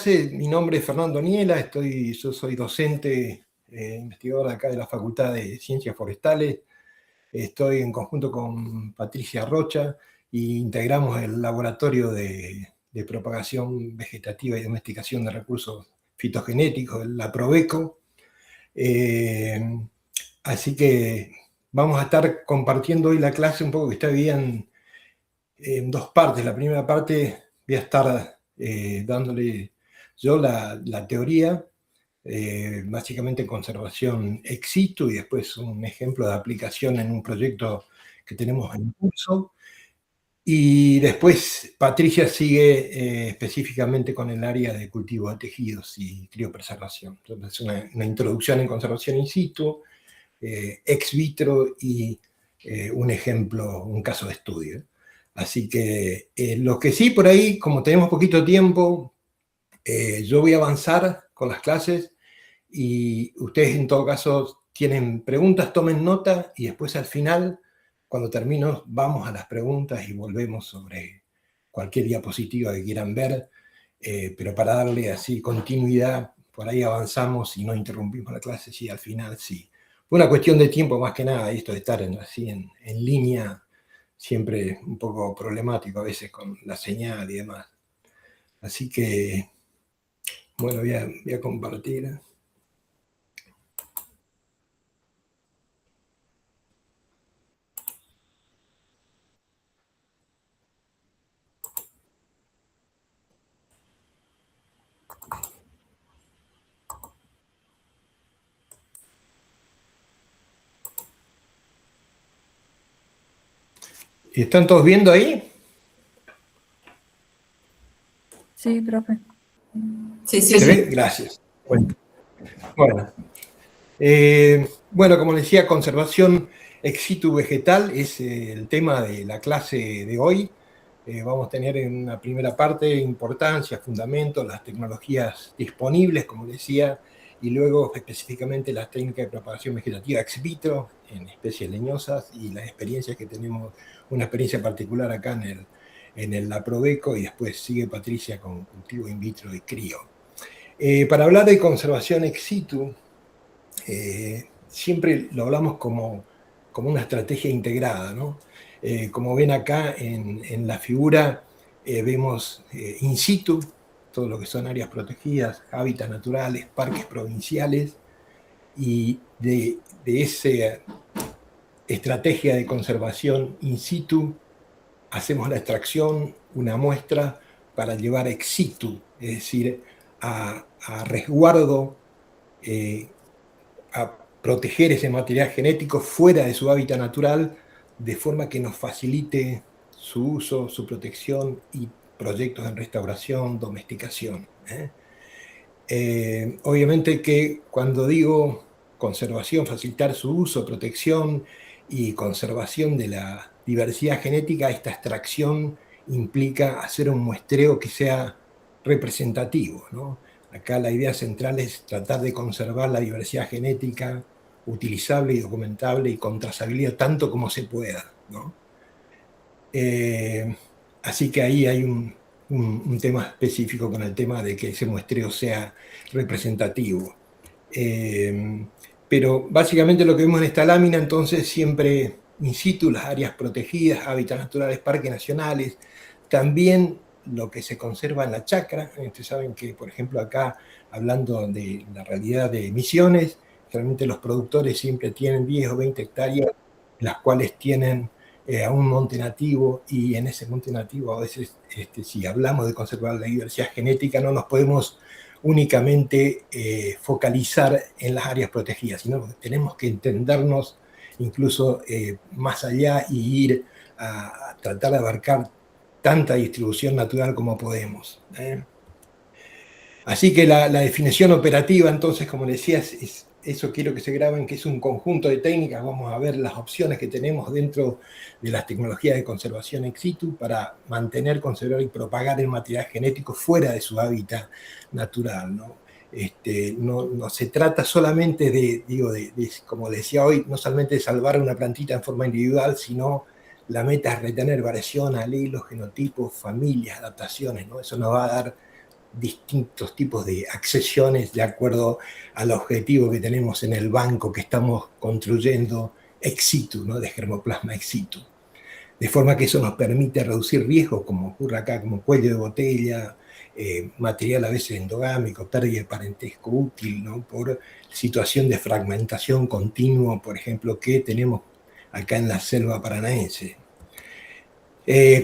Mi nombre es Fernando Niela, yo soy docente, investigador acá de la Facultad de Ciencias Forestales. Estoy en conjunto con Patricia Rocha e integramos el Laboratorio de Propagación Vegetativa y Domesticación de Recursos Fitogenéticos, el LAPROVECO. Así que vamos a estar compartiendo hoy la clase un poco que está bien en dos partes. La primera parte voy a estar dándole yo la teoría, básicamente conservación ex situ, y después un ejemplo de aplicación en un proyecto que tenemos en curso. Y después Patricia sigue específicamente con el área de cultivo de tejidos y criopreservación. Entonces, una introducción en conservación in situ, ex vitro y un ejemplo, un caso de estudio. Así que lo que sí, por ahí, como tenemos poquito tiempo, yo voy a avanzar con las clases y ustedes en todo caso tienen preguntas, tomen nota y después al final, cuando termino, vamos a las preguntas y volvemos sobre cualquier diapositiva que quieran ver, pero para darle así continuidad, por ahí avanzamos y no interrumpimos la clase, sí, al final sí. Fue una cuestión de tiempo más que nada, esto de estar así en línea, siempre un poco problemático a veces con la señal y demás. Así que, bueno, voy a compartir. ¿Están todos viendo ahí? Sí, profe. Sí. ¿Se ve? Gracias. Bueno, como les decía, conservación ex situ vegetal es el tema de la clase de hoy. Vamos a tener en una primera parte importancia, fundamentos, las tecnologías disponibles, como decía, y luego específicamente las técnicas de propagación vegetativa ex vitro en especies leñosas y las experiencias que tenemos, una experiencia particular acá en el LAPROVECO, y después sigue Patricia con cultivo in vitro y crío. Para hablar de conservación ex situ, siempre lo hablamos como una estrategia integrada, ¿no? Como ven acá en la figura, vemos in situ, todo lo que son áreas protegidas, hábitats naturales, parques provinciales, y de esa estrategia de conservación in situ hacemos la extracción, una muestra para llevar ex situ, es decir, a resguardo, a proteger ese material genético fuera de su hábitat natural, de forma que nos facilite su uso, su protección y proyectos en restauración, domesticación. Obviamente que cuando digo conservación, facilitar su uso, protección y conservación de la diversidad genética, esta extracción implica hacer un muestreo que sea representativo, ¿no? Acá la idea central es tratar de conservar la diversidad genética utilizable y documentable y con trazabilidad tanto como se pueda, ¿no? Así que ahí hay un tema específico con el tema de que ese muestreo sea representativo. Pero básicamente lo que vemos en esta lámina, entonces, siempre in situ, las áreas protegidas, hábitats naturales, parques nacionales, también lo que se conserva en la chacra. Ustedes saben que, por ejemplo, acá, hablando de la realidad de Misiones, realmente los productores siempre tienen 10 o 20 hectáreas, las cuales tienen a un monte nativo, y en ese monte nativo a veces, si hablamos de conservar la diversidad genética, no nos podemos únicamente focalizar en las áreas protegidas, sino que tenemos que entendernos incluso más allá y ir a tratar de abarcar tanta distribución natural como podemos. Así que la definición operativa, entonces, como decía, eso quiero que se graben, que es un conjunto de técnicas. Vamos a ver las opciones que tenemos dentro de las tecnologías de conservación ex situ para mantener, conservar y propagar el material genético fuera de su hábitat natural, ¿no? No se trata solamente de, como decía hoy, no solamente de salvar una plantita en forma individual, sino la meta es retener variación, alelos, genotipos, familias, adaptaciones, ¿no? Eso nos va a dar distintos tipos de accesiones de acuerdo al objetivo que tenemos en el banco que estamos construyendo ex situ, ¿no? De germoplasma ex situ. De forma que eso nos permite reducir riesgos, como ocurre acá, como cuello de botella, material a veces endogámico, pérdida de parentesco útil, ¿no? Por situación de fragmentación continua, por ejemplo, que tenemos acá en la selva paranaense.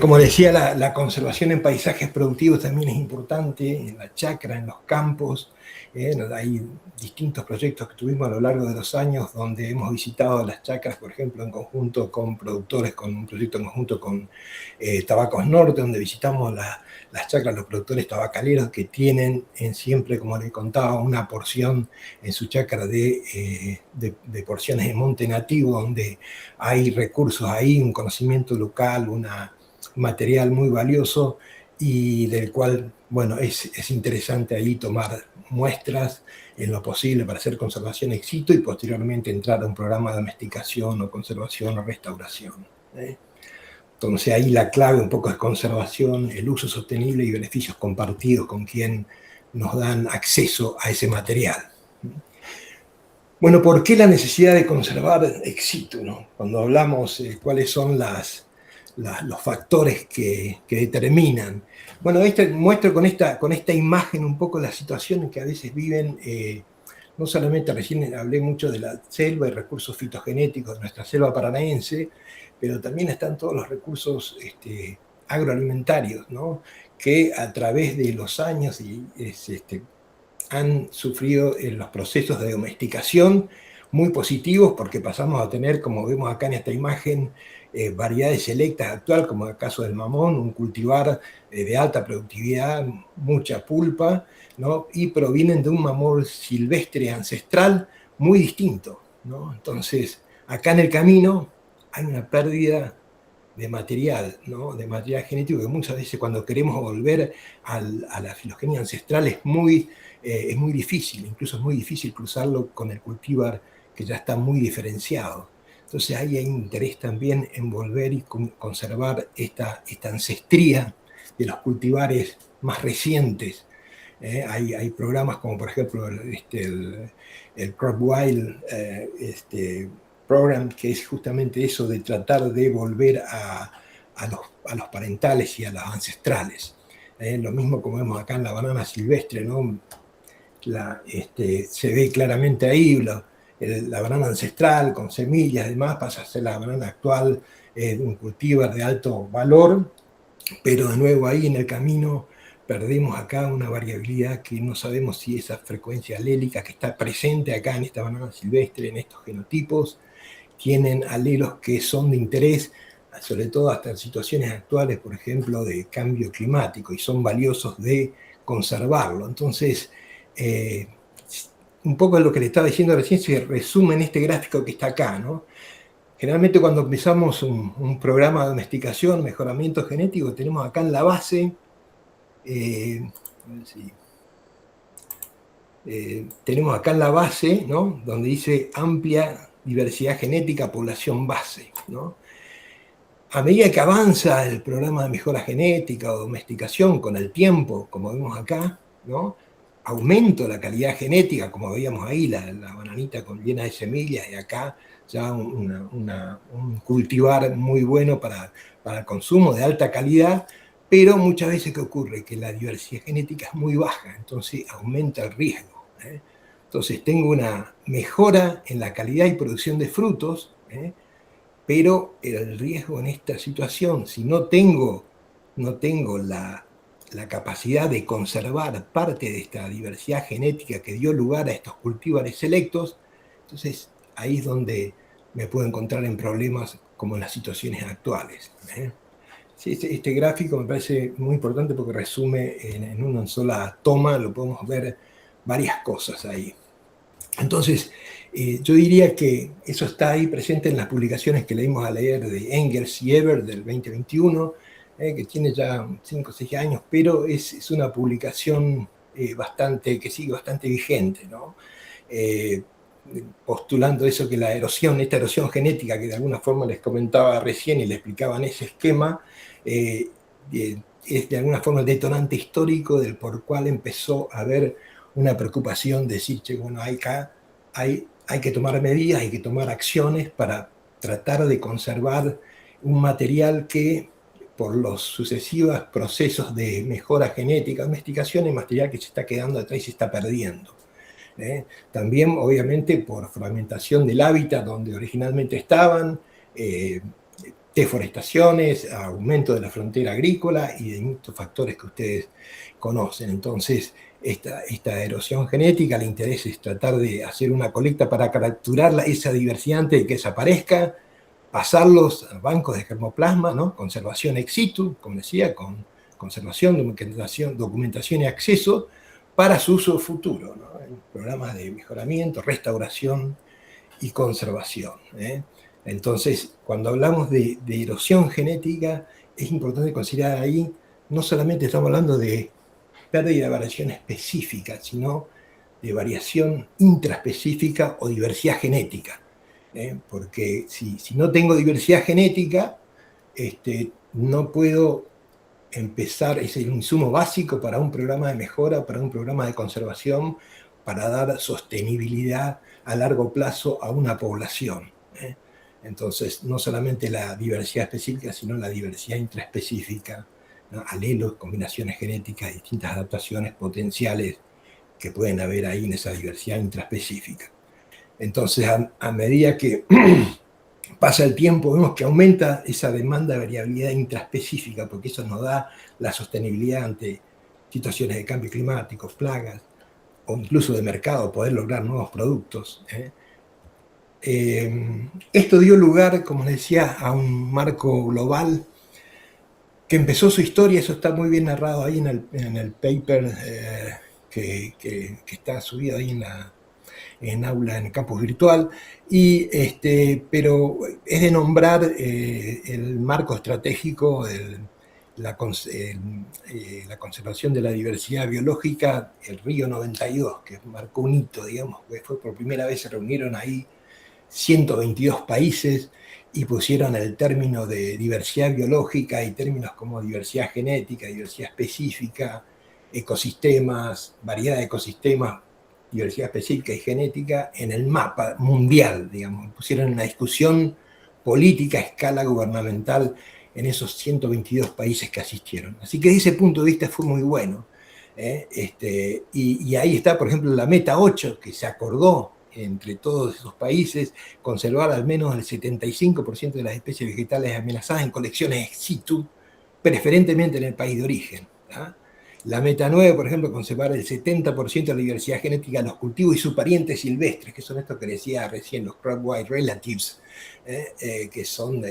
Como decía, la conservación en paisajes productivos también es importante, en la chacra, en los campos. Hay distintos proyectos que tuvimos a lo largo de los años donde hemos visitado las chacras, por ejemplo, en conjunto con productores, con un proyecto en conjunto con Tabacos Norte, donde visitamos las chacras, los productores tabacaleros que tienen siempre, como les contaba, una porción en su chacra de porciones de monte nativo, donde hay recursos ahí, un conocimiento local, un material muy valioso y del cual, bueno, es interesante ahí tomar muestras en lo posible para hacer conservación ex situ y posteriormente entrar a un programa de domesticación o conservación o restauración. Entonces ahí la clave un poco es conservación, el uso sostenible y beneficios compartidos con quien nos dan acceso a ese material. Bueno, ¿por qué la necesidad de conservar ex situ, ¿no? Cuando hablamos cuáles son los factores que determinan. Bueno, muestro con esta imagen un poco las situaciones que a veces viven, no solamente recién hablé mucho de la selva y recursos fitogenéticos de nuestra selva paranaense, pero también están todos los recursos agroalimentarios, ¿no? Que a través de los años han sufrido los procesos de domesticación muy positivos porque pasamos a tener, como vemos acá en esta imagen, variedades selectas actual, como el caso del mamón, un cultivar de alta productividad, mucha pulpa, ¿no? Y provienen de un mamón silvestre ancestral muy distinto, ¿no? Entonces, acá en el camino hay una pérdida de material, ¿no? De material genético que muchas veces cuando queremos volver a la filogenia ancestral es muy difícil, incluso es muy difícil cruzarlo con el cultivar que ya está muy diferenciado. Entonces ahí hay interés también en volver y conservar esta ancestría de los cultivares más recientes. Hay programas como por ejemplo el Crop Wild Program, que es justamente eso de tratar de volver a los parentales y a los ancestrales. Lo mismo como vemos acá en la banana silvestre, ¿no? Se ve claramente ahí la banana ancestral con semillas y demás, pasa a ser la banana actual, un cultivar de alto valor, pero de nuevo ahí en el camino perdemos acá una variabilidad que no sabemos si esa frecuencia alélica que está presente acá en esta banana silvestre, en estos genotipos, tienen alelos que son de interés, sobre todo hasta en situaciones actuales, por ejemplo, de cambio climático, y son valiosos de conservarlo. Entonces, un poco de lo que le estaba diciendo recién se resume en este gráfico que está acá, ¿no? Generalmente cuando empezamos un programa de domesticación, mejoramiento genético, tenemos acá en la base, tenemos acá en la base, ¿no? Donde dice amplia diversidad genética, población base, ¿no? A medida que avanza el programa de mejora genética o domesticación con el tiempo, como vemos acá, ¿no? Aumento la calidad genética, como veíamos ahí, la bananita llena de semillas, y acá ya un cultivar muy bueno para el consumo de alta calidad, pero muchas veces ¿qué ocurre? Que la diversidad genética es muy baja, entonces aumenta el riesgo. Entonces tengo una mejora en la calidad y producción de frutos, pero el riesgo en esta situación, si no tengo la capacidad de conservar parte de esta diversidad genética que dio lugar a estos cultivares selectos, entonces ahí es donde me puedo encontrar en problemas como en las situaciones actuales. Sí, este gráfico me parece muy importante porque resume en una sola toma, lo podemos ver varias cosas ahí. Entonces, yo diría que eso está ahí presente en las publicaciones que leímos a leer de Engels y Eber del 2021, que tiene ya 5 o 6 años, pero es una publicación que sigue bastante vigente, ¿no? Postulando eso que esta erosión genética que de alguna forma les comentaba recién y le explicaba en ese esquema, es de alguna forma el detonante histórico del por cual empezó a haber una preocupación de decir, che, bueno, hay que tomar medidas, hay que tomar acciones para tratar de conservar un material que, por los sucesivos procesos de mejora genética, domesticación, es material que se está quedando atrás y se está perdiendo. También, obviamente, por fragmentación del hábitat donde originalmente estaban, deforestaciones, aumento de la frontera agrícola y de muchos factores que ustedes conocen. Entonces, esta erosión genética, el interés es tratar de hacer una colecta para capturar esa diversidad antes de que desaparezca, pasarlos a bancos de germoplasma, ¿no? Conservación ex situ, como decía, con conservación, documentación y acceso para su uso futuro, ¿no? En programas de mejoramiento, restauración y conservación. Entonces, cuando hablamos de erosión genética, es importante considerar ahí, no solamente estamos hablando de pérdida de variación específica, sino de variación intraespecífica o diversidad genética. Porque si no tengo diversidad genética, no puedo empezar, es el insumo básico para un programa de mejora, para un programa de conservación, para dar sostenibilidad a largo plazo a una población. Entonces, no solamente la diversidad específica, sino la diversidad intraespecífica, ¿no? Alelos, combinaciones genéticas, distintas adaptaciones potenciales que pueden haber ahí en esa diversidad intraespecífica. Entonces, a medida que pasa el tiempo, vemos que aumenta esa demanda de variabilidad intraespecífica, porque eso nos da la sostenibilidad ante situaciones de cambio climático, plagas, o incluso de mercado, poder lograr nuevos productos. Esto dio lugar, como les decía, a un marco global que empezó su historia, eso está muy bien narrado ahí en el paper que está subido ahí en aula, en el campus virtual, pero es de nombrar el marco estratégico de la conservación de la diversidad biológica, el Río 92, que marcó un hito, digamos, que fue por primera vez se reunieron ahí 122 países y pusieron el término de diversidad biológica y términos como diversidad genética, diversidad específica, ecosistemas, variedad de ecosistemas, diversidad específica y genética en el mapa mundial, digamos. Pusieron en una discusión política a escala gubernamental en esos 122 países que asistieron. Así que desde ese punto de vista fue muy bueno. Y ahí está, por ejemplo, la meta 8, que se acordó entre todos esos países, conservar al menos el 75% de las especies vegetales amenazadas en colecciones ex situ, preferentemente en el país de origen. ¿Ah? La meta 9, por ejemplo, conservar el 70% de la diversidad genética de los cultivos y sus parientes silvestres, que son estos que decía recién, los crop white relatives, que son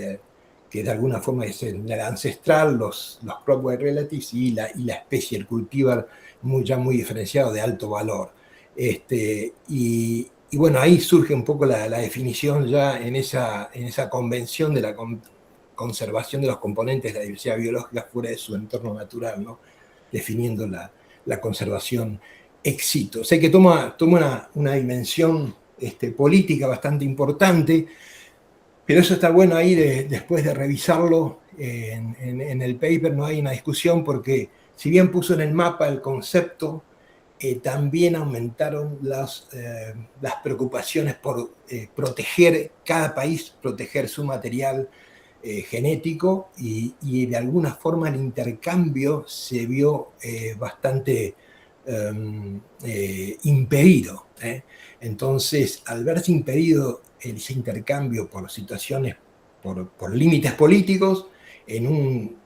que de alguna forma es el ancestral, los crop white relatives y la especie, el cultivar ya muy diferenciado de alto valor. Y bueno, ahí surge un poco la definición ya en esa convención de la conservación de los componentes de la diversidad biológica fuera de su entorno natural, ¿no? Definiendo la conservación ex situ. O sea que toma una dimensión política bastante importante, pero eso está bueno ahí después de revisarlo en el paper, no hay una discusión porque si bien puso en el mapa el concepto, también aumentaron las preocupaciones por proteger cada país, proteger su material genético y de alguna forma el intercambio se vio bastante impedido. Entonces, al verse impedido ese intercambio por situaciones, por límites políticos, en un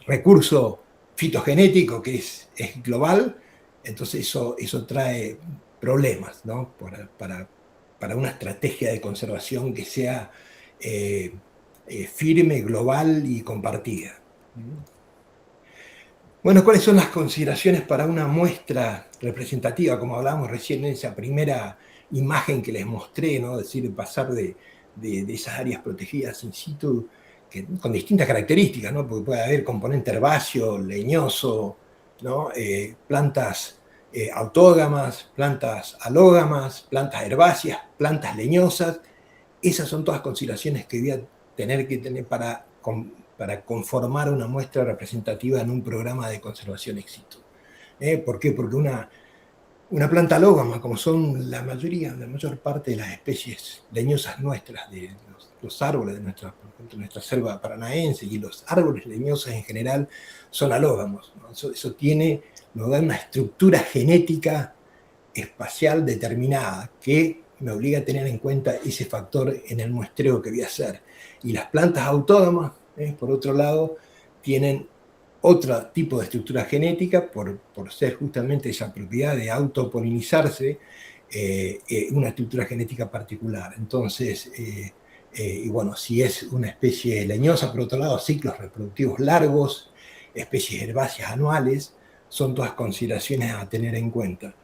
recurso fitogenético que es global, entonces eso trae problemas, ¿no? Para una estrategia de conservación que sea firme, global y compartida. Bueno, ¿cuáles son las consideraciones para una muestra representativa? Como hablábamos recién en esa primera imagen que les mostré, ¿no? Es decir, pasar de esas áreas protegidas in situ con distintas características, ¿no? Porque puede haber componente herbáceo, leñoso, ¿no? Plantas autógamas, plantas alógamas, plantas herbáceas, plantas leñosas. Esas son todas consideraciones que voy a tener que tener para para conformar una muestra representativa en un programa de conservación ex situ. ¿Por qué? Porque una planta alógama, como son la mayor parte de las especies leñosas nuestras, de los árboles de nuestra selva paranaense y los árboles leñosos en general, son alógamos, ¿no? Eso nos da una estructura genética espacial determinada que me obliga a tener en cuenta ese factor en el muestreo que voy a hacer. Y las plantas autónomas, por otro lado, tienen otro tipo de estructura genética por ser justamente esa propiedad de autopolinizarse, una estructura genética particular. Entonces, y bueno, si es una especie leñosa, por otro lado, ciclos reproductivos largos, especies herbáceas anuales, son todas consideraciones a tener en cuenta.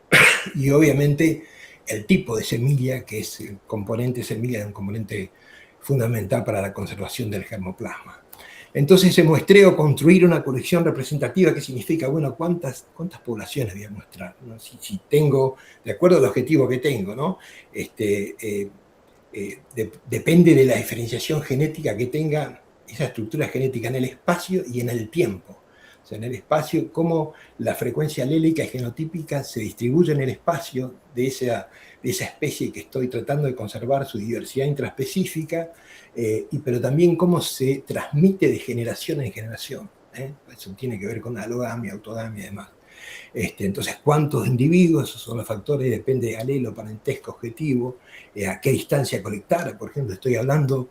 Y obviamente el tipo de semilla, que es el componente semilla, es un componente fundamental para la conservación del germoplasma. Entonces, ese muestreo, construir una colección representativa, ¿qué significa? Bueno, ¿cuántas poblaciones voy a mostrar, ¿no? Si tengo, de acuerdo al objetivo que tengo, ¿no? Depende de la diferenciación genética que tenga esa estructura genética en el espacio y en el tiempo. O sea, en el espacio, cómo la frecuencia alélica y genotípica se distribuye en el espacio de esa especie que estoy tratando de conservar su diversidad intraespecífica, pero también cómo se transmite de generación en generación. Eso tiene que ver con alogamia, autogamia y demás. Entonces, ¿cuántos individuos? Esos son los factores, depende de alelo, parentesco, objetivo, a qué distancia colectar. Por ejemplo, estoy hablando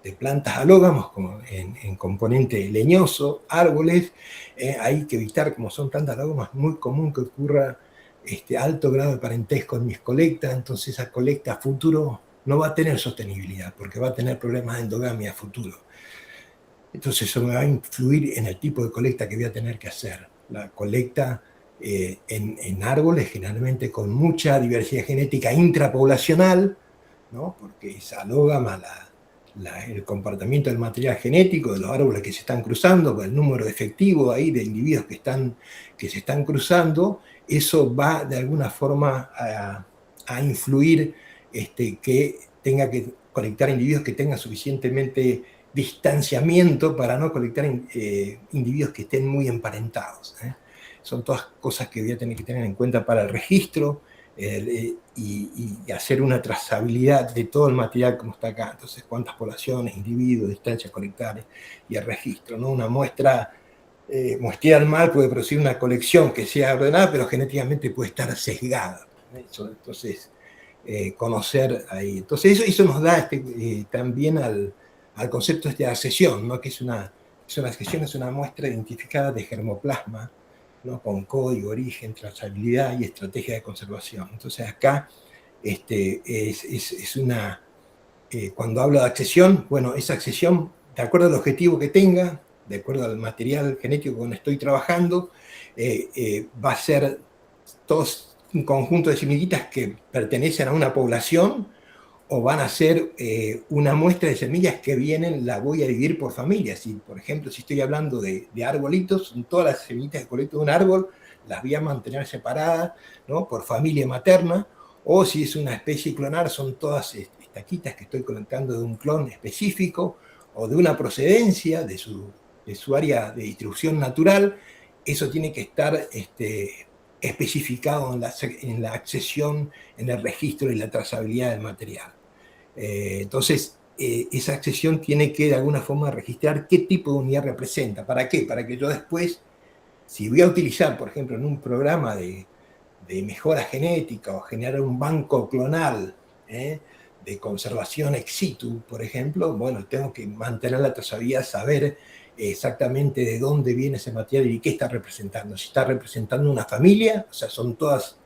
de plantas alógamos, como en componente leñoso, árboles, hay que evitar, como son plantas alógamas, muy común que ocurra alto grado de parentesco en mis colectas, entonces esa colecta a futuro no va a tener sostenibilidad, porque va a tener problemas de endogamia a futuro. Entonces eso me va a influir en el tipo de colecta que voy a tener que hacer. La colecta en árboles, generalmente con mucha diversidad genética intrapoblacional, ¿no? Porque es alógama el comportamiento del material genético de los árboles que se están cruzando, con el número efectivo ahí de individuos que se están cruzando, eso va de alguna forma a influir que tenga que colectar individuos que tengan suficientemente distanciamiento para no colectar individuos que estén muy emparentados. Son todas cosas que voy a tener que tener en cuenta para el registro y hacer una trazabilidad de todo el material como está acá. Entonces, cuántas poblaciones, individuos, distancias colectables y el registro, ¿no? Una muestra muestrear mal puede producir una colección que sea ordenada, pero genéticamente puede estar sesgada. Entonces, conocer ahí. Entonces, eso nos da también al concepto de accesión, ¿no? Que es una accesión, es una muestra identificada de germoplasma, ¿no? Con código, origen, trazabilidad y estrategia de conservación. Entonces acá es una... cuando hablo de accesión, bueno, esa accesión, de acuerdo al objetivo que tenga, de acuerdo al material genético con el que estoy trabajando, va a ser todos un conjunto de semillitas que pertenecen a una población o van a ser una muestra de semillas que vienen, la voy a dividir por familias. Si, por ejemplo, si estoy hablando de arbolitos, son todas las semillitas que colecto de un árbol, las voy a mantener separadas, ¿no? Por familia materna, o si es una especie clonar, son todas estaquitas que estoy colectando de un clon específico o de una procedencia de su área de distribución natural. Eso tiene que estar especificado en la accesión, en el registro y la trazabilidad del material. Entonces, esa accesión tiene que de alguna forma registrar qué tipo de unidad representa. ¿Para qué? Para que yo después, si voy a utilizar, por ejemplo, en un programa de mejora genética o generar un banco clonal de conservación ex situ, por ejemplo, bueno, tengo que mantener la trazabilidad, saber exactamente de dónde viene ese material y qué está representando. Si está representando una familia, o sea, son todas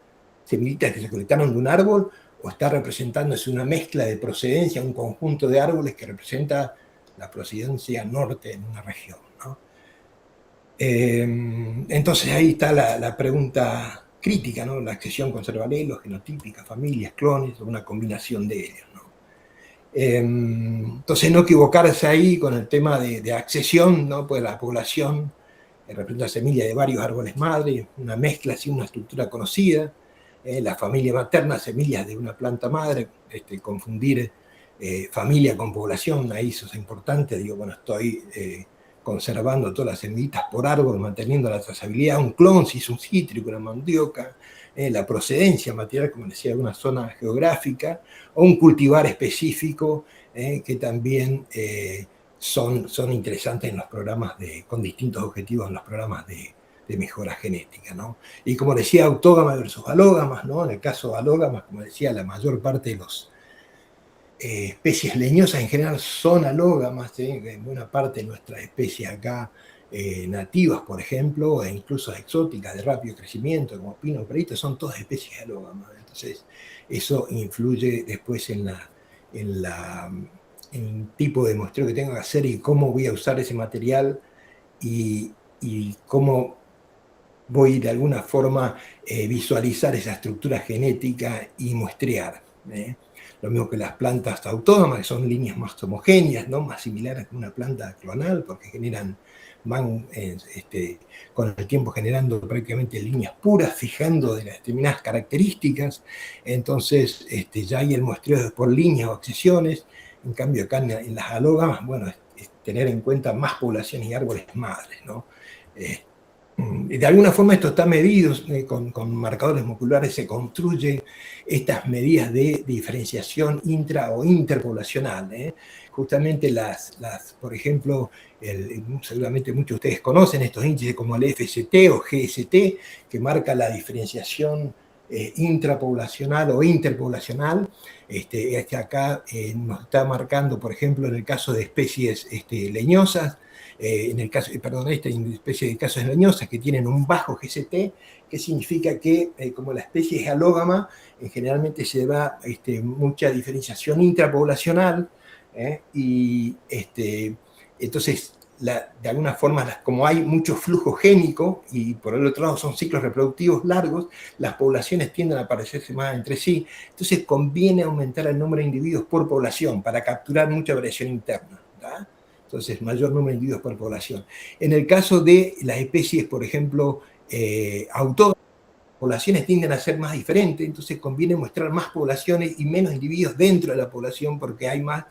semillitas que se colectaron de un árbol, o está representando una mezcla de procedencia, un conjunto de árboles que representa la procedencia norte en una región, ¿no? Entonces ahí está la pregunta crítica, ¿no? La accesión conserva alelos, genotípica, familias, clones, o una combinación de ellos, ¿no? Entonces no equivocarse ahí con el tema de accesión, ¿no? Pues la población representa semillas de varios árboles madre, una mezcla así, una estructura conocida, la familia materna, semillas de una planta madre, confundir familia con población, ahí eso es importante, digo, bueno, estoy conservando todas las semillitas por árbol, manteniendo la trazabilidad, un clon, si es un cítrico, una mandioca, la procedencia material, como decía, de una zona geográfica, o un cultivar específico, que también son interesantes en los programas con distintos objetivos en los programas de mejora genética, ¿no? Y como decía, autógamas versus alógamas, ¿no? En el caso de alógamas, como decía, la mayor parte de los especies leñosas en general son alógamas, en buena parte de nuestras especies acá nativas, por ejemplo, e incluso exóticas de rápido crecimiento, como pino, perito, son todas especies alógamas. Entonces, eso influye después en el tipo de muestreo que tengo que hacer y cómo voy a usar ese material y cómo voy de alguna forma visualizar esa estructura genética y muestrear. Lo mismo que las plantas autónomas, que son líneas más homogéneas, ¿no? Más similares a una planta clonal, porque van con el tiempo generando prácticamente líneas puras, fijando de las determinadas características. Entonces, ya hay el muestreo por líneas o accesiones. En cambio, acá en las alógamas, bueno, es tener en cuenta más poblaciones y árboles madres, ¿no? De alguna forma esto está medido con marcadores moleculares, se construyen estas medidas de diferenciación intra o interpoblacional. Justamente por ejemplo, seguramente muchos de ustedes conocen estos índices como el FST o GST, que marca la diferenciación intrapoblacional o interpoblacional. Acá nos está marcando, por ejemplo, en el caso de especies leñosas, en el caso, esta especie de casos leñosas que tienen un bajo GCT, que significa que como la especie es alógama, generalmente se da mucha diferenciación intrapoblacional, y entonces de alguna forma, como hay mucho flujo génico y por el otro lado son ciclos reproductivos largos, las poblaciones tienden a parecerse más entre sí, entonces conviene aumentar el número de individuos por población para capturar mucha variación interna, ¿verdad? Entonces, mayor número de individuos por población. En el caso de las especies, por ejemplo, autóctonas, las poblaciones tienden a ser más diferentes, entonces conviene mostrar más poblaciones y menos individuos dentro de la población porque hay más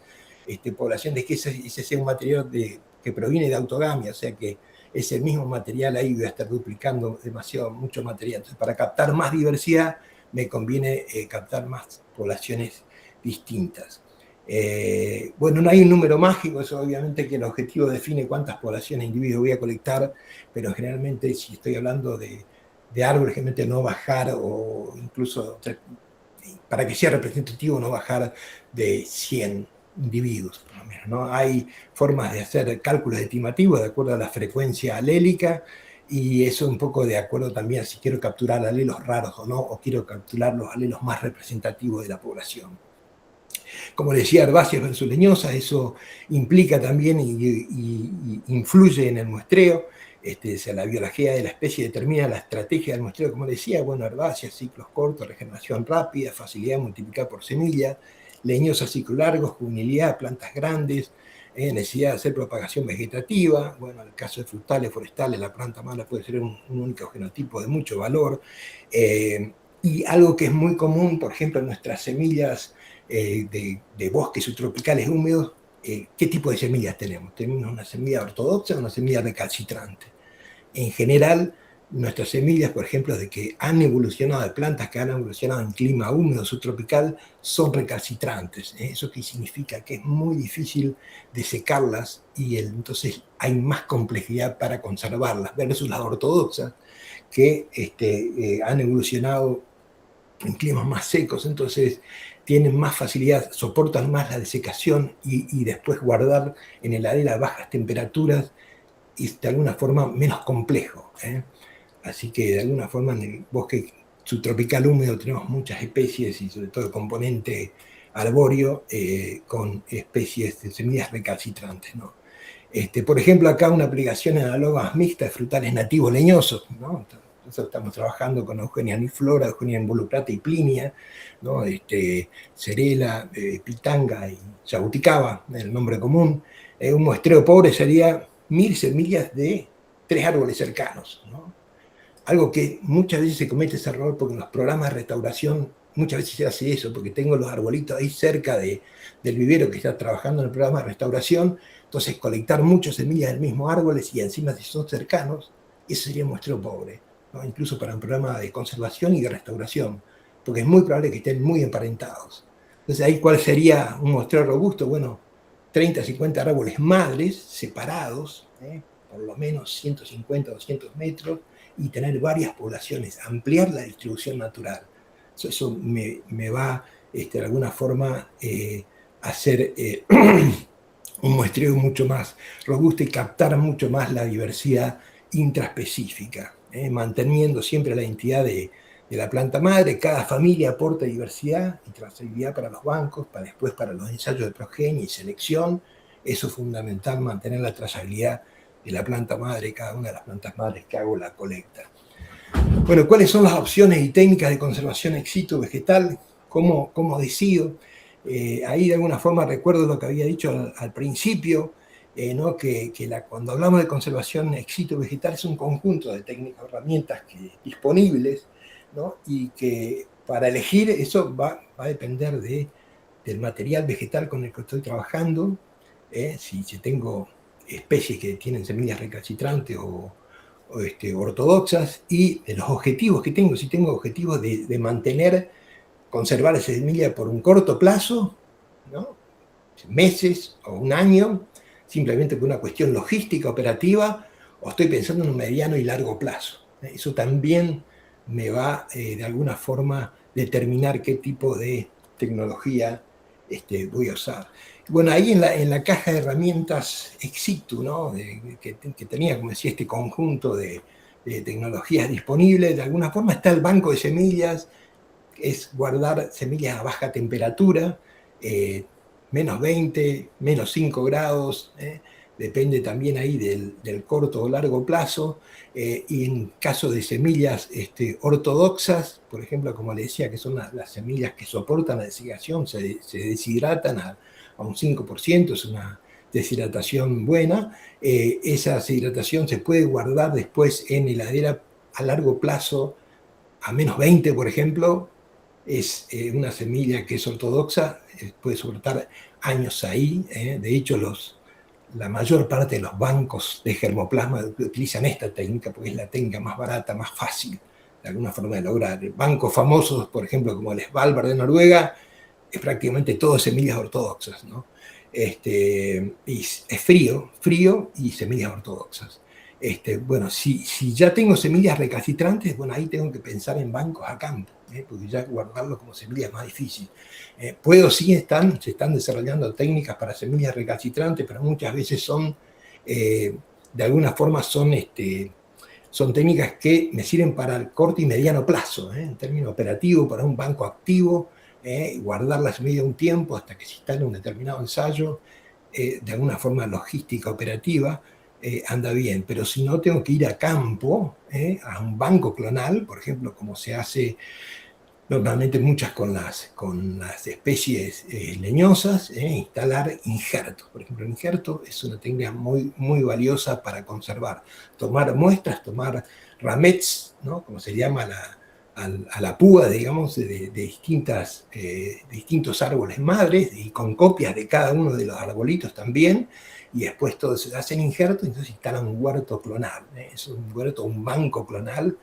población de que ese sea un material que proviene de autogamia, o sea que ese mismo material ahí voy a estar duplicando mucho material. Entonces, para captar más diversidad, me conviene captar más poblaciones distintas. Bueno, no hay un número mágico, eso obviamente que el objetivo define cuántas poblaciones de individuos voy a colectar, pero generalmente si estoy hablando de árboles, generalmente no bajar, o incluso para que sea representativo, no bajar de 100 individuos, por lo menos, ¿no? Hay formas de hacer cálculos estimativos de acuerdo a la frecuencia alélica, y eso un poco de acuerdo también a si quiero capturar alelos raros o no, o quiero capturar los alelos más representativos de la población. Como decía, herbáceas versus leñosas, eso implica también y influye en el muestreo. La biología de la especie determina la estrategia del muestreo, como decía, bueno, herbáceas, ciclos cortos, regeneración rápida, facilidad de multiplicar por semilla, leñosas, ciclos largos, juvenilidad, plantas grandes, necesidad de hacer propagación vegetativa. Bueno, en el caso de frutales, forestales, la planta mala puede ser un único genotipo de mucho valor. Y algo que es muy común, por ejemplo, en nuestras semillas de bosques subtropicales húmedos, ¿qué tipo de semillas tenemos? ¿Tenemos una semilla ortodoxa o una semilla recalcitrante? En general, nuestras semillas, por ejemplo, de que han evolucionado, de plantas que han evolucionado en clima húmedo subtropical, son recalcitrantes. ¿Eso qué significa? Que es muy difícil de secarlas y entonces hay más complejidad para conservarlas, versus las ortodoxas, que han evolucionado en climas más secos, entonces tienen más facilidad, soportan más la desecación y después guardar en heladera a bajas temperaturas, y de alguna forma menos complejo. Así que de alguna forma en el bosque subtropical húmedo tenemos muchas especies y sobre todo el componente arbóreo con especies de semillas recalcitrantes, ¿no? Por ejemplo, acá una aplicación en análogas mixtas de frutales nativos leñosos, ¿no? Nosotros estamos trabajando con Eugenia niflora, Eugenia involucrata y Plinia, ¿no? Cerela, Pitanga y Jabuticaba, el nombre común. Un muestreo pobre sería 1000 semillas de 3 árboles cercanos, ¿no? Algo que muchas veces se comete ese error porque en los programas de restauración muchas veces se hace eso, porque tengo los arbolitos ahí cerca del vivero que está trabajando en el programa de restauración, entonces colectar muchas semillas del mismo árbol y encima si son cercanos, eso sería un muestreo pobre, ¿no? Incluso para un programa de conservación y de restauración, porque es muy probable que estén muy emparentados. Entonces ahí, ¿cuál sería un muestreo robusto? Bueno, 30, 50 árboles madres separados, por lo menos 150, 200 metros, y tener varias poblaciones, ampliar la distribución natural. Eso me va, de alguna forma, a hacer un muestreo mucho más robusto y captar mucho más la diversidad intraespecífica, manteniendo siempre la identidad de la planta madre. Cada familia aporta diversidad y trazabilidad para los bancos, después para los ensayos de progenie y selección. Eso es fundamental, mantener la trazabilidad de la planta madre, cada una de las plantas madres que hago la colecta. Bueno, ¿cuáles son las opciones y técnicas de conservación ex situ vegetal? ¿Cómo decido? Ahí de alguna forma recuerdo lo que había dicho al principio, ¿no? Cuando hablamos de conservación ex situ vegetal es un conjunto de técnicas, herramientas disponibles, ¿no? Y que para elegir eso va a depender del material vegetal con el que estoy trabajando, si tengo especies que tienen semillas recalcitrantes o ortodoxas, y de los objetivos que tengo. Si tengo objetivos de conservar esa semilla por un corto plazo, ¿no? Meses o un año, simplemente por una cuestión logística, operativa, o estoy pensando en un mediano y largo plazo. Eso también me va, de alguna forma, determinar qué tipo de tecnología voy a usar. Bueno, ahí en la caja de herramientas ex situ, ¿no? que tenía, como decía, este conjunto de tecnologías disponibles, de alguna forma está el banco de semillas, es guardar semillas a baja temperatura, menos 20, menos 5 grados, depende también ahí del corto o largo plazo, y en caso de semillas ortodoxas, por ejemplo, como le decía, que son las semillas que soportan la deshidratación, se deshidratan a un 5%, es una deshidratación buena. Esa deshidratación se puede guardar después en heladera a largo plazo, a menos 20, por ejemplo. Es una semilla que es ortodoxa, puede soportar años ahí. De hecho, la mayor parte de los bancos de germoplasma utilizan esta técnica porque es la técnica más barata, más fácil, de alguna forma de lograr. Bancos famosos, por ejemplo, como el Svalbard de Noruega, es prácticamente todo semillas ortodoxas, ¿no? Y es frío y semillas ortodoxas. Bueno, si ya tengo semillas recalcitrantes, bueno, ahí tengo que pensar en bancos a campo, porque ya guardarlo como semillas es más difícil. Sí se están desarrollando técnicas para semillas recalcitrantes, pero muchas veces de alguna forma son técnicas que me sirven para el corto y mediano plazo, en términos operativos, para un banco activo, guardar la semilla un tiempo hasta que se instale un determinado ensayo, de alguna forma logística operativa, anda bien. Pero si no, tengo que ir a campo, a un banco clonal, por ejemplo, como se hace normalmente muchas con las especies leñosas, instalar injertos. Por ejemplo, el injerto es una técnica muy, muy valiosa para conservar. Tomar muestras, tomar ramets, ¿no? Como se llama a la púa, digamos, de distintos árboles madres, y con copias de cada uno de los arbolitos también, y después todo se hacen injertos, entonces instalan un huerto clonal. Es un huerto, un banco clonal,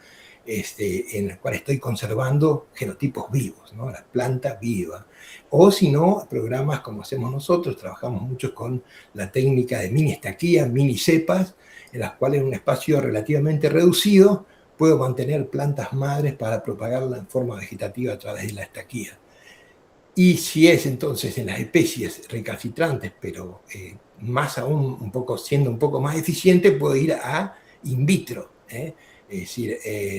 en el cual estoy conservando genotipos vivos, ¿no? La planta viva. O si no, programas como hacemos nosotros, trabajamos mucho con la técnica de mini estaquías, mini cepas, en las cuales en un espacio relativamente reducido puedo mantener plantas madres para propagarla en forma vegetativa a través de la estaquía. Y si es entonces en las especies recalcitrantes, pero más aún siendo un poco más eficiente, puedo ir a in vitro, es decir,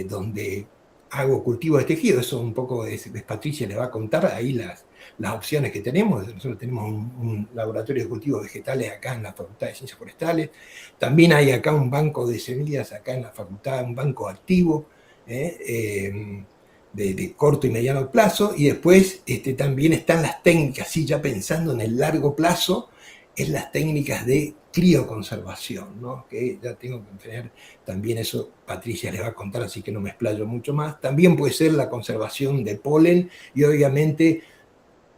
donde hago cultivo de tejido. Eso un poco Patricia le va a contar ahí las opciones que tenemos. Nosotros tenemos un laboratorio de cultivos vegetales acá en la Facultad de Ciencias Forestales. También hay acá un banco de semillas acá en la facultad, un banco activo, de corto y mediano plazo. Y después también están las técnicas, sí, ya pensando en el largo plazo, en las técnicas de crioconservación, ¿no? Que ya tengo que tener también eso, Patricia les va a contar, así que no me explayo mucho más. También puede ser la conservación de polen y obviamente,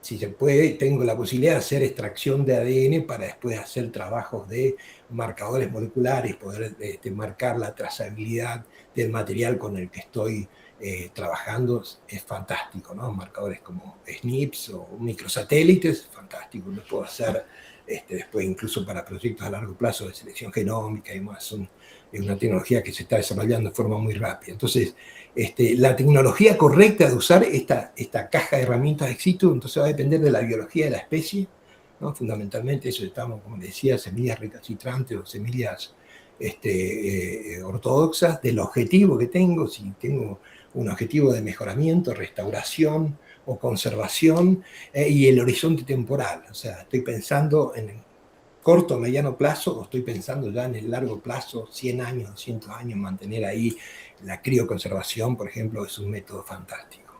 si se puede, tengo la posibilidad de hacer extracción de ADN para después hacer trabajos de marcadores moleculares, poder marcar la trazabilidad del material con el que estoy trabajando. Es fantástico, ¿no? Marcadores como SNPs o microsatélites, fantástico. Lo puedo hacer después incluso para proyectos a largo plazo de selección genómica y más. Es una tecnología que se está desarrollando de forma muy rápida. Entonces, la tecnología correcta de usar esta caja de herramientas ex situ, entonces va a depender de la biología de la especie, ¿no? Fundamentalmente eso estamos, como decía, semillas recalcitrantes o semillas ortodoxas, del objetivo que tengo, si tengo un objetivo de mejoramiento, restauración o conservación, y el horizonte temporal. O sea, estoy pensando en el corto o mediano plazo o estoy pensando ya en el largo plazo, 100 años, 200 años, mantener ahí la crioconservación, por ejemplo, es un método fantástico.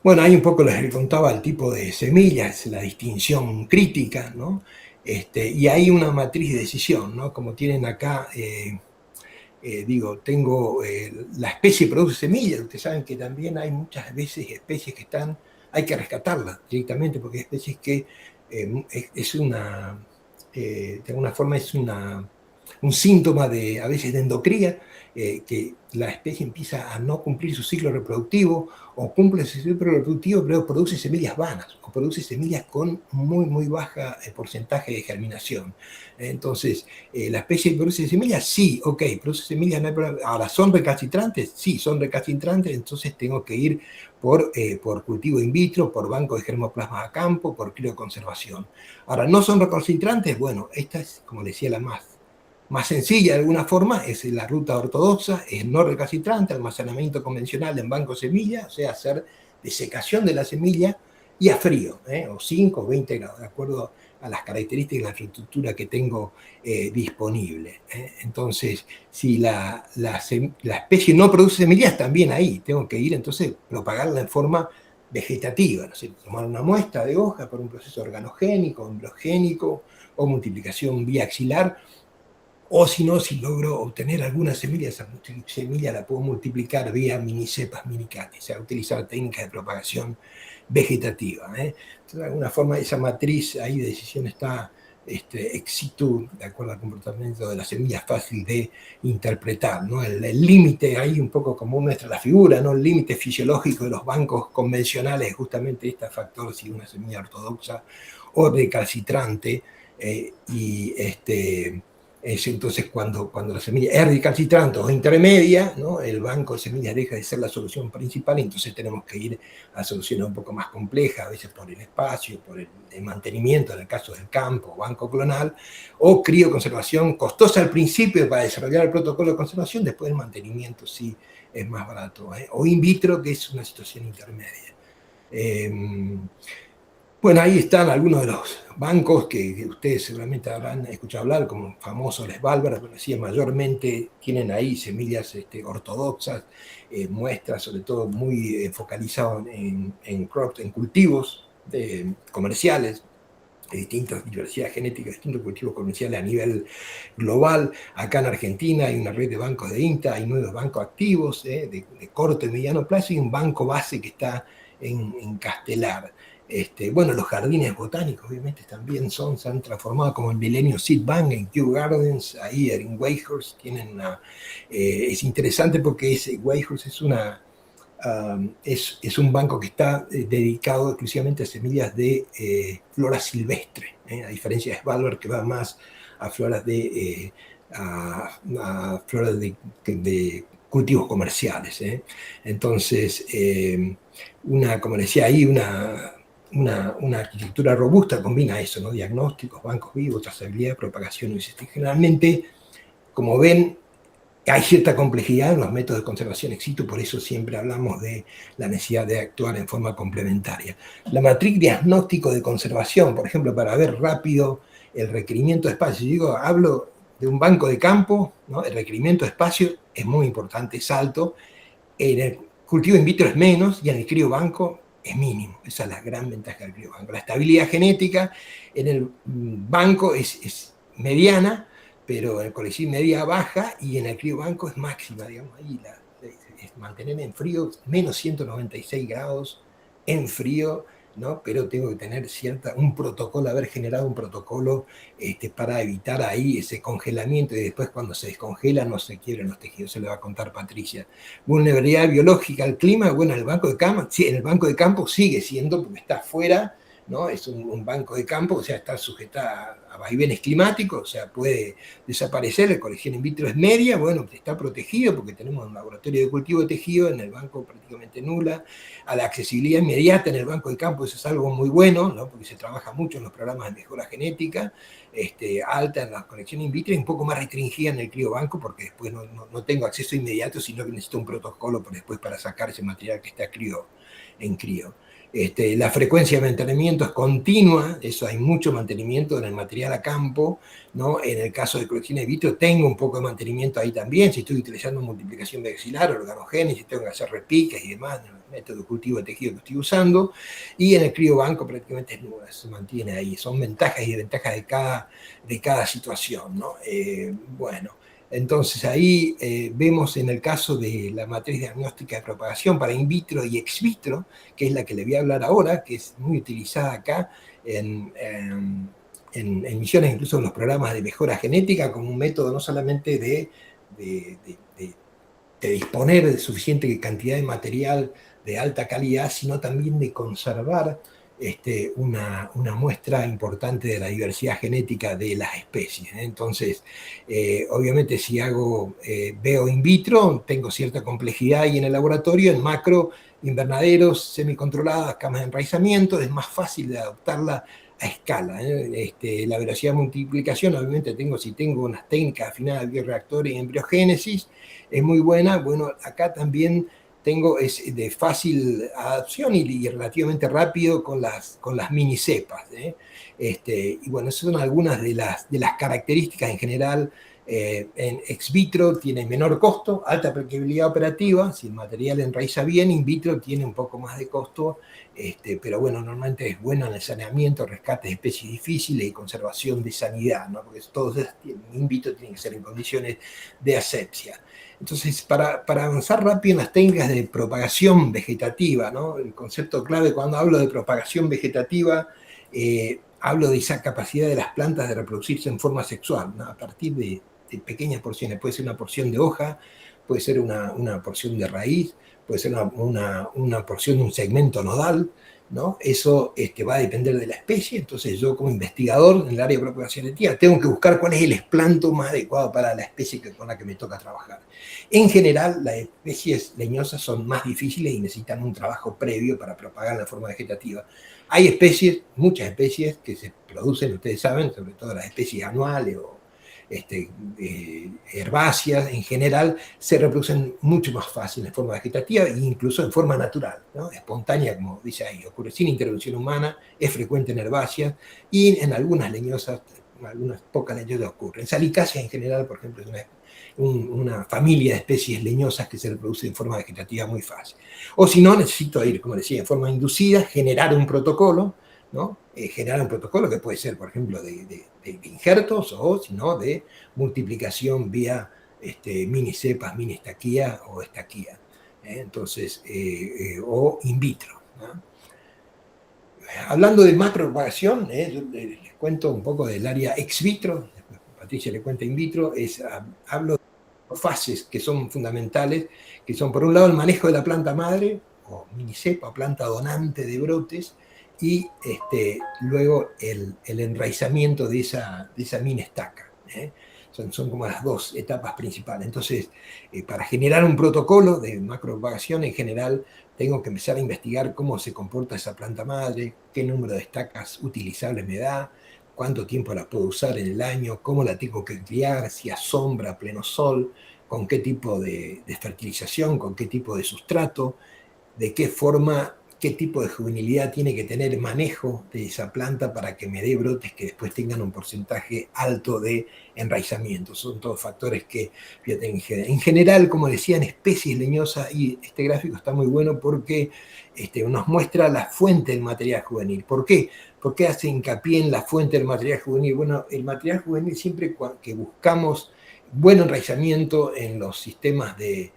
Bueno, ahí un poco les contaba el tipo de semillas, la distinción crítica, ¿no? Y hay una matriz de decisión, ¿no? Como tienen acá, digo, tengo, la especie produce semillas, ustedes saben que también hay muchas veces especies que están, hay que rescatarlas directamente, porque hay especies que es una, de alguna forma es un síntoma de, a veces, de endocría, que la especie empieza a no cumplir su ciclo reproductivo, o cumple su ciclo reproductivo, pero produce semillas vanas, o produce semillas con muy, muy baja porcentaje de germinación. Entonces, ¿la especie produce semillas? Sí, ok, produce semillas, no hay problema. Ahora, ¿son recalcitrantes? Sí, son recalcitrantes, entonces tengo que ir por cultivo in vitro, por banco de germoplasma a campo, por crioconservación. Ahora, ¿no son recalcitrantes? Bueno, esta es, como decía, la más sencilla de alguna forma, es la ruta ortodoxa, es no recalcitrante, almacenamiento convencional en banco semilla, o sea, hacer desecación de la semilla y a frío, o 5 o 20 grados, de acuerdo a las características de la infraestructura que tengo disponible. Entonces, si la especie no produce semillas, también ahí tengo que ir, entonces, propagarla en forma vegetativa, ¿no? Tomar una muestra de hoja por un proceso organogénico, embriogénico o multiplicación vía axilar, o si no, si logro obtener alguna semilla, esa semilla la puedo multiplicar vía mini cepas, mini cates, o sea, utilizar técnicas de propagación vegetativa. Entonces, de alguna forma, esa matriz ahí de decisión está ex situ, de acuerdo al comportamiento de la semilla, es fácil de interpretar, ¿no? El límite ahí, un poco como muestra la figura, ¿no? El límite fisiológico de los bancos convencionales es justamente este factor, si una semilla ortodoxa o recalcitrante, y es entonces cuando la semilla es recalcitrante o intermedia, ¿no? El banco de semillas deja de ser la solución principal, y entonces tenemos que ir a soluciones un poco más complejas, a veces por el espacio, por el mantenimiento, en el caso del campo, banco clonal, o crioconservación costosa al principio para desarrollar el protocolo de conservación, después el mantenimiento sí es más barato, o in vitro, que es una situación intermedia. Bueno, ahí están algunos de los bancos que ustedes seguramente habrán escuchado hablar, como famosos les Svalbard, pero sí, mayormente tienen ahí semillas ortodoxas, muestras sobre todo muy focalizadas en cultivos comerciales, de distintas diversidades genéticas, distintos cultivos comerciales a nivel global. Acá en Argentina hay una red de bancos de INTA, hay 9 bancos activos de corto y mediano plazo, y un banco base que está en Castelar. Bueno, los jardines botánicos obviamente también se han transformado, como el Millennium Seed Bank en Kew Gardens, ahí en Weyhurst tienen es interesante porque Weyhurst es un banco que está dedicado exclusivamente a semillas de flora silvestre, a diferencia de Svalbard, que va más a floras de cultivos comerciales. Entonces, como decía ahí, una arquitectura robusta combina eso, ¿no? Diagnósticos, bancos vivos, trazabilidad, propagación. Generalmente, como ven, hay cierta complejidad en los métodos de conservación ex situ, por eso siempre hablamos de la necesidad de actuar en forma complementaria. La matriz diagnóstico de conservación, por ejemplo, para ver rápido el requerimiento de espacio. Yo hablo de un banco de campo, ¿no? El requerimiento de espacio es muy importante, es alto. En el cultivo in vitro es menos, y en el criobanco es mínimo. Esa es la gran ventaja del criobanco. La estabilidad genética en el banco es mediana, pero en el Colecim media baja, y en el criobanco es máxima, digamos. Ahí es mantener en frío menos 196 grados en frío, ¿no? Pero tengo que tener un protocolo, haber generado un protocolo para evitar ahí ese congelamiento, y después cuando se descongela no se quiebran los tejidos. Se le va a contar Patricia. Vulnerabilidad biológica al clima, bueno, en el banco de campo, sí, en el banco de campo sigue siendo, porque está afuera, ¿no? Es un banco de campo, o sea, está sujeta a vaivenes climáticos, o sea, puede desaparecer. La colección in vitro es media, bueno, está protegido porque tenemos un laboratorio de cultivo de tejido, en el banco prácticamente nula. A la accesibilidad inmediata en el banco de campo, eso es algo muy bueno, ¿no? Porque se trabaja mucho en los programas de mejora genética, alta en la colección in vitro, y un poco más restringida en el criobanco, porque después no tengo acceso inmediato, sino que necesito un protocolo después para sacar ese material que está en crío. La frecuencia de mantenimiento es continua, eso hay mucho mantenimiento en el material a campo, ¿no? En el caso de colección in vitro tengo un poco de mantenimiento ahí también, si estoy utilizando multiplicación vexilar, organogénesis, tengo que hacer repiques y demás, el método de cultivo de tejido que estoy usando, y en el criobanco prácticamente es nula, se mantiene ahí. Son ventajas y desventajas de cada situación, ¿no? Bueno. Entonces ahí vemos en el caso de la matriz diagnóstica de propagación para in vitro y ex vitro, que es la que le voy a hablar ahora, que es muy utilizada acá en misiones, incluso en los programas de mejora genética, como un método no solamente de disponer de suficiente cantidad de material de alta calidad, sino también de conservar una muestra importante de la diversidad genética de las especies. Entonces, obviamente si veo in vitro, tengo cierta complejidad ahí en el laboratorio. En macro, invernaderos semicontroladas, camas de enraizamiento, es más fácil de adoptarla a escala. La velocidad de multiplicación, obviamente si tengo unas técnicas afinadas de bioreactores y embriogénesis, es muy buena. Bueno, acá también es de fácil adaptación y relativamente rápido con las mini cepas. Y bueno, esas son algunas de las características en general. En ex vitro tiene menor costo, alta predictibilidad operativa, si el material enraiza bien. In vitro tiene un poco más de costo, pero bueno, normalmente es bueno en el saneamiento, rescate de especies difíciles y conservación de sanidad, ¿no? Porque todos in vitro tienen que ser en condiciones de asepsia. Entonces, para avanzar rápido en las técnicas de propagación vegetativa, ¿no? El concepto clave cuando hablo de propagación vegetativa, hablo de esa capacidad de las plantas de reproducirse en forma sexual, ¿no? A partir de pequeñas porciones. Puede ser una porción de hoja, puede ser una porción de raíz, puede ser una porción de un segmento nodal, ¿no? Eso va a depender de la especie. Entonces yo, como investigador en el área de propagación genética, tengo que buscar cuál es el esplanto más adecuado para la especie con la que me toca trabajar. En general, las especies leñosas son más difíciles y necesitan un trabajo previo para propagar la forma vegetativa. Hay especies, muchas especies que se producen, ustedes saben, sobre todo las especies anuales o herbáceas en general, se reproducen mucho más fácil en forma vegetativa e incluso en forma natural, ¿no? Espontánea, como dice ahí, ocurre sin intervención humana, es frecuente en herbáceas, y en algunas leñosas, algunas pocas leñosas ocurren. En salicáceas en general, por ejemplo, es una familia de especies leñosas que se reproduce en forma vegetativa muy fácil. O si no, necesito ir, como decía, en forma inducida, generar un protocolo, ¿no? Generar un protocolo que puede ser, por ejemplo, de injertos, o si no, de multiplicación vía mini cepas, mini estaquía o estaquía. Entonces, o in vitro, ¿no? Hablando de macropropagación, yo les cuento un poco del área ex vitro. Patricia le cuenta in vitro. Hablo de fases que son fundamentales, que son, por un lado, el manejo de la planta madre, o mini cepa, o planta donante de brotes, y luego el enraizamiento de esa mini estaca. Son como las dos etapas principales. Entonces, para generar un protocolo de macropropagación, en general, tengo que empezar a investigar cómo se comporta esa planta madre, qué número de estacas utilizables me da, cuánto tiempo la puedo usar en el año, cómo la tengo que criar, si a sombra, a pleno sol, con qué tipo de fertilización, con qué tipo de sustrato, de qué forma qué tipo de juvenilidad tiene que tener el manejo de esa planta para que me dé brotes que después tengan un porcentaje alto de enraizamiento. Son todos factores que, fíjate, en general, como decía, en especies leñosas, y este gráfico está muy bueno porque nos muestra la fuente del material juvenil. ¿Por qué? ¿Por qué hace hincapié en la fuente del material juvenil? Bueno, el material juvenil, siempre que buscamos buen enraizamiento en los sistemas de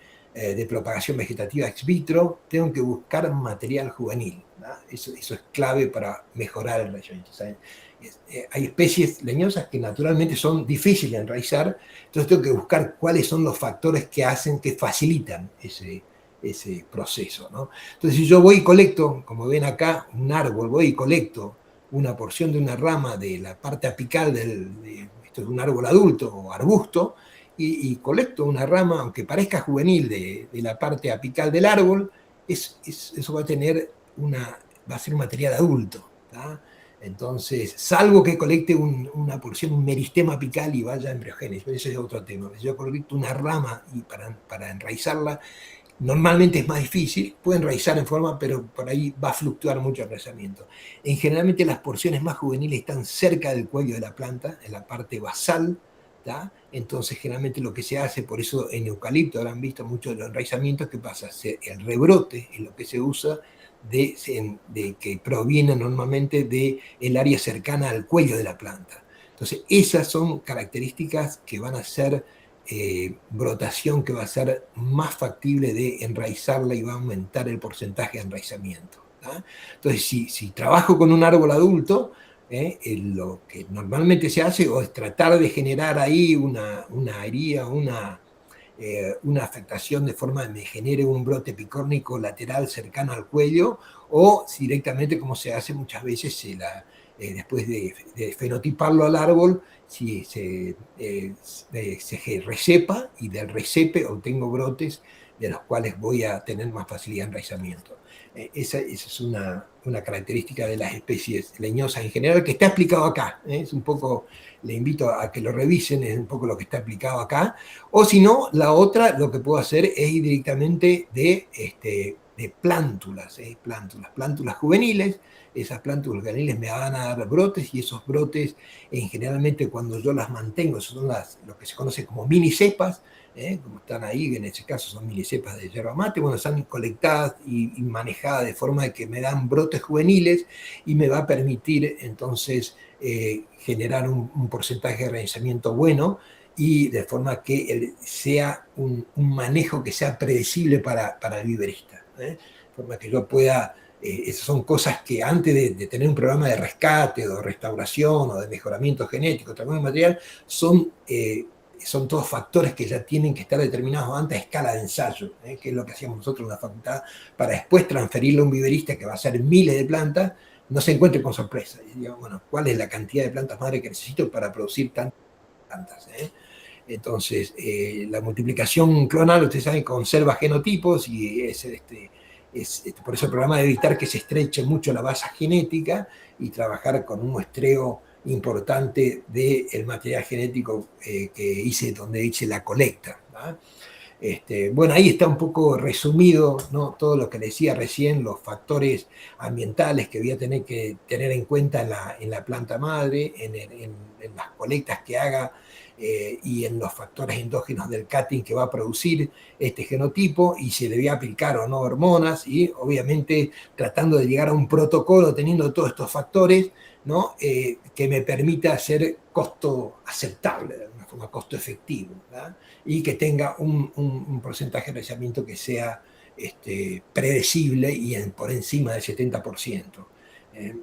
propagación vegetativa ex vitro, tengo que buscar material juvenil. Eso es clave para mejorar el enraizamiento. Hay especies leñosas que naturalmente son difíciles de enraizar, entonces tengo que buscar cuáles son los factores que hacen, que facilitan ese proceso, ¿no? Entonces, si yo voy y colecto, como ven acá, un árbol, voy y colecto una porción de una rama de la parte apical esto es un árbol adulto o arbusto, y colecto una rama, aunque parezca juvenil, de la parte apical del árbol, eso va a ser un material adulto, ¿tá? Entonces, salvo que colecte una porción, un meristema apical y vaya a embriogénesis, ese es otro tema. Si yo colecto una rama y para enraizarla, normalmente es más difícil, puede enraizar en forma, pero por ahí va a fluctuar mucho el enraizamiento. Generalmente las porciones más juveniles están cerca del cuello de la planta, en la parte basal, ¿tá? Entonces generalmente lo que se hace, por eso en eucalipto habrán visto mucho de los enraizamientos, ¿qué pasa? El rebrote es lo que se usa que proviene normalmente del área cercana al cuello de la planta. Entonces esas son características que van a ser brotación que va a ser más factible de enraizarla y va a aumentar el porcentaje de enraizamiento, ¿tá? Entonces, si trabajo con un árbol adulto, lo que normalmente se hace es tratar de generar ahí una herida, una afectación de forma que me genere un brote epicórnico lateral cercano al cuello, o directamente, como se hace muchas veces, después de fenotiparlo al árbol, si se recepa, y del recepe obtengo brotes de los cuales voy a tener más facilidad de enraizamiento. Esa es una característica de las especies leñosas en general, que está explicado acá. Es un poco, le invito a que lo revisen, es un poco lo que está explicado acá. O si no, la otra, lo que puedo hacer es ir directamente de plántulas, plántulas juveniles. Esas plántulas juveniles me van a dar brotes, y esos brotes, generalmente cuando yo las mantengo, son lo que se conoce como mini cepas, como están ahí, en este caso son mini cepas de yerba mate, bueno, están colectadas y manejadas de forma de que me dan brotes juveniles, y me va a permitir entonces generar un porcentaje de enraizamiento bueno, y de forma que sea un manejo que sea predecible para el viverista, de forma que yo pueda. Esas son cosas que antes de tener un programa de rescate o de restauración o de mejoramiento genético, transformación de material, son todos factores que ya tienen que estar determinados antes a escala de ensayo, que es lo que hacíamos nosotros en la facultad, para después transferirlo a un viverista que va a hacer miles de plantas, no se encuentre con sorpresa. Y diga, bueno, ¿cuál es la cantidad de plantas madre que necesito para producir tantas plantas? Entonces, la multiplicación clonal, ustedes saben, conserva genotipos, y es por eso el programa debe evitar que se estreche mucho la base genética y trabajar con un muestreo importante del material genético donde hice la colecta, ¿no? Bueno, ahí está un poco resumido, ¿no?, todo lo que decía recién, los factores ambientales que voy a tener que tener en cuenta en la planta madre, en las colectas que haga, y en los factores endógenos del cutting que va a producir este genotipo, y si le voy a aplicar o no hormonas, y obviamente tratando de llegar a un protocolo teniendo todos estos factores, ¿no?, que me permita hacer costo aceptable, de alguna forma costo efectivo, ¿verdad?, y que tenga un porcentaje de enraizamiento que sea predecible y por encima del 70%.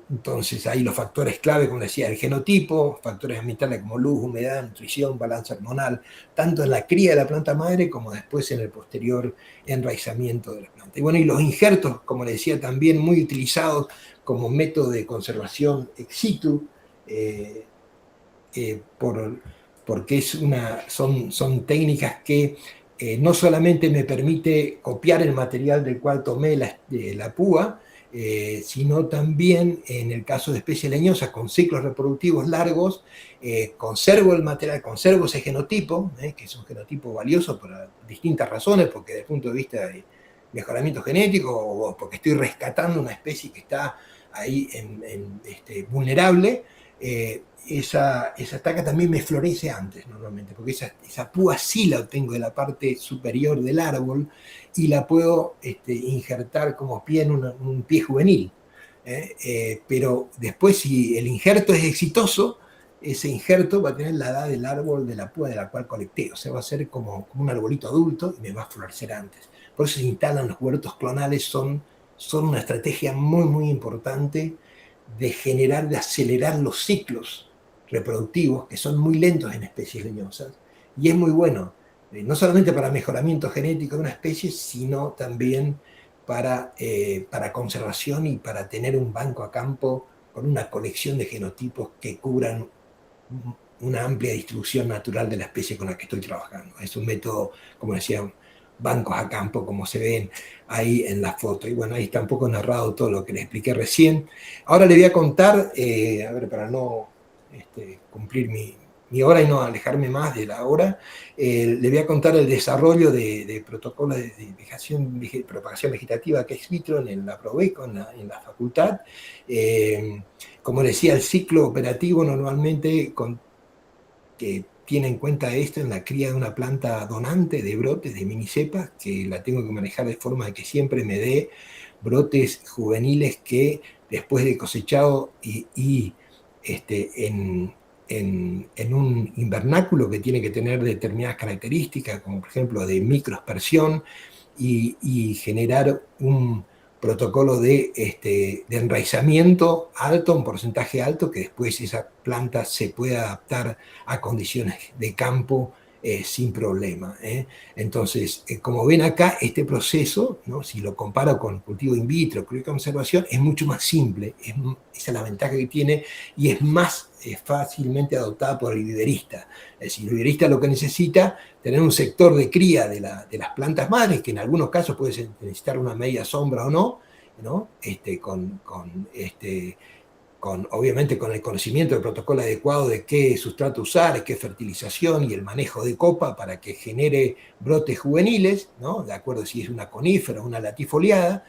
Entonces, ahí los factores clave, como decía, el genotipo, factores ambientales como luz, humedad, nutrición, balance hormonal, tanto en la cría de la planta madre como después en el posterior enraizamiento de la planta. Y bueno, y los injertos, como le decía, también muy utilizados como método de conservación ex situ, porque son técnicas que no solamente me permite copiar el material del cual tomé la púa, sino también en el caso de especies leñosas con ciclos reproductivos largos, conservo el material, conservo ese genotipo, que es un genotipo valioso por distintas razones, porque desde el punto de vista mejoramiento genético o porque estoy rescatando una especie que está ahí vulnerable, esa estaca también me florece antes normalmente, porque esa púa sí la obtengo de la parte superior del árbol y la puedo injertar como pie en un pie juvenil. Pero después, si el injerto es exitoso, ese injerto va a tener la edad del árbol de la púa de la cual colecté, o sea, va a ser como un arbolito adulto y me va a florecer antes. Por eso se instalan los huertos clonales, son una estrategia muy, muy importante de acelerar los ciclos reproductivos, que son muy lentos en especies leñosas, y es muy bueno, no solamente para mejoramiento genético de una especie, sino también para conservación y para tener un banco a campo con una colección de genotipos que cubran una amplia distribución natural de la especie con la que estoy trabajando. Es un método, como decía, bancos a campo, como se ven ahí en la foto. Y bueno, ahí está un poco narrado todo lo que les expliqué recién. Ahora le voy a contar, a ver, para no cumplir mi hora y no alejarme más de la hora, le voy a contar el desarrollo de protocolos de propagación vegetativa que ex vitro en la Proveco, en la facultad. Como decía, el ciclo operativo normalmente que tiene en cuenta esto en la cría de una planta donante de brotes de minicepas, que la tengo que manejar de forma de que siempre me dé brotes juveniles que después de cosechado en un invernáculo que tiene que tener determinadas características, como por ejemplo de microaspersión, y generar un protocolo de enraizamiento alto, un porcentaje alto, que después esa planta se pueda adaptar a condiciones de campo sin problema. Entonces, como ven acá, este proceso, ¿no? Si lo comparo con cultivo in vitro, conservación, es mucho más simple, esa es la ventaja que tiene, y es más fácilmente adoptada por el viverista. Es decir, el viverista lo que necesita tener un sector de cría de las plantas madres, que en algunos casos puede necesitar una media sombra o no, obviamente con el conocimiento del protocolo adecuado de qué sustrato usar, qué fertilización y el manejo de copa para que genere brotes juveniles, ¿no? De acuerdo si es una conífera o una latifoliada,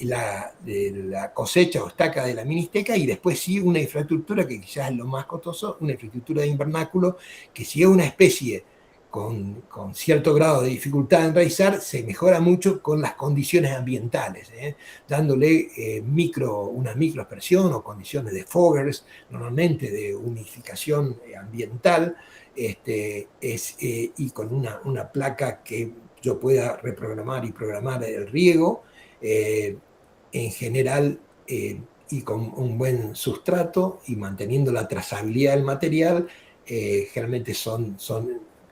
la cosecha o estaca de la ministeca, y después sí una infraestructura que quizás es lo más costoso, una infraestructura de invernáculo, que si es una especie con cierto grado de dificultad de enraizar, se mejora mucho con las condiciones ambientales, dándole una microaspersión o condiciones de foggers, normalmente de humidificación ambiental, y con una placa que yo pueda reprogramar y programar el riego, en general, y con un buen sustrato y manteniendo la trazabilidad del material. Generalmente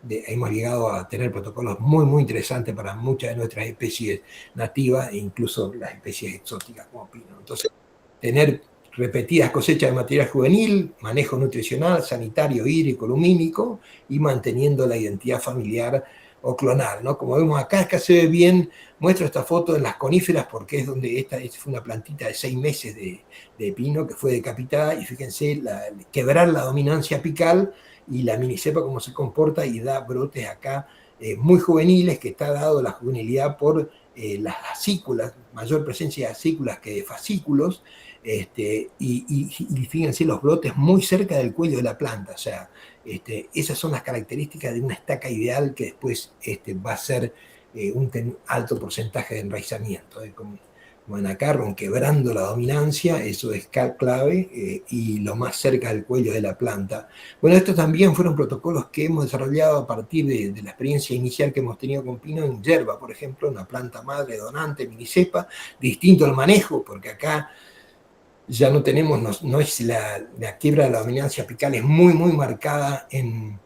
hemos llegado a tener protocolos muy, muy interesantes para muchas de nuestras especies nativas e incluso las especies exóticas como pino. Entonces, tener repetidas cosechas de material juvenil, manejo nutricional, sanitario, hídrico, lumínico, y manteniendo la identidad familiar o clonal, ¿no? Como vemos acá, es que se ve bien, muestro esta foto en las coníferas porque es donde esta fue una plantita de 6 meses de pino que fue decapitada, y fíjense, quebrar la dominancia apical y la minicepa cómo se comporta y da brotes acá muy juveniles, que está dado la juvenilidad por las acículas, mayor presencia de acículas que de fascículos, y fíjense los brotes muy cerca del cuello de la planta. O sea, esas son las características de una estaca ideal que después va a ser un alto porcentaje de enraizamiento. Como ven acá, quebrando la dominancia, eso es clave, y lo más cerca del cuello de la planta. Bueno, estos también fueron protocolos que hemos desarrollado a partir de la experiencia inicial que hemos tenido con pino en yerba, por ejemplo, una planta madre donante, minicepa, distinto al manejo, porque acá ya no tenemos, no es la quiebra de la dominancia apical es muy, muy marcada en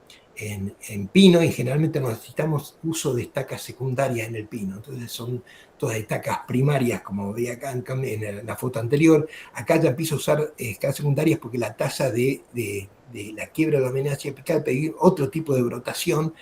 pino, y generalmente necesitamos uso de estacas secundarias en el pino. Entonces son todas estacas primarias, como veía acá en la foto anterior. Acá ya empiezo a usar estacas secundarias porque la tasa de la quiebra de la dominancia apical pide otro tipo de brotación,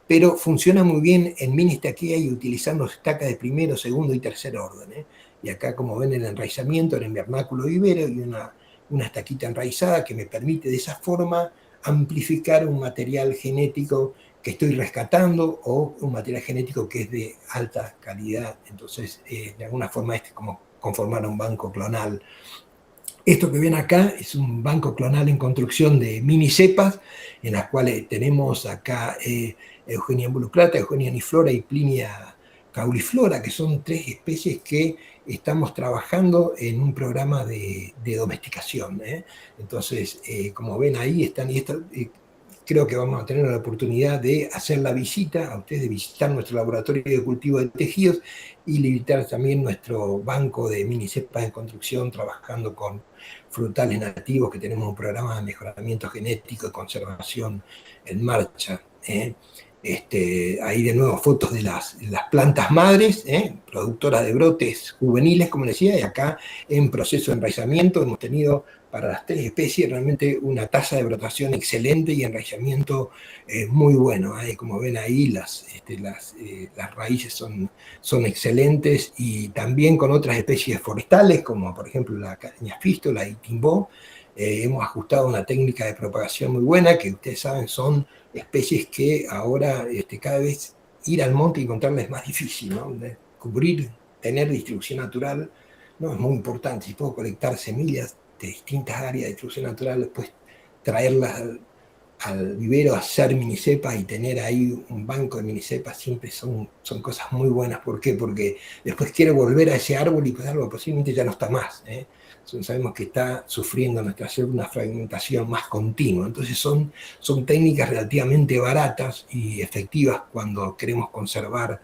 pero funciona muy bien en mini estaquea y utilizando estacas de primero, segundo y tercer orden. Y acá, como ven, el enraizamiento en el vernáculo vivero y una estaquita enraizada que me permite de esa forma amplificar un material genético que estoy rescatando o un material genético que es de alta calidad. Entonces, de alguna forma, es como conformar un banco clonal. Esto que ven acá es un banco clonal en construcción de mini cepas, en las cuales tenemos acá Eugenia volucrata, Eugenia niflora y Plinia cauliflora, que son 3 especies que estamos trabajando en un programa de domesticación. Entonces, como ven ahí, están, creo que vamos a tener la oportunidad de hacer la visita a ustedes, de visitar nuestro laboratorio de cultivo de tejidos y visitar también nuestro banco de mini cepas en construcción, trabajando con frutales nativos, que tenemos un programa de mejoramiento genético y conservación en marcha. Ahí de nuevo fotos de las plantas madres, productoras de brotes juveniles, como decía, y acá en proceso de enraizamiento hemos tenido para las 3 especies realmente una tasa de brotación excelente y enraizamiento muy bueno. Como ven ahí, las raíces son excelentes, y también con otras especies forestales, como por ejemplo la cañafístola y timbó, hemos ajustado una técnica de propagación muy buena, que ustedes saben son especies que ahora cada vez ir al monte y encontrarlas es más difícil, ¿no? Cubrir, tener distribución natural, ¿no? Es muy importante. Si puedo colectar semillas de distintas áreas de distribución natural, después traerlas al vivero, hacer minicepas y tener ahí un banco de minicepas, siempre son cosas muy buenas. ¿Por qué? Porque después quiero volver a ese árbol y pues algo posiblemente ya no está más. Sabemos que está sufriendo nuestra célula una fragmentación más continua. Entonces son técnicas relativamente baratas y efectivas cuando queremos conservar.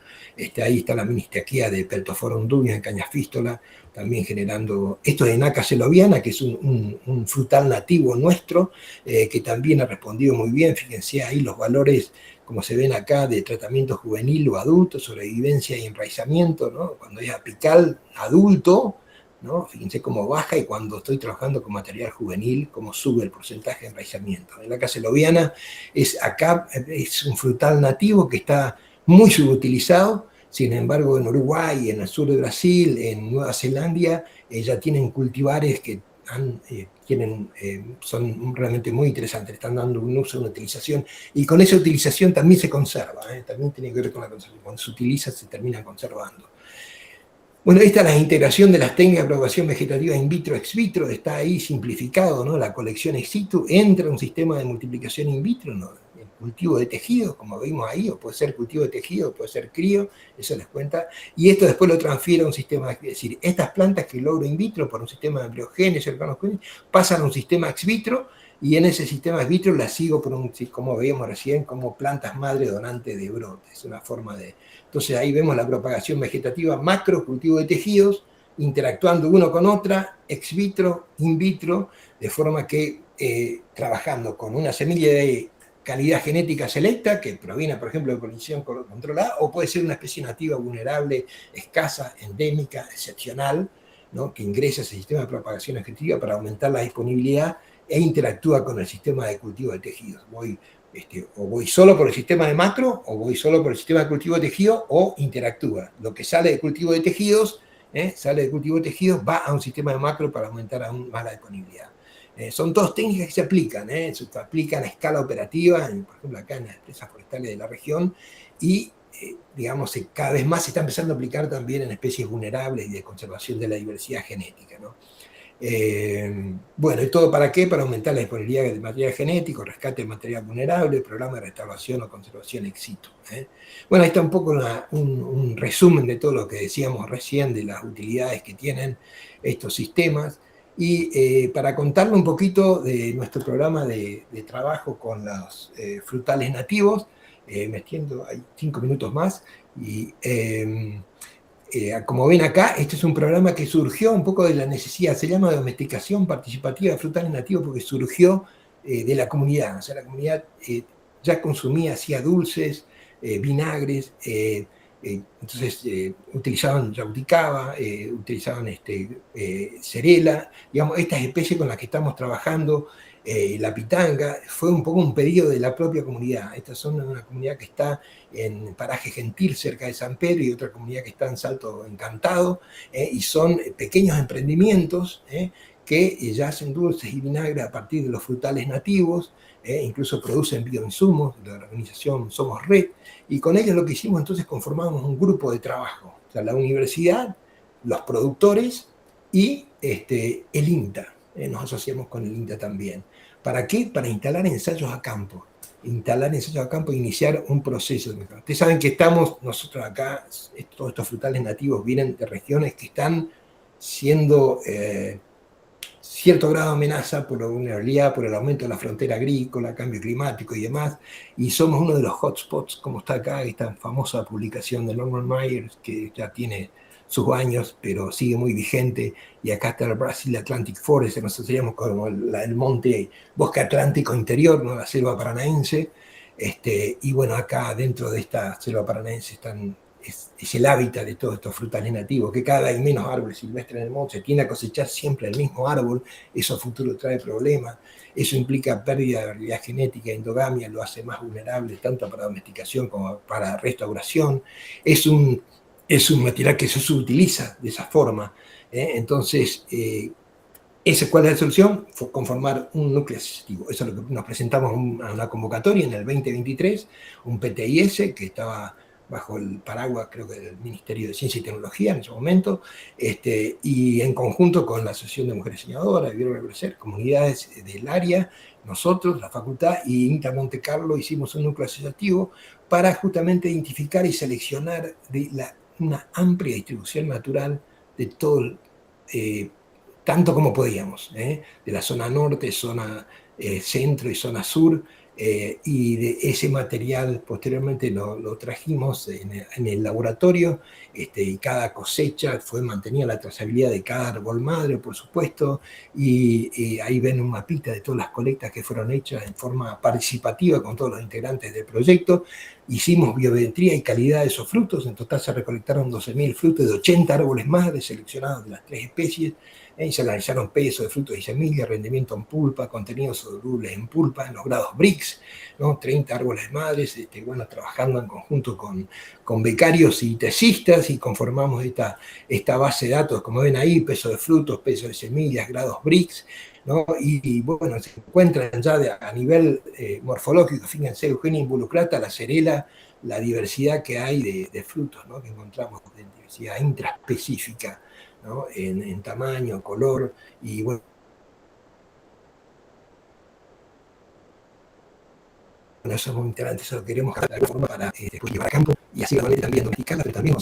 Ahí está la ministaquía de Peltophorum dubius en cañafístola, también generando esto de Naca seloviana, que es un frutal nativo nuestro, que también ha respondido muy bien. Fíjense ahí los valores, como se ven acá, de tratamiento juvenil o adulto, sobrevivencia y enraizamiento, ¿no? Cuando es apical adulto, ¿no? Fíjense cómo baja, y cuando estoy trabajando con material juvenil, cómo sube el porcentaje de enraizamiento. En la caseloviana es un frutal nativo que está muy subutilizado. Sin embargo, en Uruguay, en el sur de Brasil, en Nueva Zelanda, ya tienen cultivares que son realmente muy interesantes, están dando un uso, una utilización, y con esa utilización también se conserva, también tiene que ver con la conservación. Cuando se utiliza, se termina conservando. Bueno, esta es la integración de las técnicas de propagación vegetativa in vitro, ex vitro, está ahí simplificado, ¿no? La colección ex situ entra un sistema de multiplicación in vitro, ¿no? El cultivo de tejidos, como vimos ahí, o puede ser cultivo de tejidos, puede ser crío, eso les cuenta, y esto después lo transfiere a un sistema, es decir, estas plantas que logro in vitro por un sistema de embriogénesis, pasan a un sistema ex vitro, y en ese sistema ex vitro las sigo por como veíamos recién, como plantas madre donantes de brotes. Es una forma de... Entonces ahí vemos la propagación vegetativa macro, cultivo de tejidos, interactuando uno con otra, ex vitro, in vitro, de forma que trabajando con una semilla de calidad genética selecta, que proviene, por ejemplo, de polinización controlada, o puede ser una especie nativa vulnerable, escasa, endémica, excepcional, ¿no? Que ingresa a ese sistema de propagación vegetativa para aumentar la disponibilidad e interactúa con el sistema de cultivo de tejidos. O voy solo por el sistema de macro, o voy solo por el sistema de cultivo de tejidos, o interactúa. Lo que sale de cultivo de tejidos, va a un sistema de macro para aumentar aún más la disponibilidad. Son todas técnicas que se aplican, se aplican a escala operativa, por ejemplo acá en las empresas forestales de la región, y digamos, cada vez más se está empezando a aplicar también en especies vulnerables y de conservación de la diversidad genética, ¿no? Bueno, ¿y todo para qué? Para aumentar la disponibilidad de material genético, rescate de material vulnerable, programa de restauración o conservación ex situ. Bueno, ahí está un poco un resumen de todo lo que decíamos recién, de las utilidades que tienen estos sistemas. Y para contarle un poquito de nuestro programa de trabajo con los frutales nativos, me extiendo, hay 5 minutos más, y como ven acá, este es un programa que surgió un poco de la necesidad, se llama domesticación participativa de frutales nativos, porque surgió de la comunidad. O sea, la comunidad ya consumía, hacía dulces, vinagres, entonces utilizaban yauticaba, utilizaban cerela, digamos, estas especies con las que estamos trabajando. La pitanga fue un poco un pedido de la propia comunidad. Esta son una comunidad que está en Paraje Gentil, cerca de San Pedro, y otra comunidad que está en Salto Encantado, y son pequeños emprendimientos que ya hacen dulces y vinagre a partir de los frutales nativos, incluso producen bioinsumos de la organización Somos Red, y con ellos lo que hicimos entonces conformamos un grupo de trabajo, o sea, la universidad, los productores y el INTA, nos asociamos con el INTA también. ¿Para qué? Para instalar ensayos a campo. E iniciar un proceso. Ustedes saben que estamos, nosotros acá, todos estos frutales nativos vienen de regiones que están siendo cierto grado de amenaza por la vulnerabilidad, por el aumento de la frontera agrícola, cambio climático y demás, y somos uno de los hotspots, como está acá esta famosa publicación de Norman Myers, que ya tiene sus años, pero sigue muy vigente, y acá está el Brazil Atlantic Forest, nosotros seríamos como el monte bosque atlántico interior, ¿no? La selva paranaense, y bueno, acá dentro de esta selva paranaense es el hábitat de todos estos frutales nativos, que cada vez hay menos árboles silvestres en el monte, se tiende a cosechar siempre el mismo árbol, eso a futuro trae problemas, eso implica pérdida de variedad genética, endogamia, lo hace más vulnerable tanto para domesticación como para restauración, es un material que se subutiliza de esa forma, entonces, ¿cuál es la solución? Fue conformar un núcleo asociativo. Eso es lo que nos presentamos a una convocatoria en el 2023, un PTIS que estaba bajo el paraguas, creo que del Ministerio de Ciencia y Tecnología en ese momento, y en conjunto con la Asociación de Mujeres Diseñadoras, Vivieron a Crecer, comunidades del área, nosotros, la facultad y INTA Monte Carlo hicimos un núcleo asociativo para justamente identificar y seleccionar una amplia distribución natural de todo tanto como podíamos, de la zona norte, zona centro y zona sur, y de ese material posteriormente lo trajimos en el laboratorio, y cada cosecha fue mantenida la trazabilidad de cada árbol madre, por supuesto, y ahí ven un mapita de todas las colectas que fueron hechas en forma participativa con todos los integrantes del proyecto. Hicimos biometría y calidad de esos frutos, en total se recolectaron 12.000 frutos de 80 árboles madres seleccionados de las 3 especies, y se analizaron peso de frutos y semillas, rendimiento en pulpa, contenidos solubles en pulpa, en los grados BRICS, ¿no? 30 árboles madres, bueno, trabajando en conjunto con becarios y tesistas, y conformamos esta base de datos, como ven ahí, peso de frutos, peso de semillas, grados BRICS, ¿no? Y bueno, se encuentran ya a nivel morfológico, fíjense, Eugenia involucrata, la cerela, la diversidad que hay de frutos, ¿no? Que encontramos de diversidad intraespecífica, ¿no? En tamaño, color, y bueno, eso es muy interesante, eso lo queremos de alguna forma para después llevar a campo y así también domesticarla, pero también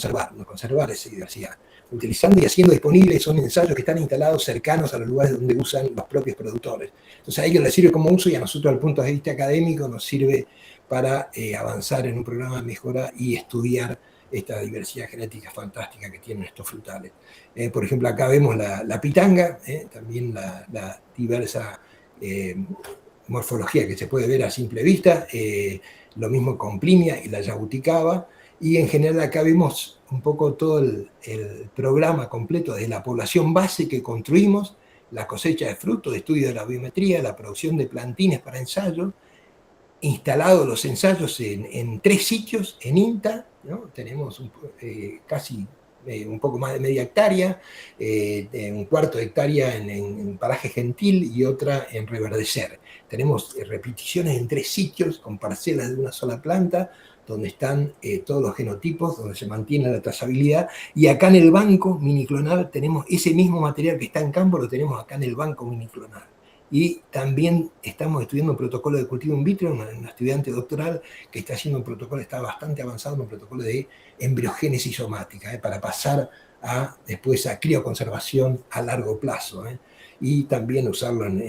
conservar esa diversidad, utilizando y haciendo disponibles son ensayos que están instalados cercanos a los lugares donde usan los propios productores. Entonces a ellos les sirve como uso y a nosotros, desde el punto de vista académico, nos sirve para avanzar en un programa de mejora y estudiar esta diversidad genética fantástica que tienen estos frutales. Por ejemplo, acá vemos la pitanga, también la diversa morfología que se puede ver a simple vista, lo mismo con Plimia y la yabuticaba, y en general acá vemos un poco todo el programa completo de la población base que construimos, la cosecha de frutos, de estudio de la biometría, la producción de plantines para ensayos, instalados los ensayos en 3 sitios en INTA, ¿no? Tenemos casi un poco más de media hectárea, un cuarto de hectárea en paraje gentil y otra en reverdecer. Tenemos repeticiones en 3 sitios con parcelas de una sola planta, donde están todos los genotipos, donde se mantiene la trazabilidad, y acá en el banco miniclonal tenemos ese mismo material que está en campo, lo tenemos acá en el banco miniclonal. Y también estamos estudiando un protocolo de cultivo in vitro, una estudiante doctoral que está haciendo un protocolo, está bastante avanzado en un protocolo de embriogénesis somática, para pasar después a crioconservación a largo plazo, y también usarlo no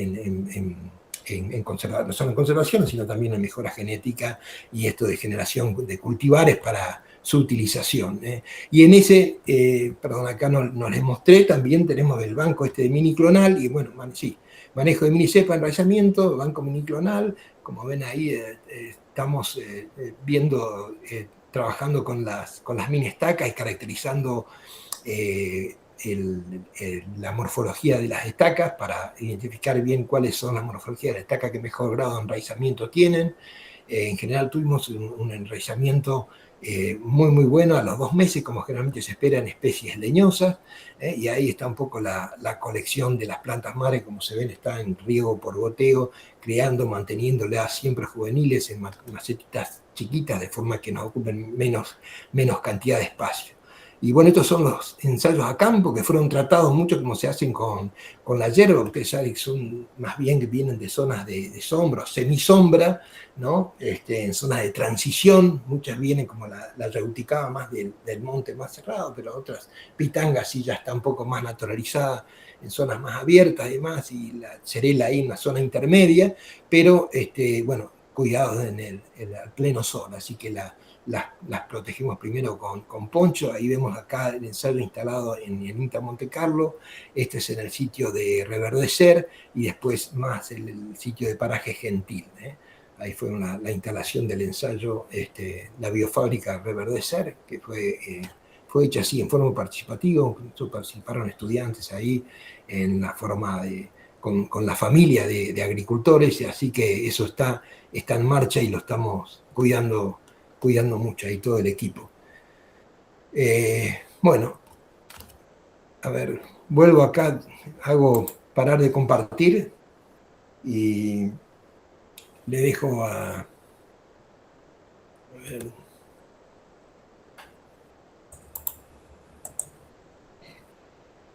solo en conservación, sino también en mejora genética y esto de generación de cultivares para su utilización. Y en ese, perdón, acá no les mostré, también tenemos el banco de miniclonal, y bueno, sí, manejo de minicepa, enraizamiento, banco miniclonal, como ven ahí estamos viendo, trabajando con las mini estacas y caracterizando la morfología de las estacas para identificar bien cuáles son las morfologías de la estaca que mejor grado de enraizamiento tienen. En general tuvimos un enraizamiento muy, muy bueno a los 2 meses, como generalmente se espera en especies leñosas, y ahí está un poco la colección de las plantas madre, como se ven, está en riego por goteo, creando, manteniéndolas siempre juveniles en macetitas chiquitas, de forma que nos ocupen menos cantidad de espacio. Y bueno, estos son los ensayos a campo que fueron tratados mucho como se hacen con la hierba. Ustedes saben que son más bien que vienen de zonas de sombra o semisombra, ¿no? En zonas de transición, muchas vienen como la reuticaba más del monte más cerrado, pero otras pitangas sí ya está un poco más naturalizada en zonas más abiertas y demás, y la cerela ahí en una zona intermedia, pero bueno, cuidados al pleno sol, así que las protegimos primero con poncho. Ahí vemos acá el ensayo instalado en INTA Monte Carlo. Este es en el sitio de Reverdecer y después más el sitio de Paraje Gentil. Ahí fue la instalación del ensayo, la biofábrica Reverdecer, que fue hecha así en forma participativa. Participaron estudiantes ahí en la forma con la familia de agricultores, así que eso está en marcha y lo estamos cuidando mucho ahí todo el equipo. Bueno, a ver, vuelvo acá, hago parar de compartir y le dejo a ver.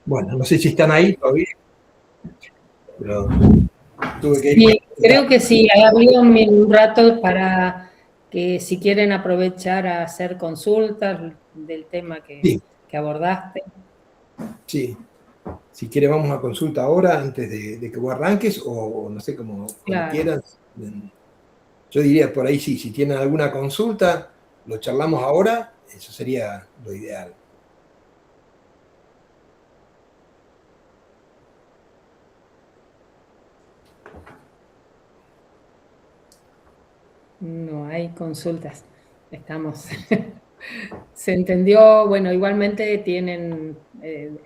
Bueno, no sé si están ahí todavía, pero tuve que ir. Sí, creo que sí, habría un rato para que si quieren aprovechar a hacer consultas del tema que abordaste. Sí, si quiere vamos a consulta ahora antes de que vos arranques o no sé, como Claro. quieras. Yo diría por ahí sí, si tienen alguna consulta, lo charlamos ahora, eso sería lo ideal. No hay consultas, estamos. Se entendió, bueno, igualmente tienen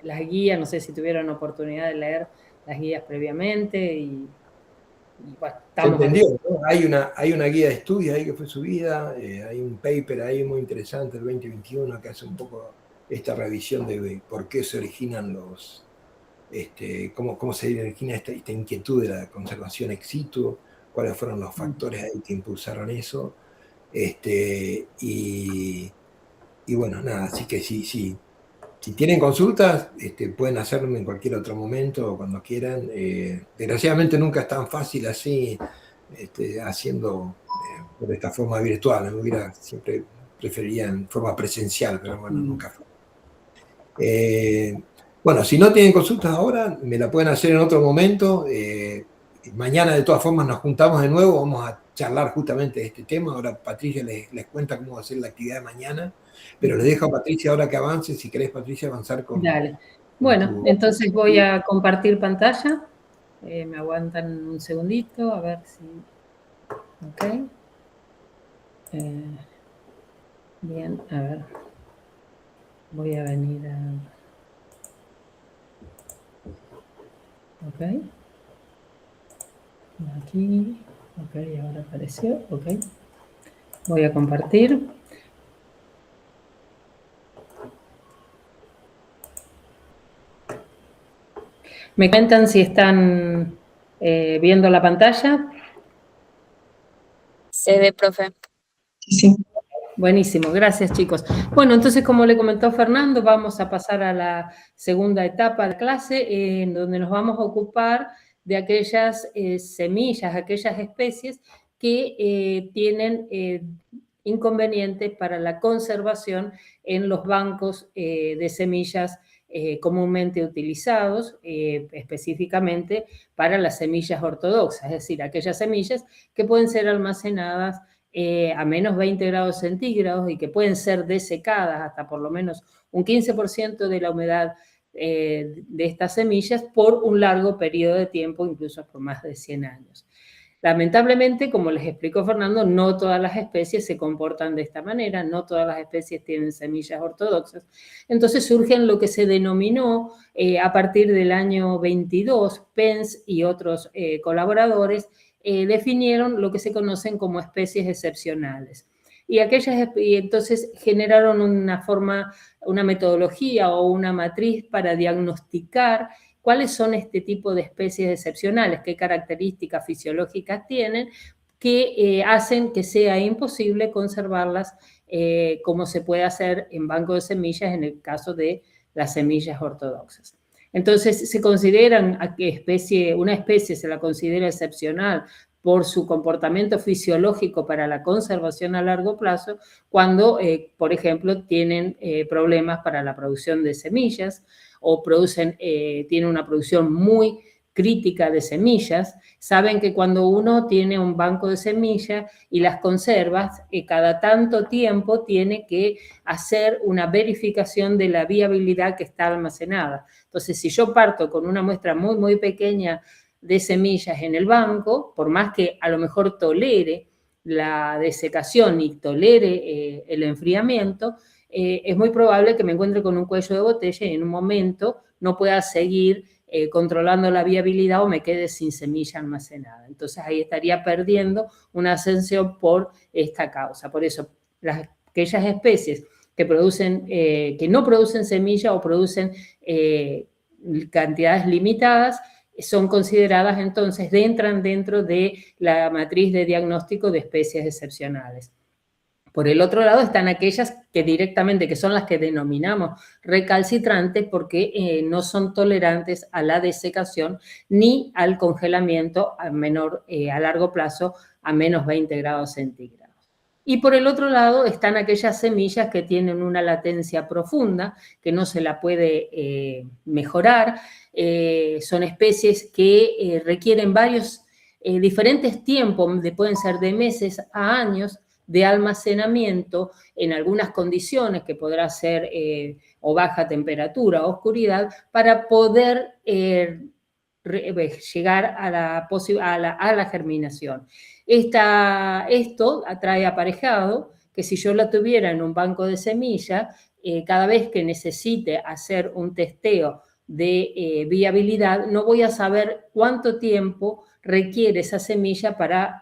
las guías, no sé si tuvieron oportunidad de leer las guías previamente y bueno, estamos. Se entendió, ¿no? Hay una guía de estudios ahí que fue subida, hay un paper ahí muy interesante, el 2021, que hace un poco esta revisión de por qué se originan cómo se origina esta inquietud de la conservación ex situ, cuáles fueron los factores ahí que impulsaron eso. Y bueno, nada, así que si tienen consultas, pueden hacerlo en cualquier otro momento o cuando quieran. Desgraciadamente nunca es tan fácil así, haciendo por esta forma virtual. Siempre preferiría en forma presencial, pero bueno, nunca fue. Bueno, si no tienen consultas ahora, me la pueden hacer en otro momento. Mañana de todas formas nos juntamos de nuevo, vamos a charlar justamente de este tema. Ahora Patricia les cuenta cómo va a ser la actividad de mañana, pero les dejo a Patricia ahora que avance, si querés Patricia avanzar con... Dale. Bueno, entonces voy a compartir pantalla, me aguantan un segundito, a ver si... Ok. Bien, a ver. Voy a venir a... Ok. Aquí. Ok, ahora apareció. Ok. Voy a compartir. ¿Me cuentan si están viendo la pantalla? Se ve, profe. Sí. Buenísimo, gracias chicos. Bueno, entonces como le comentó Fernando, vamos a pasar a la segunda etapa de clase en donde nos vamos a ocupar de aquellas semillas, aquellas especies que tienen inconvenientes para la conservación en los bancos de semillas comúnmente utilizados, específicamente para las semillas ortodoxas, es decir, aquellas semillas que pueden ser almacenadas a menos 20 grados centígrados y que pueden ser desecadas hasta por lo menos un 15% de la humedad de estas semillas por un largo periodo de tiempo, incluso por más de 100 años. Lamentablemente, como les explicó Fernando, no todas las especies se comportan de esta manera, no todas las especies tienen semillas ortodoxas. Entonces surgen lo que se denominó a partir del año 22, Pence y otros colaboradores definieron lo que se conocen como especies excepcionales. y entonces generaron una metodología o una matriz para diagnosticar cuáles son este tipo de especies excepcionales, qué características fisiológicas tienen, que hacen que sea imposible conservarlas como se puede hacer en banco de semillas en el caso de las semillas ortodoxas. Entonces, se consideran a qué una especie se la considera excepcional por su comportamiento fisiológico para la conservación a largo plazo, cuando, por ejemplo, tienen problemas para la producción de semillas o tienen una producción muy crítica de semillas. Saben que cuando uno tiene un banco de semillas y las conservas, cada tanto tiempo tiene que hacer una verificación de la viabilidad que está almacenada. Entonces, si yo parto con una muestra muy, muy pequeña de semillas en el banco, por más que a lo mejor tolere la desecación y tolere el enfriamiento, es muy probable que me encuentre con un cuello de botella y en un momento no pueda seguir controlando la viabilidad o me quede sin semilla almacenada. Entonces ahí estaría perdiendo una ascensión por esta causa. Por eso, aquellas especies que no producen semilla o producen cantidades limitadas, son consideradas entonces, entran dentro de la matriz de diagnóstico de especies excepcionales. Por el otro lado están aquellas que directamente, que son las que denominamos recalcitrantes porque no son tolerantes a la desecación ni al congelamiento a largo plazo a menos 20 grados centígrados. Y por el otro lado están aquellas semillas que tienen una latencia profunda, que no se la puede mejorar. Son especies que requieren diferentes tiempos, pueden ser de meses a años, de almacenamiento en algunas condiciones que podrá ser o baja temperatura o oscuridad para poder llegar a la germinación. Esto trae aparejado que si yo la tuviera en un banco de semilla, cada vez que necesite hacer un testeo de viabilidad, no voy a saber cuánto tiempo requiere esa semilla para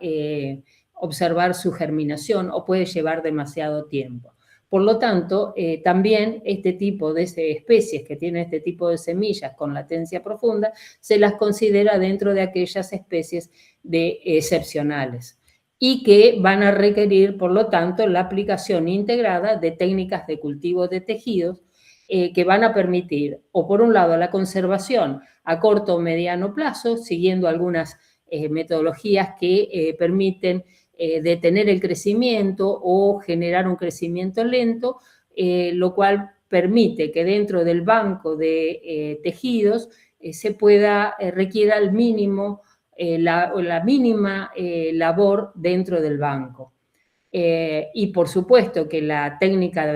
observar su germinación o puede llevar demasiado tiempo. Por lo tanto, también este tipo de especies que tienen este tipo de semillas con latencia profunda se las considera dentro de aquellas especies excepcionales y que van a requerir, por lo tanto, la aplicación integrada de técnicas de cultivo de tejidos que van a permitir, o por un lado, la conservación a corto o mediano plazo, siguiendo algunas metodologías que permiten detener el crecimiento o generar un crecimiento lento, lo cual permite que dentro del banco de tejidos requiera el mínimo, la mínima labor dentro del banco. Y por supuesto que la técnica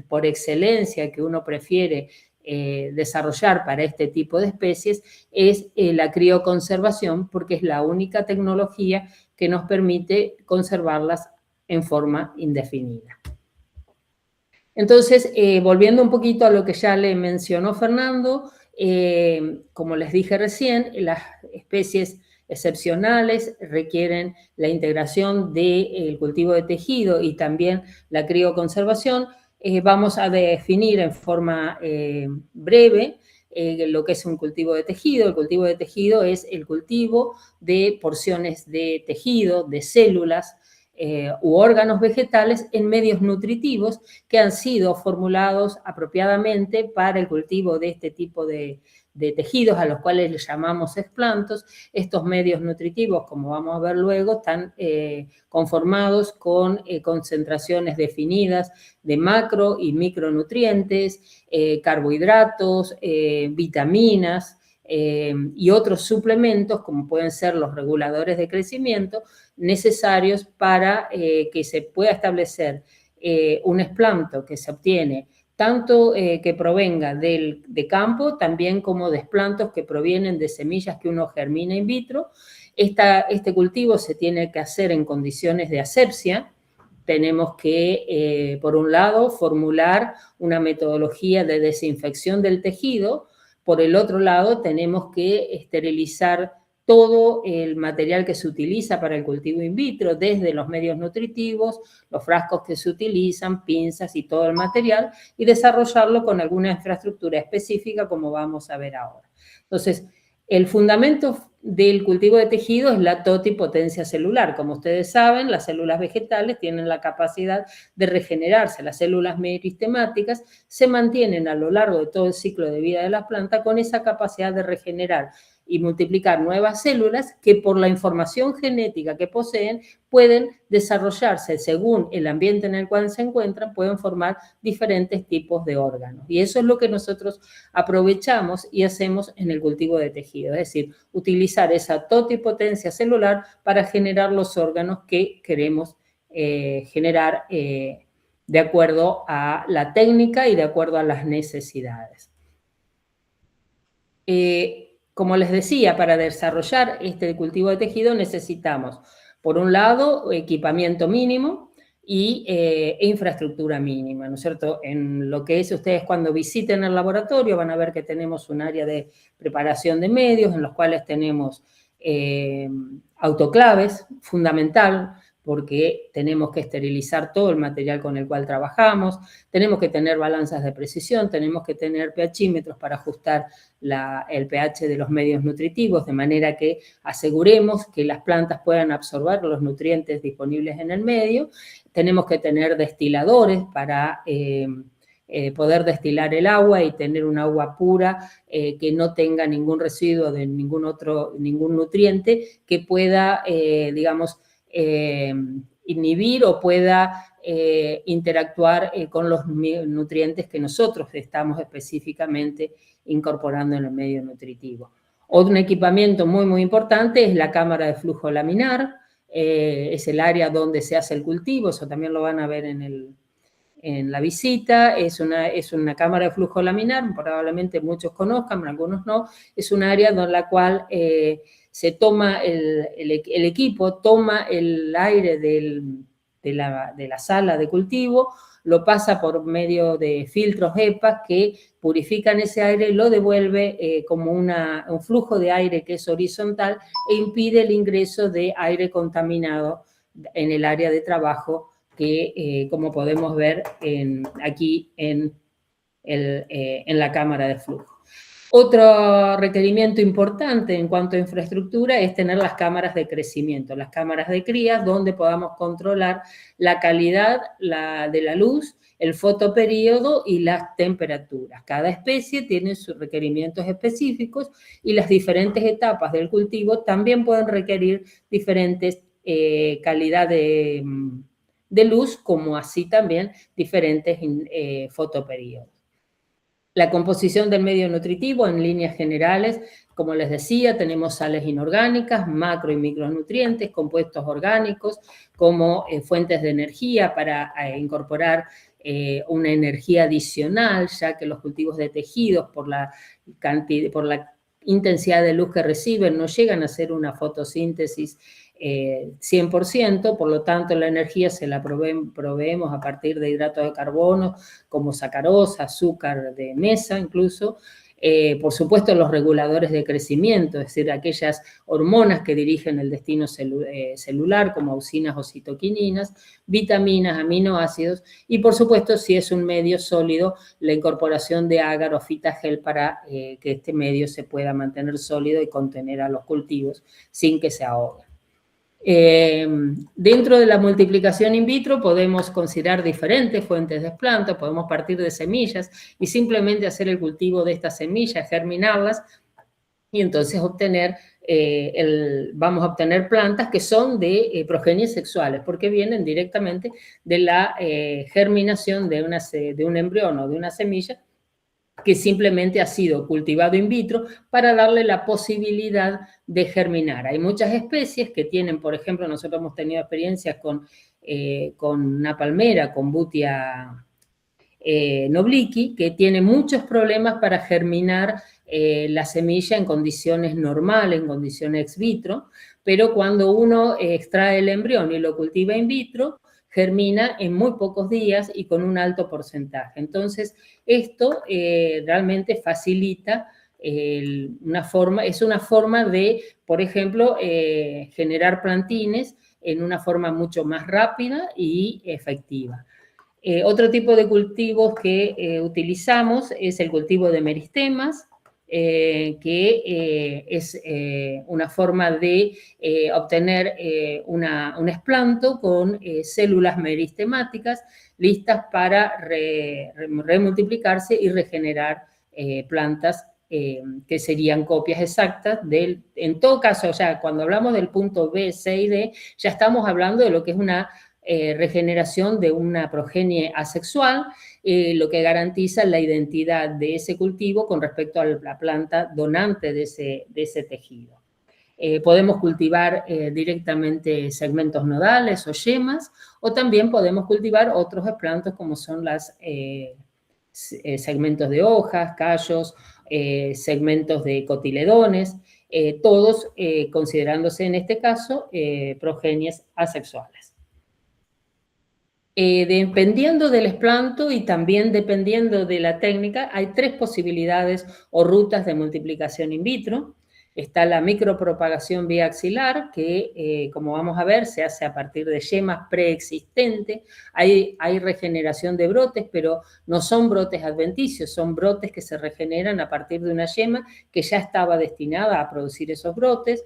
por excelencia que uno prefiere desarrollar para este tipo de especies es la crioconservación, porque es la única tecnología que nos permite conservarlas en forma indefinida. Entonces, volviendo un poquito a lo que ya le mencionó Fernando, como les dije recién, las especies excepcionales requieren la integración del cultivo de tejido y también la crioconservación. Vamos a definir en forma breve lo que es un cultivo de tejido. El cultivo de tejido es el cultivo de porciones de tejido, de células u órganos vegetales en medios nutritivos que han sido formulados apropiadamente para el cultivo de este tipo de tejidos, a los cuales les llamamos explantos. Estos medios nutritivos, como vamos a ver luego, están conformados con concentraciones definidas de macro y micronutrientes, carbohidratos, vitaminas y otros suplementos, como pueden ser los reguladores de crecimiento, necesarios para que se pueda establecer un explanto que se obtiene tanto que provenga de campo, también como de explantos que provienen de semillas que uno germina in vitro. Este cultivo se tiene que hacer en condiciones de asepsia. Tenemos que, por un lado, formular una metodología de desinfección del tejido. Por el otro lado, tenemos que esterilizar todo el material que se utiliza para el cultivo in vitro, desde los medios nutritivos, los frascos que se utilizan, pinzas y todo el material, y desarrollarlo con alguna infraestructura específica, como vamos a ver ahora. Entonces, el fundamento del cultivo de tejido es la totipotencia celular. Como ustedes saben, las células vegetales tienen la capacidad de regenerarse. Las células meristemáticas se mantienen a lo largo de todo el ciclo de vida de la planta con esa capacidad de regenerar y multiplicar nuevas células que por la información genética que poseen pueden desarrollarse según el ambiente en el cual se encuentran, pueden formar diferentes tipos de órganos. Y eso es lo que nosotros aprovechamos y hacemos en el cultivo de tejido, es decir, utilizar esa totipotencia celular para generar los órganos que queremos generar de acuerdo a la técnica y de acuerdo a las necesidades. Como les decía, para desarrollar este cultivo de tejido necesitamos, por un lado, equipamiento mínimo e infraestructura mínima, ¿no es cierto? En lo que es, ustedes cuando visiten el laboratorio van a ver que tenemos un área de preparación de medios en los cuales tenemos autoclaves, fundamental, porque tenemos que esterilizar todo el material con el cual trabajamos, tenemos que tener balanzas de precisión, tenemos que tener pHímetros para ajustar el pH de los medios nutritivos, de manera que aseguremos que las plantas puedan absorber los nutrientes disponibles en el medio, tenemos que tener destiladores para poder destilar el agua y tener un agua pura que no tenga ningún residuo de ningún nutriente que pueda, digamos, inhibir o pueda interactuar con los nutrientes que nosotros estamos específicamente incorporando en el medio nutritivo. Otro equipamiento muy, muy importante es la cámara de flujo laminar, es el área donde se hace el cultivo, eso también lo van a ver en la visita, es una cámara de flujo laminar, probablemente muchos conozcan, algunos no, es un área en la cual se toma el equipo, toma el aire de la sala de cultivo, lo pasa por medio de filtros HEPA que purifican ese aire y lo devuelve como un flujo de aire que es horizontal e impide el ingreso de aire contaminado en el área de trabajo que, como podemos ver aquí en la cámara de flujo. Otro requerimiento importante en cuanto a infraestructura es tener las cámaras de crecimiento, las cámaras de crías, donde podamos controlar la calidad de la luz, el fotoperíodo y las temperaturas. Cada especie tiene sus requerimientos específicos y las diferentes etapas del cultivo también pueden requerir diferentes calidad de luz, como así también diferentes fotoperíodos. La composición del medio nutritivo en líneas generales, como les decía, tenemos sales inorgánicas, macro y micronutrientes, compuestos orgánicos, como fuentes de energía para incorporar una energía adicional, ya que los cultivos de tejidos, por la intensidad de luz que reciben, no llegan a hacer una fotosíntesis 100%, por lo tanto la energía se la proveemos a partir de hidratos de carbono como sacarosa, azúcar de mesa incluso, por supuesto los reguladores de crecimiento, es decir, aquellas hormonas que dirigen el destino celular como auxinas o citoquininas, vitaminas, aminoácidos y por supuesto si es un medio sólido, la incorporación de agar o fitagel para que este medio se pueda mantener sólido y contener a los cultivos sin que se ahoguen. Dentro de la multiplicación in vitro podemos considerar diferentes fuentes de plantas, podemos partir de semillas y simplemente hacer el cultivo de estas semillas, germinarlas y entonces vamos a obtener plantas que son de progenies sexuales porque vienen directamente de la germinación de un embrión o de una semilla que simplemente ha sido cultivado in vitro para darle la posibilidad de germinar. Hay muchas especies que tienen, por ejemplo, nosotros hemos tenido experiencias con una palmera, con Butia nobliqui, que tiene muchos problemas para germinar la semilla en condiciones normales, en condiciones ex vitro, pero cuando uno extrae el embrión y lo cultiva in vitro, germina en muy pocos días y con un alto porcentaje. Entonces, esto realmente facilita es una forma de, por ejemplo, generar plantines en una forma mucho más rápida y efectiva. Otro tipo de cultivos que utilizamos es el cultivo de meristemas, que es una forma de obtener un esplanto con células meristemáticas listas para remultiplicarse y regenerar plantas que serían copias exactas en todo caso, ya cuando hablamos del punto B, C y D, ya estamos hablando de lo que es una regeneración de una progenie asexual, lo que garantiza la identidad de ese cultivo con respecto a la planta donante de ese tejido. Podemos cultivar directamente segmentos nodales o yemas, o también podemos cultivar otros esplantos como son los segmentos de hojas, callos, segmentos de cotiledones, todos considerándose en este caso progenies asexuales. Dependiendo del esplanto y también dependiendo de la técnica, hay 3 posibilidades o rutas de multiplicación in vitro. Está la micropropagación vía axilar, que como vamos a ver, se hace a partir de yemas preexistentes. Hay regeneración de brotes, pero no son brotes adventicios, son brotes que se regeneran a partir de una yema que ya estaba destinada a producir esos brotes.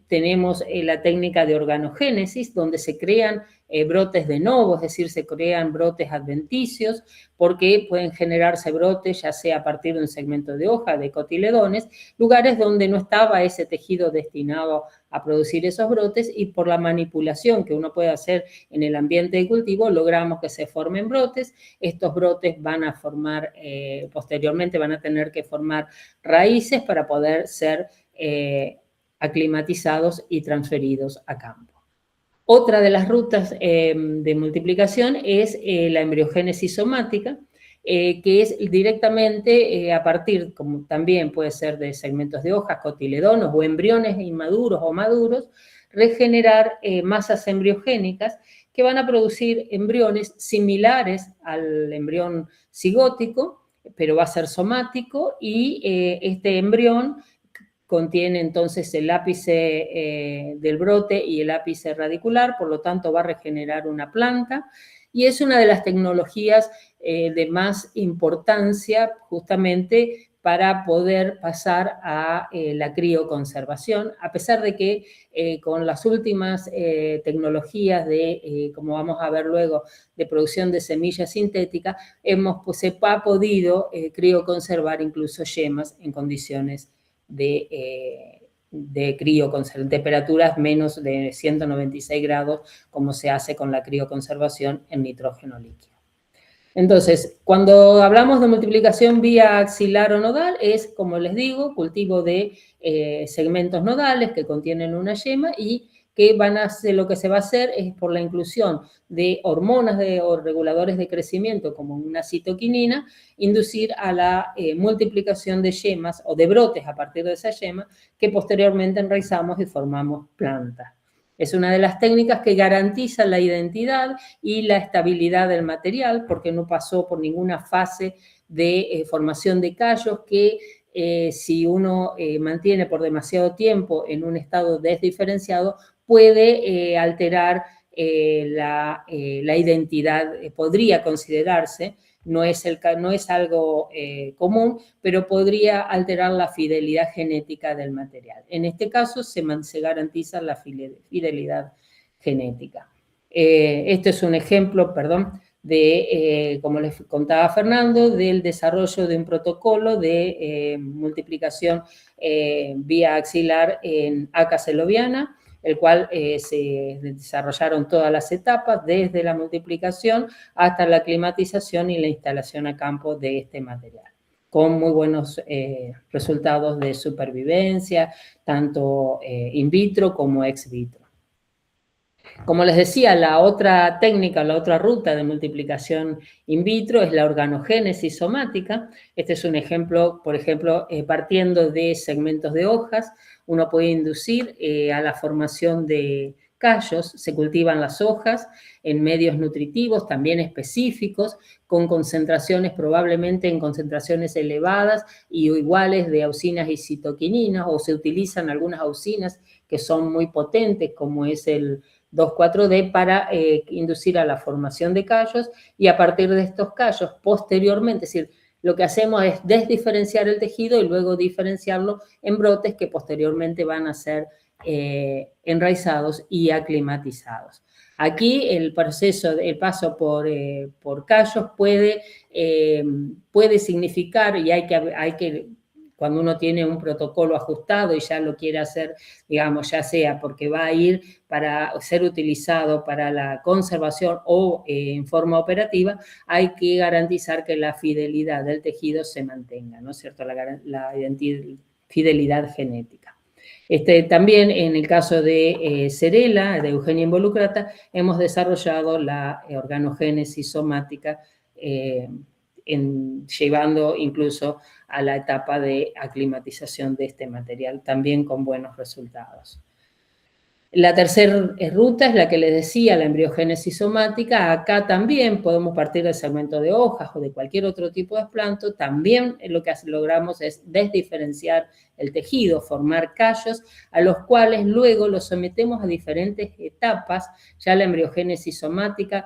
Tenemos la técnica de organogénesis, donde se crean brotes de novo, es decir, se crean brotes adventicios, porque pueden generarse brotes ya sea a partir de un segmento de hoja, de cotiledones, lugares donde no estaba ese tejido destinado a producir esos brotes, y por la manipulación que uno puede hacer en el ambiente de cultivo, logramos que se formen brotes. Estos brotes van a formar, posteriormente van a tener que formar raíces para poder ser aclimatizados y transferidos a campo. Otra de las rutas de multiplicación es la embriogénesis somática, que es directamente a partir, como también puede ser de segmentos de hojas, cotiledones o embriones inmaduros o maduros, regenerar masas embriogénicas que van a producir embriones similares al embrión cigótico, pero va a ser somático, y este embrión contiene entonces el ápice del brote y el ápice radicular, por lo tanto va a regenerar una planta, y es una de las tecnologías de más importancia justamente para poder pasar a la crioconservación, a pesar de que con las últimas tecnologías de, como vamos a ver luego, de producción de semillas sintéticas, se ha podido crioconservar incluso yemas en condiciones de crioconservación, temperaturas menos de 196 grados, como se hace con la crioconservación en nitrógeno líquido. Entonces, cuando hablamos de multiplicación vía axilar o nodal, es, como les digo, cultivo de segmentos nodales que contienen una yema, y que van a hacer, lo que se va a hacer es por la inclusión de hormonas o reguladores de crecimiento como una citoquinina, inducir a la multiplicación de yemas o de brotes a partir de esa yema, que posteriormente enraizamos y formamos plantas. Es una de las técnicas que garantiza la identidad y la estabilidad del material, porque no pasó por ninguna fase de formación de callos que si uno mantiene por demasiado tiempo en un estado desdiferenciado, puede alterar la identidad, podría considerarse, no es algo común, pero podría alterar la fidelidad genética del material. En este caso se garantiza la fidelidad genética. Este es un ejemplo, como les contaba Fernando, del desarrollo de un protocolo de multiplicación vía axilar en Aca celoviana, el cual se desarrollaron todas las etapas, desde la multiplicación hasta la climatización y la instalación a campo de este material, con muy buenos resultados de supervivencia, tanto in vitro como ex vitro. Como les decía, la otra técnica, la otra ruta de multiplicación in vitro es la organogénesis somática. Este es un ejemplo, por ejemplo, partiendo de segmentos de hojas, uno puede inducir a la formación de callos se cultivan las hojas en medios nutritivos, también específicos, con concentraciones, probablemente en concentraciones elevadas y o iguales de auxinas y citoquininas, o se utilizan algunas auxinas que son muy potentes, como es el 2,4-D, para inducir a la formación de callos, y a partir de estos callos, posteriormente, es decir, lo que hacemos es desdiferenciar el tejido y luego diferenciarlo en brotes que posteriormente van a ser enraizados y aclimatizados. Aquí el proceso, el paso por callos puede significar, y hay que, cuando uno tiene un protocolo ajustado y ya lo quiere hacer, digamos, ya sea porque va a ir para ser utilizado para la conservación o en forma operativa, hay que garantizar que la fidelidad del tejido se mantenga, ¿no es cierto? La fidelidad genética. También en el caso de Cerela, de Eugenia involucrata, hemos desarrollado la organogénesis somática, llevando incluso a la etapa de aclimatización de este material, también con buenos resultados. La tercera ruta es la que les decía, la embriogénesis somática. Acá también podemos partir del segmento de hojas o de cualquier otro tipo de esplanto. También lo que logramos es desdiferenciar el tejido, formar callos, a los cuales luego los sometemos a diferentes etapas. Ya la embriogénesis somática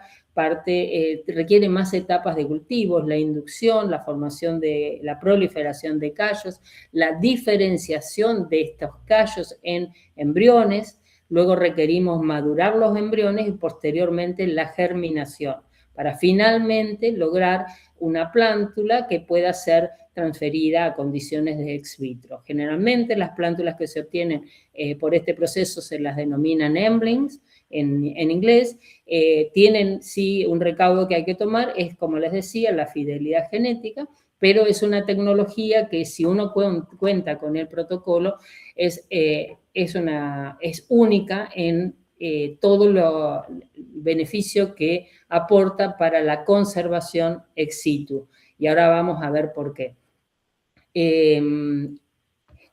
requiere más etapas de cultivos, la inducción, la formación de la proliferación de callos, la diferenciación de estos callos en embriones. Luego requerimos madurar los embriones y posteriormente la germinación, para finalmente lograr una plántula que pueda ser transferida a condiciones de ex vitro. Generalmente las plántulas que se obtienen por este proceso se las denominan emblings en inglés. Tienen sí un recaudo que hay que tomar, es como les decía, la fidelidad genética, pero es una tecnología que si uno cuenta con el protocolo es única en todo el beneficio que aporta para la conservación ex situ. Y ahora vamos a ver por qué.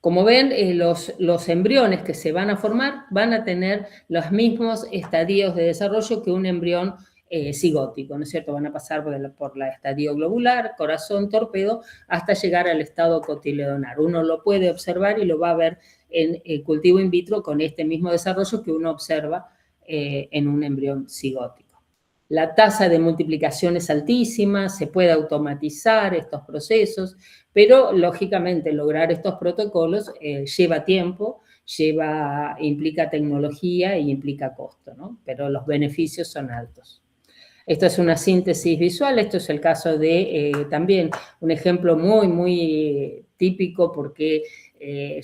Como ven, los embriones que se van a formar van a tener los mismos estadios de desarrollo que un embrión cigótico, ¿no es cierto? Van a pasar por la estadio globular, corazón, torpedo, hasta llegar al estado cotiledonar. Uno lo puede observar y lo va a ver en el cultivo in vitro con este mismo desarrollo que uno observa en un embrión cigótico. La tasa de multiplicación es altísima, se puede automatizar estos procesos, pero lógicamente lograr estos protocolos lleva tiempo, implica tecnología y implica costo, ¿no? Pero los beneficios son altos. Esto es una síntesis visual, esto es el caso de también un ejemplo muy típico porque,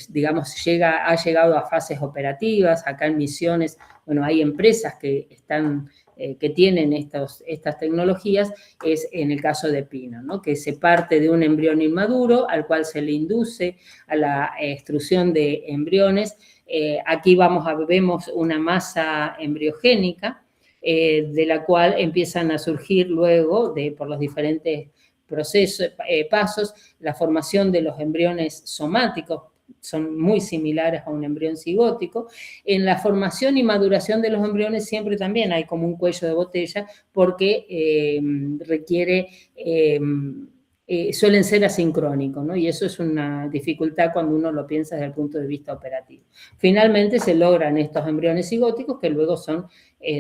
digamos, ha llegado a fases operativas. Acá en Misiones, bueno, hay empresas que tienen estas tecnologías, es en el caso de Pino, ¿no? Que se parte de un embrión inmaduro al cual se le induce a la extrusión de embriones. Aquí vemos una masa embriogénica, de la cual empiezan a surgir luego, por los diferentes pasos, la formación de los embriones somáticos. Son muy similares a un embrión cigótico. En la formación y maduración de los embriones siempre también hay como un cuello de botella porque suelen ser asincrónicos, ¿no? Y eso es una dificultad cuando uno lo piensa desde el punto de vista operativo. Finalmente se logran estos embriones cigóticos que luego son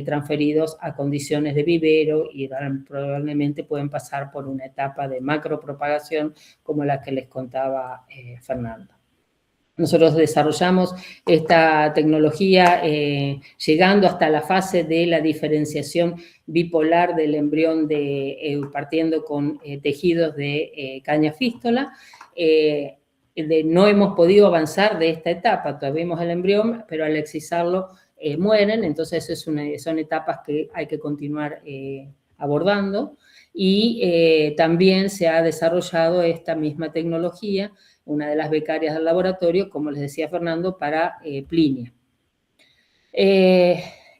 transferidos a condiciones de vivero y probablemente pueden pasar por una etapa de macropropagación como la que les contaba Fernando. Nosotros desarrollamos esta tecnología llegando hasta la fase de la diferenciación bipolar del embrión partiendo con tejidos de caña fístola. No hemos podido avanzar de esta etapa, todavía vemos el embrión, pero al excisarlo mueren, entonces son etapas que hay que continuar abordando. Y también se ha desarrollado esta misma tecnología, una de las becarias del laboratorio, como les decía Fernando, para Plinia.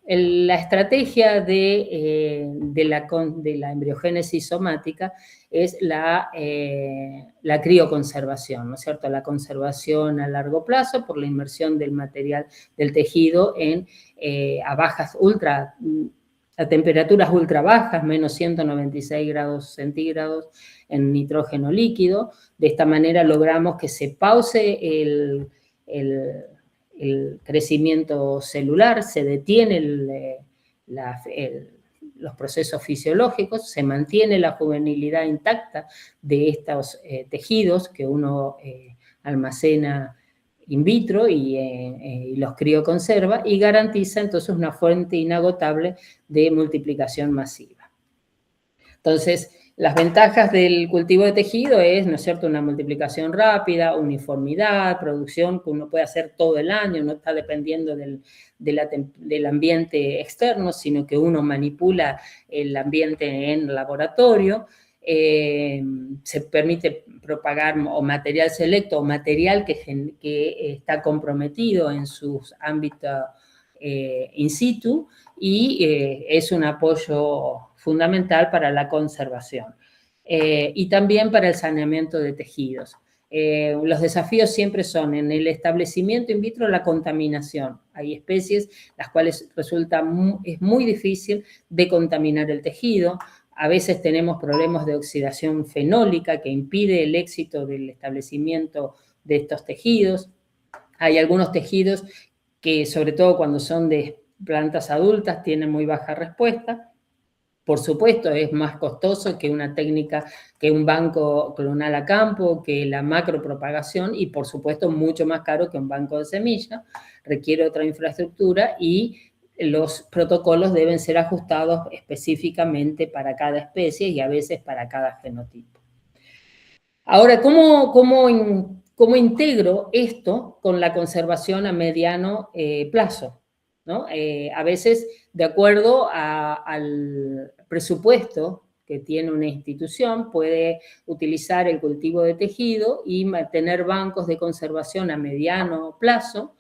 La estrategia de la embriogénesis somática es la crioconservación, ¿no es cierto? La conservación a largo plazo por la inmersión del material del tejido a temperaturas ultra bajas, menos 196 grados centígrados en nitrógeno líquido. De esta manera logramos que se pause el crecimiento celular, se detiene los procesos fisiológicos, se mantiene la juvenilidad intacta de estos tejidos que uno almacena in vitro y los crioconserva, y garantiza entonces una fuente inagotable de multiplicación masiva. Entonces, las ventajas del cultivo de tejido es, ¿no es cierto?, una multiplicación rápida, uniformidad, producción que uno puede hacer todo el año, no está dependiendo del ambiente externo, sino que uno manipula el ambiente en laboratorio. Se permite propagar o material selecto o material que está comprometido en sus ámbitos in situ, y es un apoyo fundamental para la conservación y también para el saneamiento de tejidos. Los desafíos siempre son en el establecimiento in vitro la contaminación. Hay especies las cuales es muy difícil de contaminar el tejido. A veces tenemos problemas de oxidación fenólica que impide el éxito del establecimiento de estos tejidos. Hay algunos tejidos que, sobre todo cuando son de plantas adultas, tienen muy baja respuesta. Por supuesto, es más costoso que una técnica, que un banco clonal a campo, que la macropropagación, y por supuesto mucho más caro que un banco de semillas. Requiere otra infraestructura y los protocolos deben ser ajustados específicamente para cada especie y a veces para cada genotipo. Ahora, ¿cómo integro esto con la conservación a mediano plazo? ¿No? A veces, de acuerdo al presupuesto que tiene una institución, puede utilizar el cultivo de tejido y mantener bancos de conservación a mediano plazo,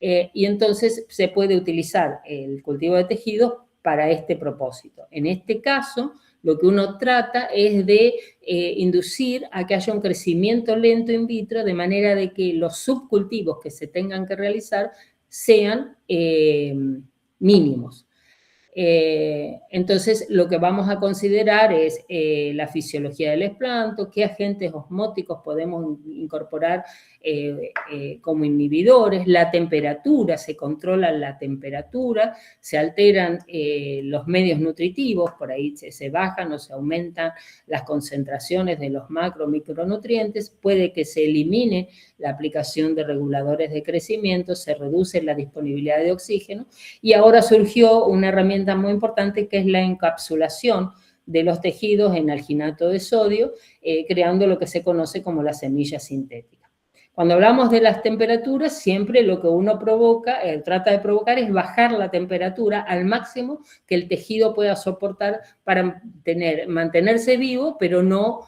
y entonces se puede utilizar el cultivo de tejido para este propósito. En este caso, lo que uno trata es de inducir a que haya un crecimiento lento in vitro, de manera de que los subcultivos que se tengan que realizar sean mínimos. Entonces, lo que vamos a considerar es la fisiología del esplanto, qué agentes osmóticos podemos incorporar como inhibidores, la temperatura, se controla la temperatura, se alteran los medios nutritivos, por ahí se bajan o se aumentan las concentraciones de los macro micronutrientes, puede que se elimine la aplicación de reguladores de crecimiento, se reduce la disponibilidad de oxígeno, y ahora surgió una herramienta muy importante que es la encapsulación de los tejidos en alginato de sodio, creando lo que se conoce como la semilla sintética. Cuando hablamos de las temperaturas, siempre lo que uno trata de provocar es bajar la temperatura al máximo que el tejido pueda soportar para mantenerse vivo, pero no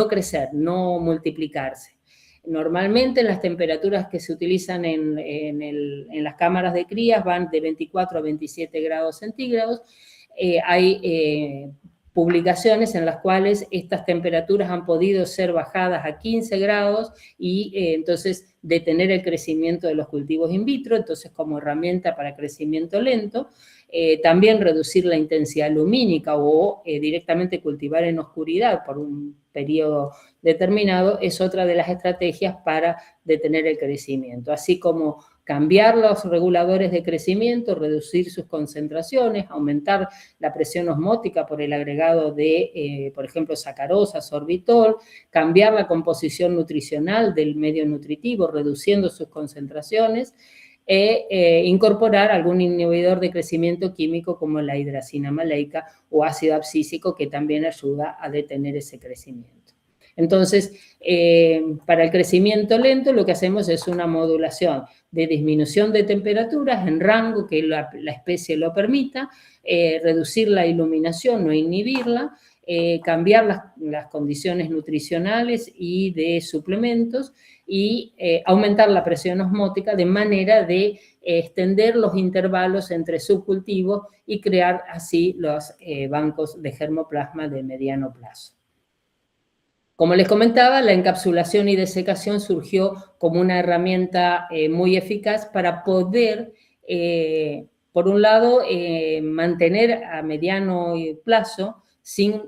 crecer, no multiplicarse. Normalmente las temperaturas que se utilizan en las cámaras de crías van de 24 a 27 grados centígrados. Hay publicaciones en las cuales estas temperaturas han podido ser bajadas a 15 grados y entonces detener el crecimiento de los cultivos in vitro, entonces como herramienta para crecimiento lento. También reducir la intensidad lumínica o directamente cultivar en oscuridad por un periodo determinado es otra de las estrategias para detener el crecimiento, así como cambiar los reguladores de crecimiento, reducir sus concentraciones, aumentar la presión osmótica por el agregado de, por ejemplo, sacarosa, sorbitol, cambiar la composición nutricional del medio nutritivo, reduciendo sus concentraciones, incorporar algún inhibidor de crecimiento químico como la hidracina maleica o ácido abscísico, que también ayuda a detener ese crecimiento. Entonces, para el crecimiento lento lo que hacemos es una modulación de disminución de temperaturas en rango que la especie lo permita, reducir la iluminación, no inhibirla, cambiar las condiciones nutricionales y de suplementos, y aumentar la presión osmótica de manera de extender los intervalos entre subcultivos y crear así los bancos de germoplasma de mediano plazo. Como les comentaba, la encapsulación y desecación surgió como una herramienta muy eficaz para poder, por un lado, mantener a mediano plazo sin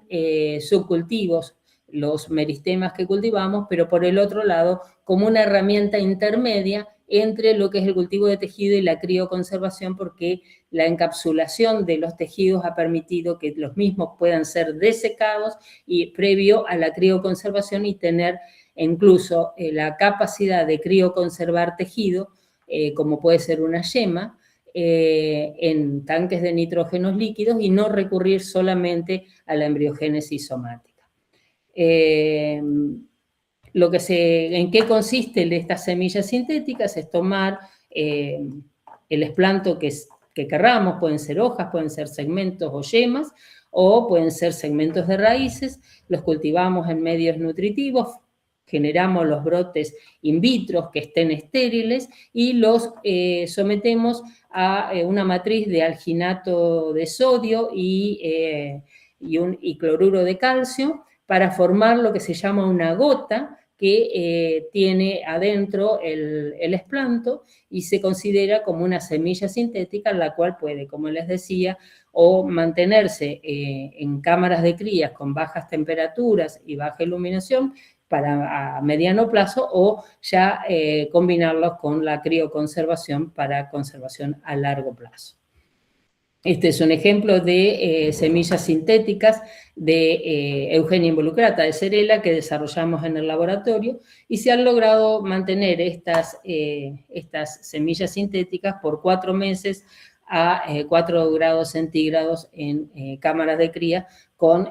subcultivos los meristemas que cultivamos, pero por el otro lado, como una herramienta intermedia entre lo que es el cultivo de tejido y la crioconservación, porque la encapsulación de los tejidos ha permitido que los mismos puedan ser desecados y previo a la crioconservación y tener incluso la capacidad de crioconservar tejido, como puede ser una yema, en tanques de nitrógenos líquidos y no recurrir solamente a la embriogénesis somática. ¿En qué consiste de estas semillas sintéticas? Es tomar el esplanto que querramos, pueden ser hojas, pueden ser segmentos o yemas, o pueden ser segmentos de raíces, los cultivamos en medios nutritivos, generamos los brotes in vitro que estén estériles y los sometemos a una matriz de alginato de sodio y cloruro de calcio para formar lo que se llama una gota que tiene adentro el esplanto y se considera como una semilla sintética, la cual puede, como les decía, o mantenerse en cámaras de crías con bajas temperaturas y baja iluminación a mediano plazo, o ya combinarlos con la crioconservación para conservación a largo plazo. Este es un ejemplo de semillas sintéticas de Eugenia involucrata de Cerela que desarrollamos en el laboratorio y se han logrado mantener estas semillas sintéticas por 4 meses a 4 grados centígrados en cámaras de cría con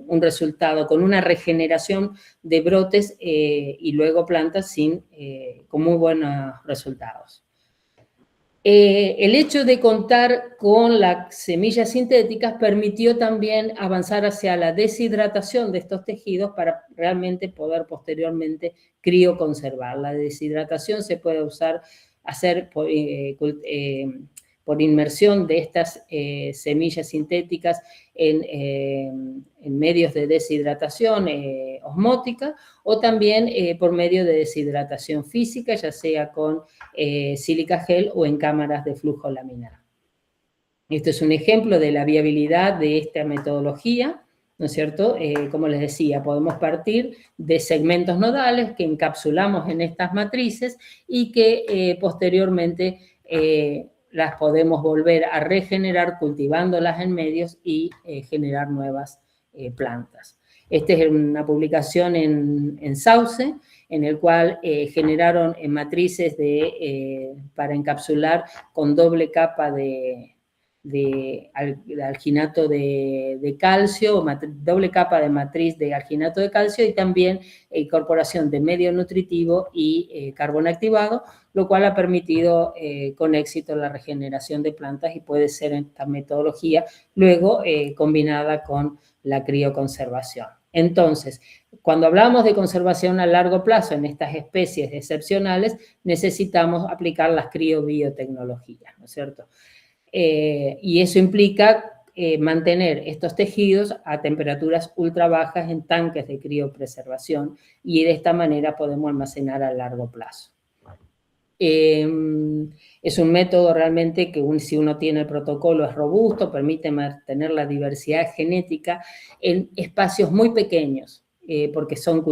un resultado, con una regeneración de brotes y luego plantas con muy buenos resultados. El hecho de contar con las semillas sintéticas permitió también avanzar hacia la deshidratación de estos tejidos para realmente poder posteriormente crioconservar. La deshidratación se puede hacer por inmersión de estas semillas sintéticas en medios de deshidratación osmótica o también por medio de deshidratación física, ya sea con sílica gel o en cámaras de flujo laminar. Esto es un ejemplo de la viabilidad de esta metodología, ¿no es cierto? Como les decía, podemos partir de segmentos nodales que encapsulamos en estas matrices y que posteriormente las podemos volver a regenerar cultivándolas en medios y generar nuevas plantas. Esta es una publicación en Sauce, en el cual generaron matrices para encapsular con doble capa de alginato de calcio, doble capa de matriz de alginato de calcio y también incorporación de medio nutritivo y carbón activado, lo cual ha permitido con éxito la regeneración de plantas y puede ser esta metodología luego combinada con la crioconservación. Entonces, cuando hablamos de conservación a largo plazo en estas especies excepcionales, necesitamos aplicar las criobiotecnologías, ¿no es cierto? Y eso implica mantener estos tejidos a temperaturas ultra bajas en tanques de criopreservación y de esta manera podemos almacenar a largo plazo. Es un método realmente que si uno tiene el protocolo es robusto, permite mantener la diversidad genética en espacios muy pequeños, porque son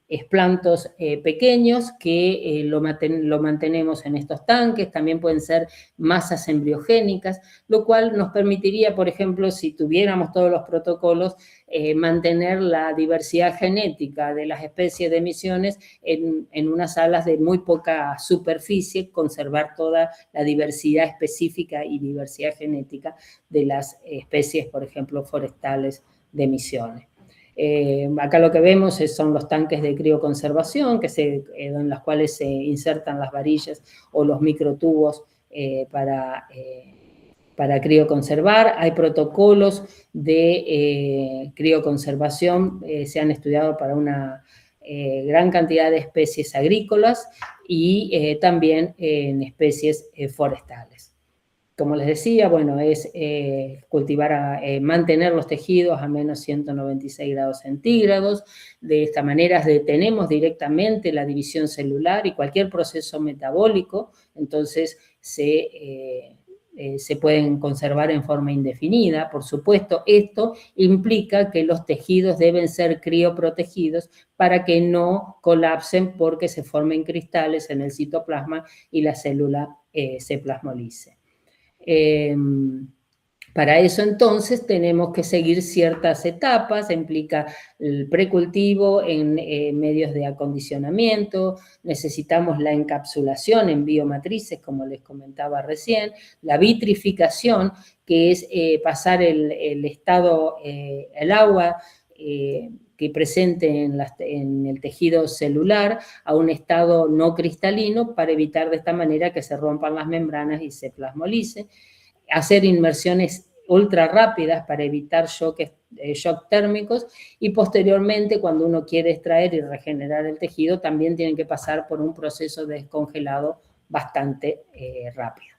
esplantos pequeños que lo mantenemos en estos tanques, también pueden ser masas embriogénicas, lo cual nos permitiría, por ejemplo, si tuviéramos todos los protocolos, mantener la diversidad genética de las especies de emisiones en unas salas de muy poca superficie, conservar toda la diversidad específica y diversidad genética de las especies, por ejemplo, forestales de emisiones. Acá lo que vemos son los tanques de crioconservación en los cuales se insertan las varillas o los microtubos para crioconservar. Hay protocolos de crioconservación, se han estudiado para una gran cantidad de especies agrícolas y también en especies forestales. Como les decía, bueno, es mantener los tejidos a menos 196 grados centígrados. De esta manera detenemos directamente la división celular y cualquier proceso metabólico, entonces se pueden conservar en forma indefinida. Por supuesto, esto implica que los tejidos deben ser crioprotegidos para que no colapsen porque se formen cristales en el citoplasma y la célula se plasmolice. Para eso entonces tenemos que seguir ciertas etapas, implica el precultivo en medios de acondicionamiento, necesitamos la encapsulación en biomatrices, como les comentaba recién, la vitrificación, que es pasar el estado, el agua que presente en el tejido celular a un estado no cristalino para evitar de esta manera que se rompan las membranas y se plasmolice. Hacer inmersiones ultra rápidas para evitar shock térmicos y posteriormente cuando uno quiere extraer y regenerar el tejido también tienen que pasar por un proceso de descongelado bastante rápido.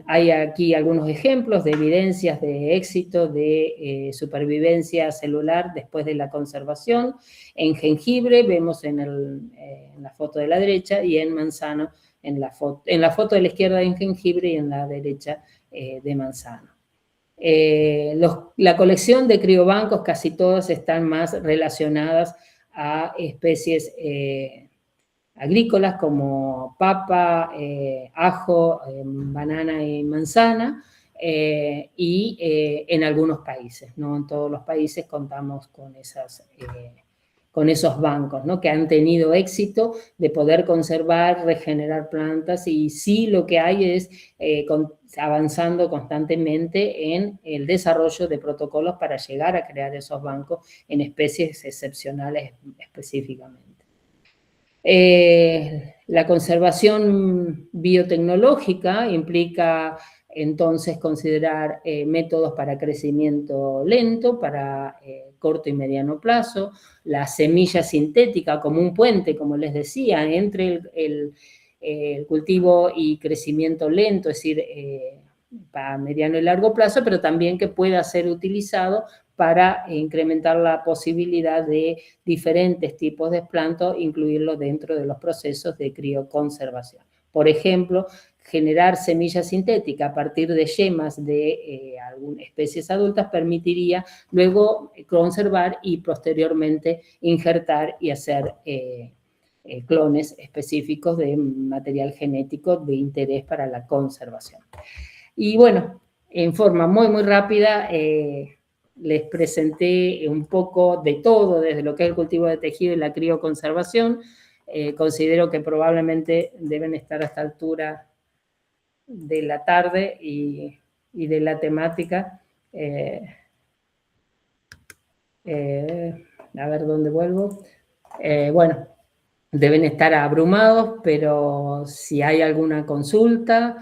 Hay aquí algunos ejemplos de evidencias de éxito de supervivencia celular después de la conservación. En jengibre vemos en la foto de la derecha y en manzano en la foto de la izquierda en jengibre y en la derecha de manzano. La colección de criobancos casi todas están más relacionadas a especies agrícolas como papa, ajo, banana y manzana, y en algunos países, no en todos los países contamos con esos bancos, ¿no? Que han tenido éxito de poder conservar, regenerar plantas y sí lo que hay es avanzando constantemente en el desarrollo de protocolos para llegar a crear esos bancos en especies excepcionales específicamente. La conservación biotecnológica implica entonces considerar métodos para crecimiento lento, para corto y mediano plazo, la semilla sintética como un puente, como les decía, entre el cultivo y crecimiento lento, es decir, para mediano y largo plazo, pero también que pueda ser utilizado para incrementar la posibilidad de diferentes tipos de plantas, incluirlo dentro de los procesos de crioconservación. Por ejemplo, generar semilla sintética a partir de yemas de algunas especies adultas permitiría luego conservar y posteriormente injertar y hacer clones específicos de material genético de interés para la conservación. Y bueno, en forma muy, muy rápida, les presenté un poco de todo, desde lo que es el cultivo de tejido y la crioconservación. Considero que probablemente deben estar a esta altura de la tarde y de la temática. A ver dónde vuelvo. Bueno, deben estar abrumados, pero si hay alguna consulta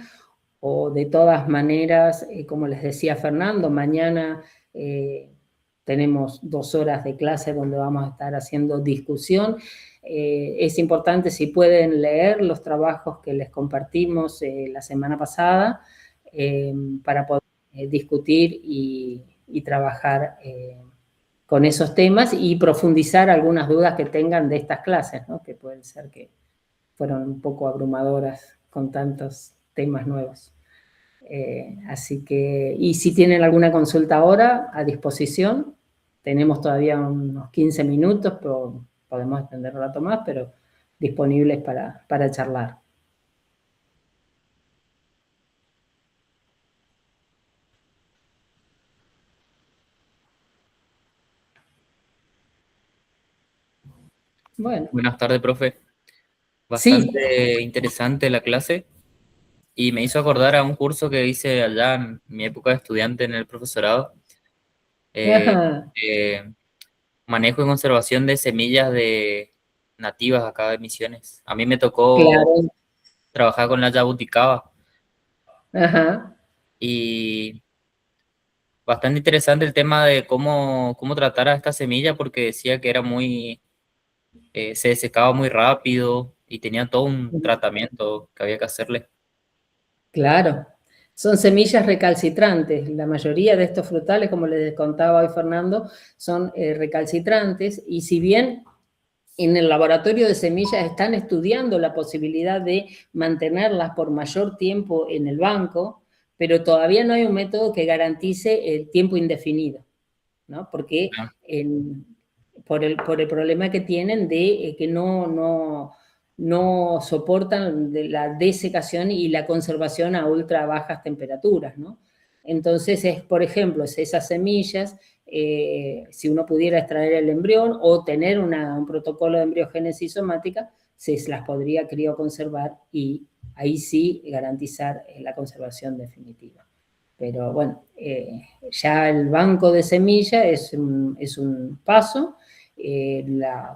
o de todas maneras, como les decía Fernando, mañana tenemos 2 horas de clase donde vamos a estar haciendo discusión. Es importante si pueden leer los trabajos que les compartimos la semana pasada para poder discutir y trabajar con esos temas y profundizar algunas dudas que tengan de estas clases, ¿no? Que pueden ser que fueron un poco abrumadoras con tantos temas nuevos. Así que, y si tienen alguna consulta ahora, a disposición. Tenemos todavía unos 15 minutos, pero podemos extender un rato más, pero disponibles para charlar. Bueno. Buenas tardes, profe. Bastante interesante la clase y me hizo acordar a un curso que hice allá en mi época de estudiante en el profesorado. Manejo y conservación de semillas nativas acá de Misiones. A mí me tocó trabajar con la jabuticaba. Y bastante interesante el tema de cómo tratar a esta semilla porque decía que era muy se desecaba muy rápido y tenía todo un tratamiento que había que hacerle. Claro, son semillas recalcitrantes. La mayoría de estos frutales, como les contaba hoy Fernando, son recalcitrantes, y si bien en el laboratorio de semillas están estudiando la posibilidad de mantenerlas por mayor tiempo en el banco, pero todavía no hay un método que garantice el tiempo indefinido, ¿no? Porque Ah, por el problema que tienen de que no soportan de la desecación y la conservación a ultra bajas temperaturas, ¿no? Entonces, por ejemplo, esas semillas, si uno pudiera extraer el embrión o tener un protocolo de embriogénesis somática, se las podría crioconservar y ahí sí garantizar la conservación definitiva. Pero bueno, ya el banco de semilla es un paso.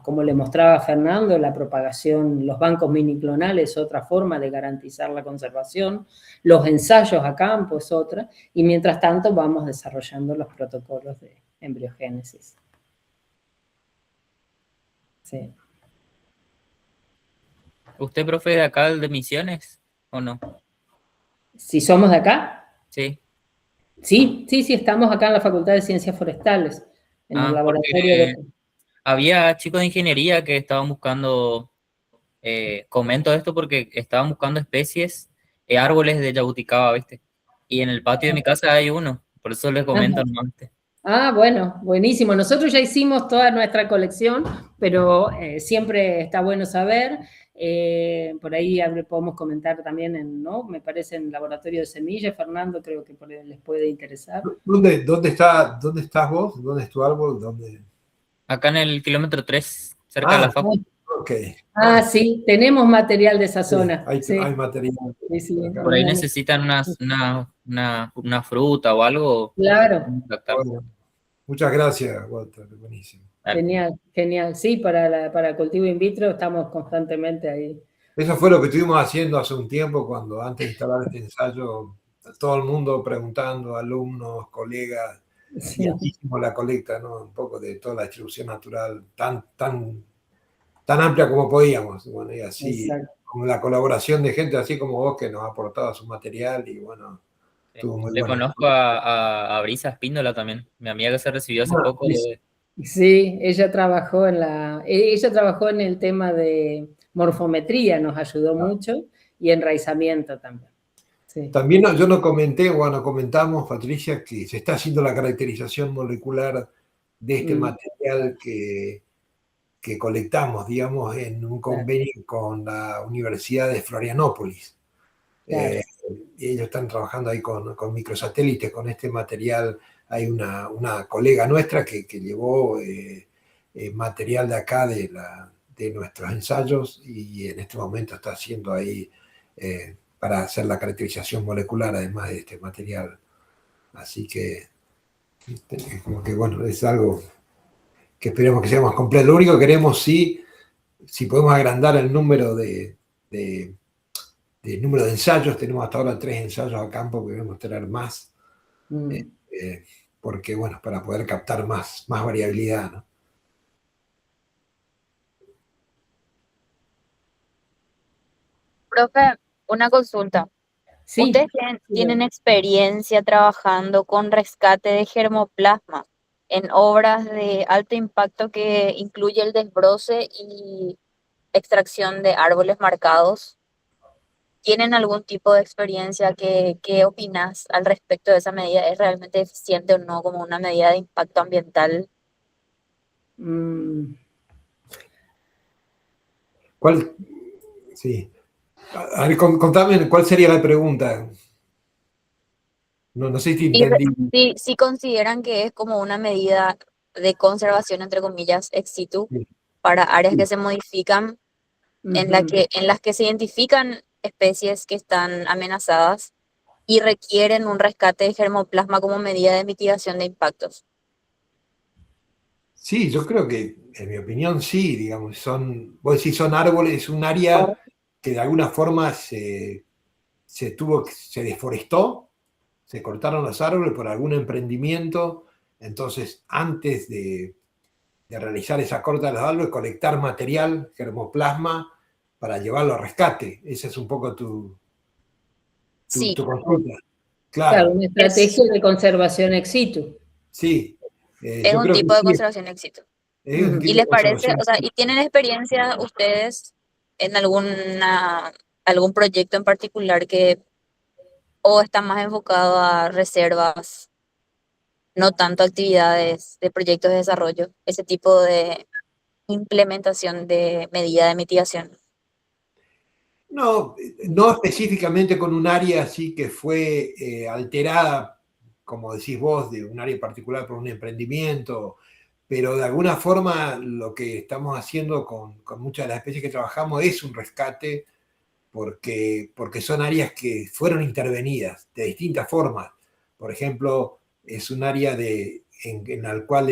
Como le mostraba Fernando, la propagación, los bancos miniclonales es otra forma de garantizar la conservación, los ensayos a campo es otra, y mientras tanto vamos desarrollando los protocolos de embriogénesis. Sí. ¿Usted, profe, de acá, de Misiones, o no? Si somos de acá, Sí. sí, estamos acá en la Facultad de Ciencias Forestales, en el laboratorio Porque de... había chicos de ingeniería que estaban buscando, comento esto porque estaban buscando especies, árboles de jabuticaba, ¿viste? Y en el patio de mi casa hay uno, por eso les comento nomás, ¿viste? Bueno, buenísimo. Nosotros ya hicimos toda nuestra colección, pero siempre está bueno saber. Por ahí podemos comentar también, ¿no? Me parece en el laboratorio de semillas, Fernando, creo que les puede interesar. ¿Dónde estás vos? ¿Dónde es tu árbol? ¿Dónde? Acá en el kilómetro 3, cerca de la facu. Ok. Sí, tenemos material de esa Sí, zona. hay material. Sí, Acá. Por ahí necesitan una fruta o algo. Claro. Contactar. Bueno, muchas gracias, Walter. Buenísimo. Genial, genial. Sí, para cultivo in vitro estamos constantemente ahí. Eso fue lo que estuvimos haciendo hace un tiempo, cuando antes de instalar este ensayo, todo el mundo preguntando, alumnos, colegas, y Sí. así hicimos la colecta, ¿no? Un poco de toda la distribución natural, tan amplia como podíamos. Bueno, y así, Exacto. con la colaboración de gente así como vos, que nos ha aportado su material, y bueno, estuvo muy Le bueno. conozco a Brisa Espíndola también, mi amiga que se recibió hace poco. Sí, ella trabajó en el tema de morfometría, nos ayudó mucho, y enraizamiento también. Sí. También yo no comenté, bueno, comentamos, Patricia, que se está haciendo la caracterización molecular de este material que colectamos, digamos, en un convenio con la Universidad de Florianópolis. Claro. Ellos están trabajando ahí con microsatélites, con este material. Hay una colega nuestra que llevó material de acá, de nuestros ensayos, y en este momento está haciendo ahí para hacer la caracterización molecular, además de este material. Así que, como que bueno, es algo que esperemos que sea más completo. Lo único que queremos, sí, si podemos agrandar el número de número de ensayos. Tenemos hasta ahora 3 ensayos a campo, queremos tener más, porque, bueno, para poder captar más variabilidad, ¿no? Profe, una consulta. Sí. ¿Ustedes tienen experiencia trabajando con rescate de germoplasma en obras de alto impacto que incluye el desbroce y extracción de árboles marcados? ¿Tienen algún tipo de experiencia? ¿Qué opinas al respecto de esa medida? ¿Es realmente eficiente o no como una medida de impacto ambiental? ¿Cuál? Sí. A ver, contame, ¿cuál sería la pregunta? No sé si entendí. Si consideran que es como una medida de conservación, entre comillas, ex situ, para áreas que se modifican, en las que se identifican especies que están amenazadas y requieren un rescate de germoplasma como medida de mitigación de impactos. Sí, yo creo que, en mi opinión, sí, digamos, vos decís, son árboles, es un área que de alguna forma se deforestó, se cortaron los árboles por algún emprendimiento. Entonces, antes de realizar esa corta de los árboles, colectar material, germoplasma, para llevarlo a rescate. Esa es un poco tu Sí, consulta. Claro, Claro, una estrategia de conservación ex situ. sí. es Yo un creo que tipo de sí, conservación éxito. es un ¿Y tipo les de parece, conservación. o sea, y tienen experiencia ustedes en algún proyecto en particular que o está más enfocado a reservas, no tanto actividades de proyectos de desarrollo, ese tipo de implementación de medida de mitigación? No, no específicamente con un área así que fue alterada, como decís vos, de un área particular por un emprendimiento, pero de alguna forma lo que estamos haciendo con muchas de las especies que trabajamos es un rescate porque son áreas que fueron intervenidas de distintas formas. Por ejemplo, es un área en la cual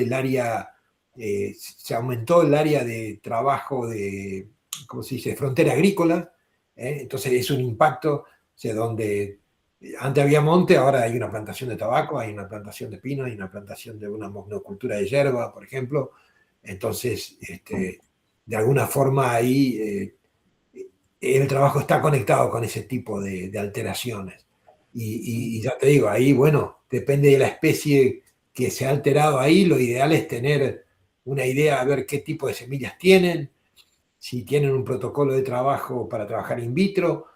se aumentó el área de trabajo de, ¿cómo se dice?, frontera agrícola. Entonces es un impacto, o sea, donde antes había monte, ahora hay una plantación de tabaco, hay una plantación de pino, hay una plantación de una monocultura de hierba, por ejemplo. Entonces, de alguna forma ahí el trabajo está conectado con ese tipo de alteraciones. Y ya te digo, ahí, bueno, depende de la especie que se ha alterado ahí, lo ideal es tener una idea, a ver qué tipo de semillas tienen, si tienen un protocolo de trabajo para trabajar in vitro,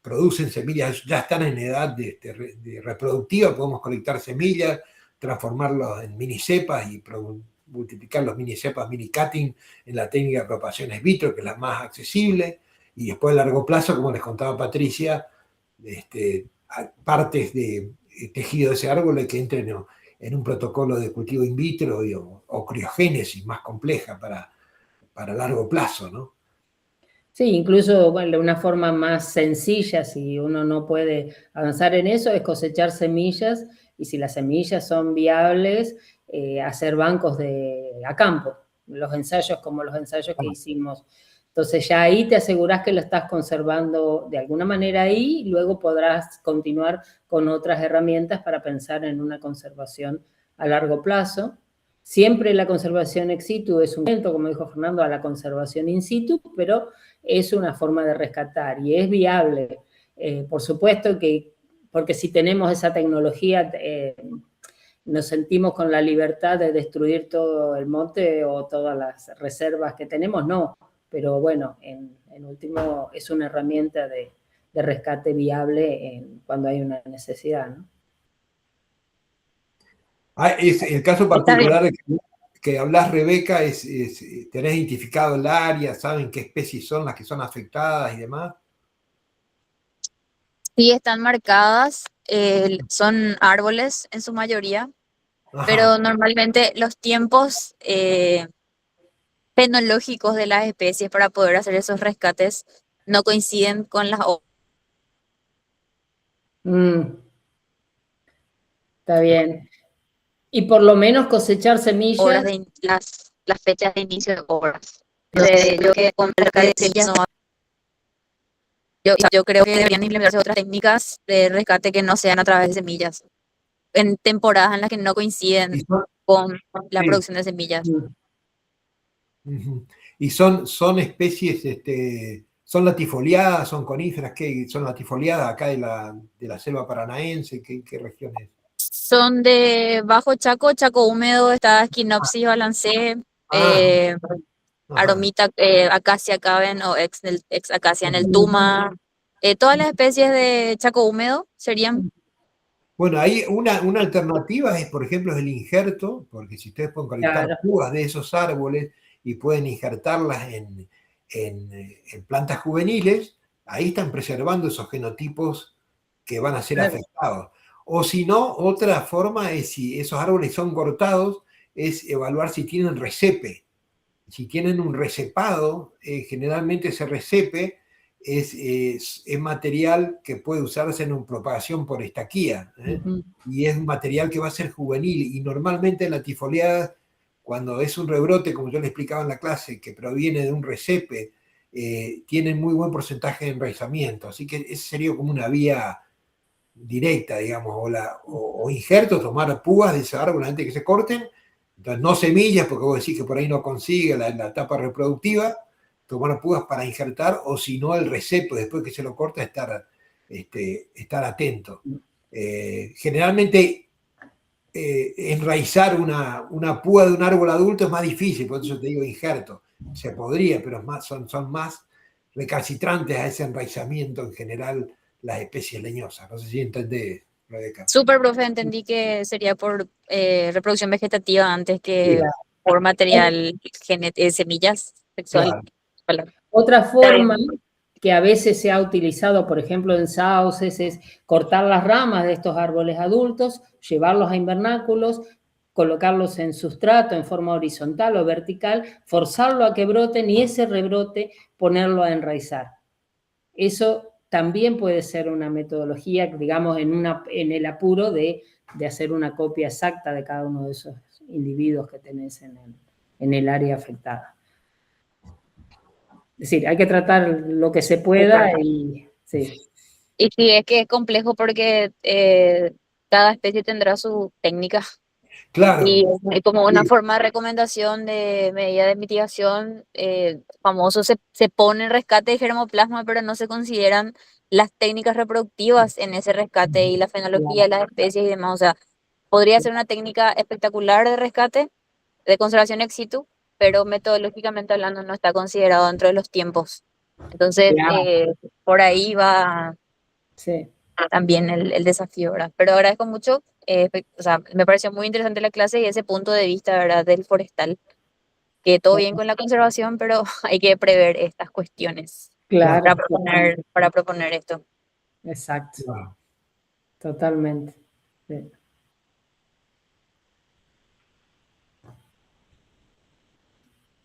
producen semillas, ya están en edad de reproductiva, podemos colectar semillas, transformarlos en mini cepas y multiplicar los mini cepas, mini cutting en la técnica de propagación in vitro, que es la más accesible, y después a largo plazo, como les contaba Patricia, partes de tejido de ese árbol que entren en un protocolo de cultivo in vitro o criogénesis más compleja para largo plazo, ¿no? Sí, incluso bueno, de una forma más sencilla, si uno no puede avanzar en eso, es cosechar semillas y si las semillas son viables, hacer bancos a campo, los ensayos como los ensayos que hicimos. Entonces ya ahí te asegurás que lo estás conservando de alguna manera ahí y luego podrás continuar con otras herramientas para pensar en una conservación a largo plazo. Siempre la conservación ex situ es un complemento, como dijo Fernando, a la conservación in situ, pero es una forma de rescatar y es viable. Por supuesto que, porque si tenemos esa tecnología, nos sentimos con la libertad de destruir todo el monte o todas las reservas que tenemos, no. Pero bueno, en último es una herramienta de rescate viable cuando hay una necesidad, ¿no? Es el caso Está bien. particular que hablas, Rebeca, ¿tenés identificado el área? ¿Saben qué especies son las que son afectadas y demás? Sí, están marcadas, son árboles en su mayoría, pero Ajá. normalmente los tiempos fenológicos de las especies para poder hacer esos rescates no coinciden con las Mm, está bien. Y por lo menos cosechar horas semillas. las fechas de inicio de obras. Yo que con rescate de semillas no yo creo que deberían implementarse otras técnicas de rescate que no sean a través de semillas, en temporadas en las que no coinciden Y son, con la sí, producción de semillas. ujú. Y son especies, son latifoliadas, son coníferas, ¿qué? Son latifoliadas acá de la selva paranaense, ¿qué región es? Son de Bajo Chaco, Chaco húmedo, está Schinopsis balancea, Ah, ajá. Aromita, Acacia caben o ex Acacia en el Tuma. Todas las especies de Chaco húmedo serían. Bueno, ahí una alternativa es, por ejemplo, el injerto, porque si ustedes pueden colectar Claro. púas de esos árboles y pueden injertarlas en plantas juveniles, ahí están preservando esos genotipos que van a ser Claro. afectados. O si no, otra forma es, si esos árboles son cortados, es evaluar si tienen recepe. Si tienen un recepado, generalmente ese recepe es material que puede usarse en propagación por estaquía, y es un material que va a ser juvenil, y normalmente en la tifoliada, cuando es un rebrote, como yo le explicaba en la clase, que proviene de un recepe, tienen muy buen porcentaje de enraizamiento, así que ese sería como una vía directa, digamos, o injerto, tomar púas de ese árbol antes de que se corten, Entonces, no semillas, porque vos decís que por ahí no consigue la etapa reproductiva, tomar púas para injertar, o si no, el recepo, después que se lo corta, estar atento. Generalmente, enraizar una púa de un árbol adulto es más difícil, por eso te digo injerto. Se podría, pero son más recalcitrantes a ese enraizamiento en general las especies leñosas. No sé si entendés, Rebeca. Súper, profe, entendí que sería por reproducción vegetativa antes que Claro. por material, semillas sexual. Claro. Otra Está forma bien. que a veces se ha utilizado, por ejemplo, en sauces, es cortar las ramas de estos árboles adultos, llevarlos a invernáculos, colocarlos en sustrato en forma horizontal o vertical, forzarlo a que broten y ese rebrote ponerlo a enraizar. Eso también puede ser una metodología, digamos, en el apuro de hacer una copia exacta de cada uno de esos individuos que tenés en el área afectada. Es decir, hay que tratar lo que se pueda y sí. Y sí, es que es complejo porque cada especie tendrá su técnica. Claro. Y como una Sí. forma de recomendación de medida de mitigación, famoso se pone en rescate de germoplasma, pero no se consideran las técnicas reproductivas en ese rescate y la fenología de las especies y demás. O sea, podría ser una técnica espectacular de rescate, de conservación ex situ, pero metodológicamente hablando no está considerado dentro de los tiempos. Entonces, Claro. por ahí va Sí. también el desafío, ¿verdad? Pero agradezco mucho, o sea, me pareció muy interesante la clase y ese punto de vista, ¿verdad? Del forestal, que todo bien con la conservación, pero hay que prever estas cuestiones Claro, para proponer esto. exacto, Claro. totalmente. Sí.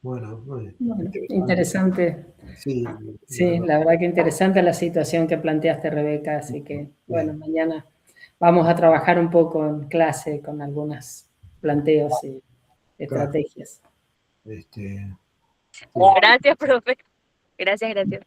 Bueno, Bueno, interesante. Sí, Sí, la verdad que interesante la situación que planteaste, Rebeca, así que, bueno, mañana vamos a trabajar un poco en clase con algunos planteos y estrategias. Gracias, profe. Gracias, gracias.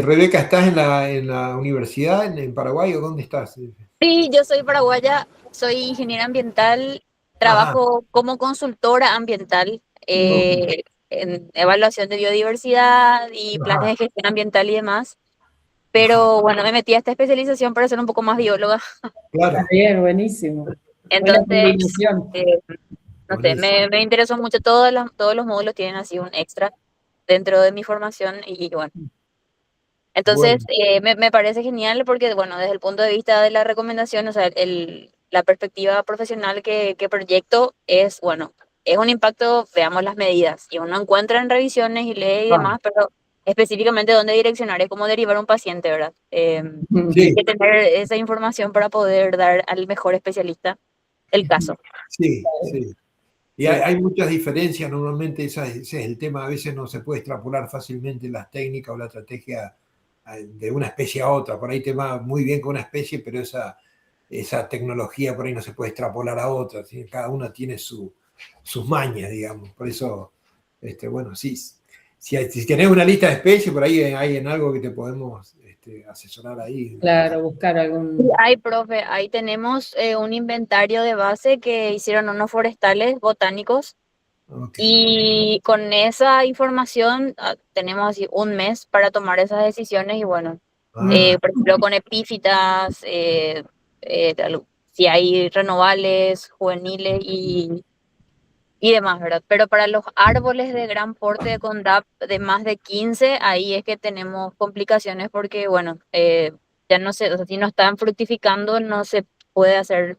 Rebeca, ¿estás en la universidad en Paraguay o dónde estás? Sí, yo soy paraguaya, soy ingeniera ambiental, Ajá. trabajo como consultora ambiental en evaluación de biodiversidad y planes de gestión ambiental y demás. Pero bueno, me metí a esta especialización para ser un poco más bióloga. Claro. Está bien, buenísimo. Buena Entonces, combinación. no sé, me interesó mucho, todos los módulos tienen así un extra dentro de mi formación y bueno. Entonces, Bueno. me parece genial porque, bueno, desde el punto de vista de la recomendación, o sea, la perspectiva profesional que proyecto es, bueno, es un impacto, veamos las medidas, y uno encuentra en revisiones y lee y demás, pero específicamente dónde direccionar es cómo derivar a un paciente, ¿verdad? Y hay Sí, que tener esa información para poder dar al mejor especialista el caso. sí, sí. Y Sí. hay muchas diferencias, normalmente ese es el tema, a veces no se puede extrapolar fácilmente las técnicas o la estrategia de una especie a otra. Por ahí te va muy bien con una especie, pero esa tecnología por ahí no se puede extrapolar a otra. ¿Sí? Cada una tiene sus mañas, digamos. Por eso, bueno, sí, si tenés una lista de especies, por ahí hay en algo que te podemos asesorar ahí. Claro, buscar algún... Ay, profe, ahí tenemos un inventario de base que hicieron unos forestales botánicos. Okay. Y con esa información tenemos así un mes para tomar esas decisiones y bueno, por ejemplo con epífitas, si hay renovales, juveniles y demás, ¿verdad? Pero para los árboles de gran porte con DAP de más de 15, ahí es que tenemos complicaciones porque bueno, ya no sé, o sea, si no están fructificando no se puede hacer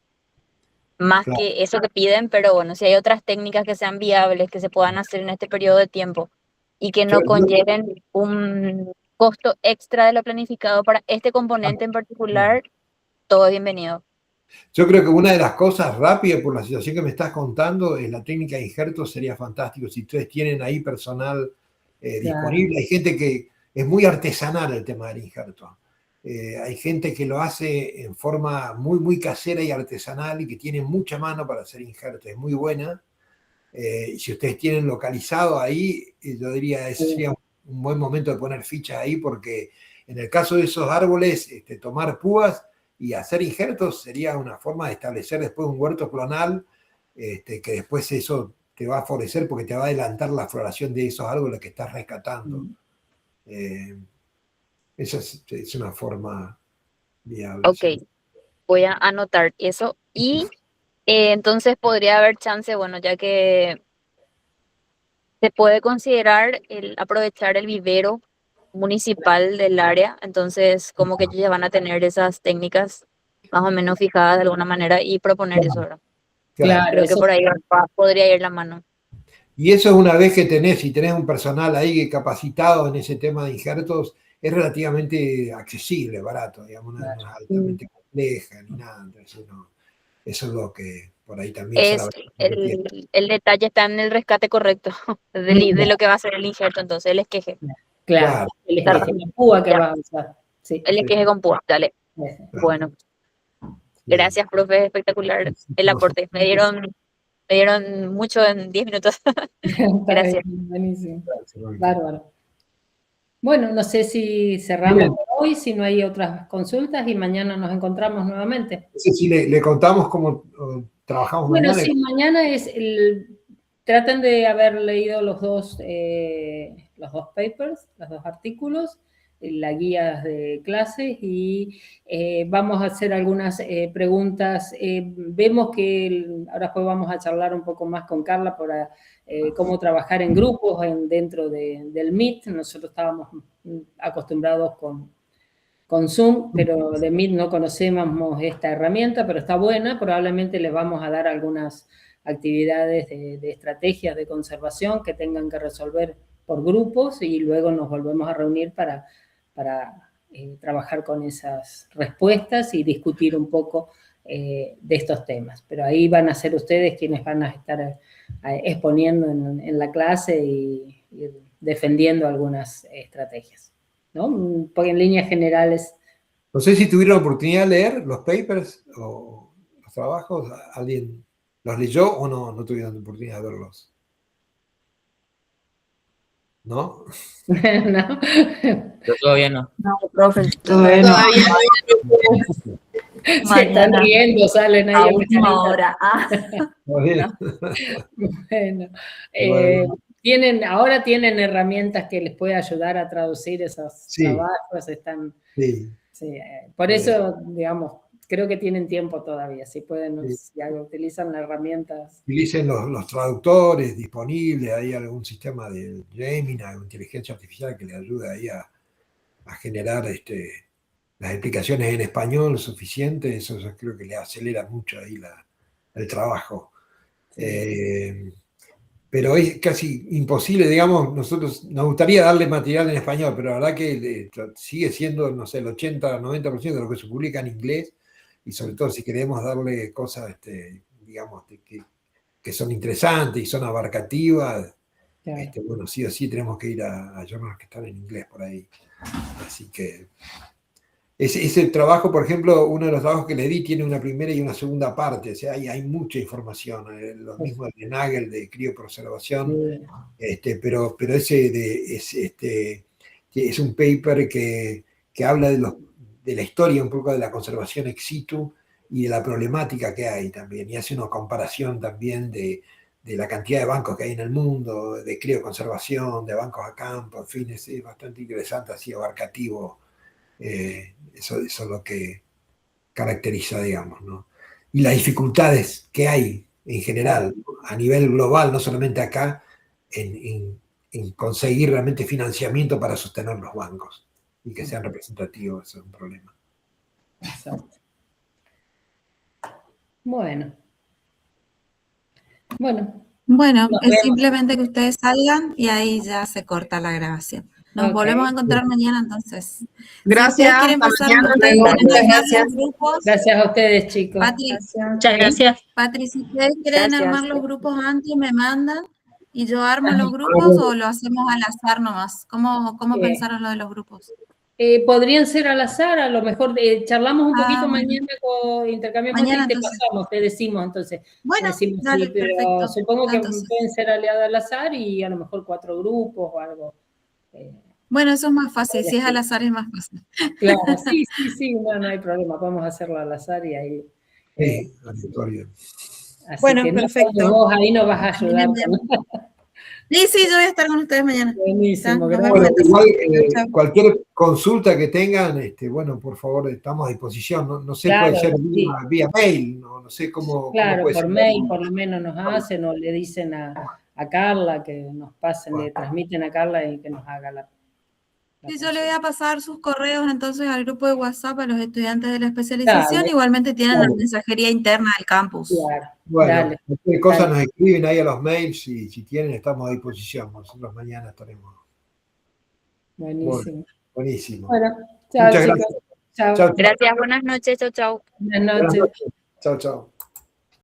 más Claro. que eso que piden, pero bueno, si hay otras técnicas que sean viables, que se puedan hacer en este periodo de tiempo y que no conlleven un costo extra de lo planificado para este componente en particular, todo es bienvenido. Yo creo que una de las cosas rápidas por la situación que me estás contando es la técnica de injertos, sería fantástico. Si ustedes tienen ahí personal disponible, hay gente que es muy artesanal el tema del injerto. Hay gente que lo hace en forma muy, muy casera y artesanal y que tiene mucha mano para hacer injertos, es muy buena. Y si ustedes tienen localizado ahí, yo diría ese sería un buen momento de poner fichas ahí porque en el caso de esos árboles, tomar púas y hacer injertos sería una forma de establecer después un huerto clonal que después eso te va a favorecer porque te va a adelantar la floración de esos árboles que estás rescatando. Esa es una forma viable. Ok, voy a anotar eso. Y entonces podría haber chance, bueno, ya que se puede considerar aprovechar el vivero municipal del área, entonces como que ellos ya van a tener esas técnicas más o menos fijadas de alguna manera y proponer eso, ¿verdad? Claro, Creo que eso por ahí podría ir la mano. Y eso es una vez que si tenés un personal ahí capacitado en ese tema de injertos, es relativamente accesible, barato, digamos, no es altamente compleja ni nada. Entonces, eso es lo que por ahí también el detalle está en el rescate correcto de lo que va a ser el injerto, entonces el esqueje. Claro, el esqueje, la púa que va a usar. Sí. El esqueje con púa, dale. Bueno, gracias, profe, espectacular el aporte. Me dieron mucho en 10 minutos. Gracias. Buenísimo. Bárbaro. Bueno, no sé si cerramos por hoy, si no hay otras consultas y mañana nos encontramos nuevamente. No sé si le contamos cómo trabajamos mañana. Bueno, sí, mañana traten de haber leído los dos papers, los dos artículos, las guías de clases y vamos a hacer algunas preguntas. Vemos que ahora pues vamos a charlar un poco más con Carla para cómo trabajar en grupos dentro del Meet. Nosotros estábamos acostumbrados con Zoom, pero de Meet no conocemos esta herramienta, pero está buena. Probablemente les vamos a dar algunas actividades de estrategias de conservación que tengan que resolver por grupos y luego nos volvemos a reunir para trabajar con esas respuestas y discutir un poco de estos temas. Pero ahí van a ser ustedes quienes van a estar exponiendo en la clase y defendiendo algunas estrategias, ¿no? Porque en líneas generales... No sé si tuvieron la oportunidad de leer los papers o los trabajos. ¿Alguien los leyó o no tuvieron la oportunidad de verlos? ¿No? ¿No? Yo todavía no. No, profe, Todavía no. Se Mañana. están riendo, salen ahí A en la última carita. hora. Bueno, ahora tienen herramientas que les puede ayudar a traducir esos trabajos. Por eso, digamos, creo que tienen tiempo todavía. Si pueden, si utilizan las herramientas. Utilicen los traductores disponibles, hay algún sistema de Gemini o inteligencia artificial que le ayude ahí a generar las explicaciones en español suficiente. Eso yo creo que le acelera mucho ahí el trabajo. Pero es casi imposible, digamos, nosotros nos gustaría darle material en español, pero la verdad que sigue siendo, no sé, el 80-90% de lo que se publica en inglés, y sobre todo si queremos darle cosas, digamos, que son interesantes y son abarcativas, bueno, sí o sí tenemos que ir a journals que están en inglés por ahí. Así que ese trabajo, por ejemplo, uno de los trabajos que le di tiene una primera y una segunda parte, o sea, hay mucha información, lo mismo de Nagel, de criopreservación, pero ese es un paper que habla de la historia un poco de la conservación ex situ y de la problemática que hay también, y hace una comparación también de la cantidad de bancos que hay en el mundo, de crioconservación, de bancos a campo, en fin, es bastante interesante, así abarcativo. Eso es lo que caracteriza, digamos, ¿no? Y las dificultades que hay en general, a nivel global, no solamente acá, en conseguir realmente financiamiento para sostener los bancos y que sean representativos, eso es un problema. Exacto. Bueno, es simplemente que ustedes salgan y ahí ya se corta la grabación. Nos volvemos a encontrar mañana, entonces. Gracias. Si quieren pasar Gracias. grupos. Gracias a ustedes, chicos. Patri, Muchas gracias. Patri, si ustedes quieren armar los grupos antes, me mandan y yo armo los grupos o lo hacemos al azar nomás. ¿Cómo pensaron lo de los grupos? Podrían ser al azar, a lo mejor charlamos un poquito mañana, intercambiamos mañana, y te pasamos, te decimos entonces. Bueno, decimos, dale, pero perfecto. supongo que pueden ser aliados al azar y a lo mejor 4 grupos o algo. Bueno, eso es más fácil, si es al azar es más fácil. Claro, sí, no hay problema, podemos hacerlo al azar y ahí. Sí, aleatorio. Así Bueno, que no, perfecto. vos ahí nos vas a ayudar. Bien. Sí, yo voy a estar con ustedes mañana. Buenísimo, Nos gracias. vemos Bueno, entonces. igual Chao, chao. cualquier consulta que tengan, bueno, por favor, estamos a disposición. No sé, Claro, puede ser sí. vía mail, no sé cómo Claro, puede por ser. mail por lo menos nos hacen o le dicen a Carla que nos pasen, le transmiten a Carla y que nos haga la Sí, yo le voy a pasar sus correos entonces al grupo de WhatsApp a los estudiantes de la Dale. especialización. Igualmente tienen la mensajería interna del campus. Claro, Bueno, dale. cualquier cosa Dale. nos escriben ahí a los mails y si tienen, estamos a disposición. Nosotros mañana estaremos. Buenísimo. Buenísimo. Bueno, chao Muchas chicos. gracias. Chao. Chao, chao. Gracias, buenas noches, chau, chau. Buenas Buenas noches. noches. Chao, chao.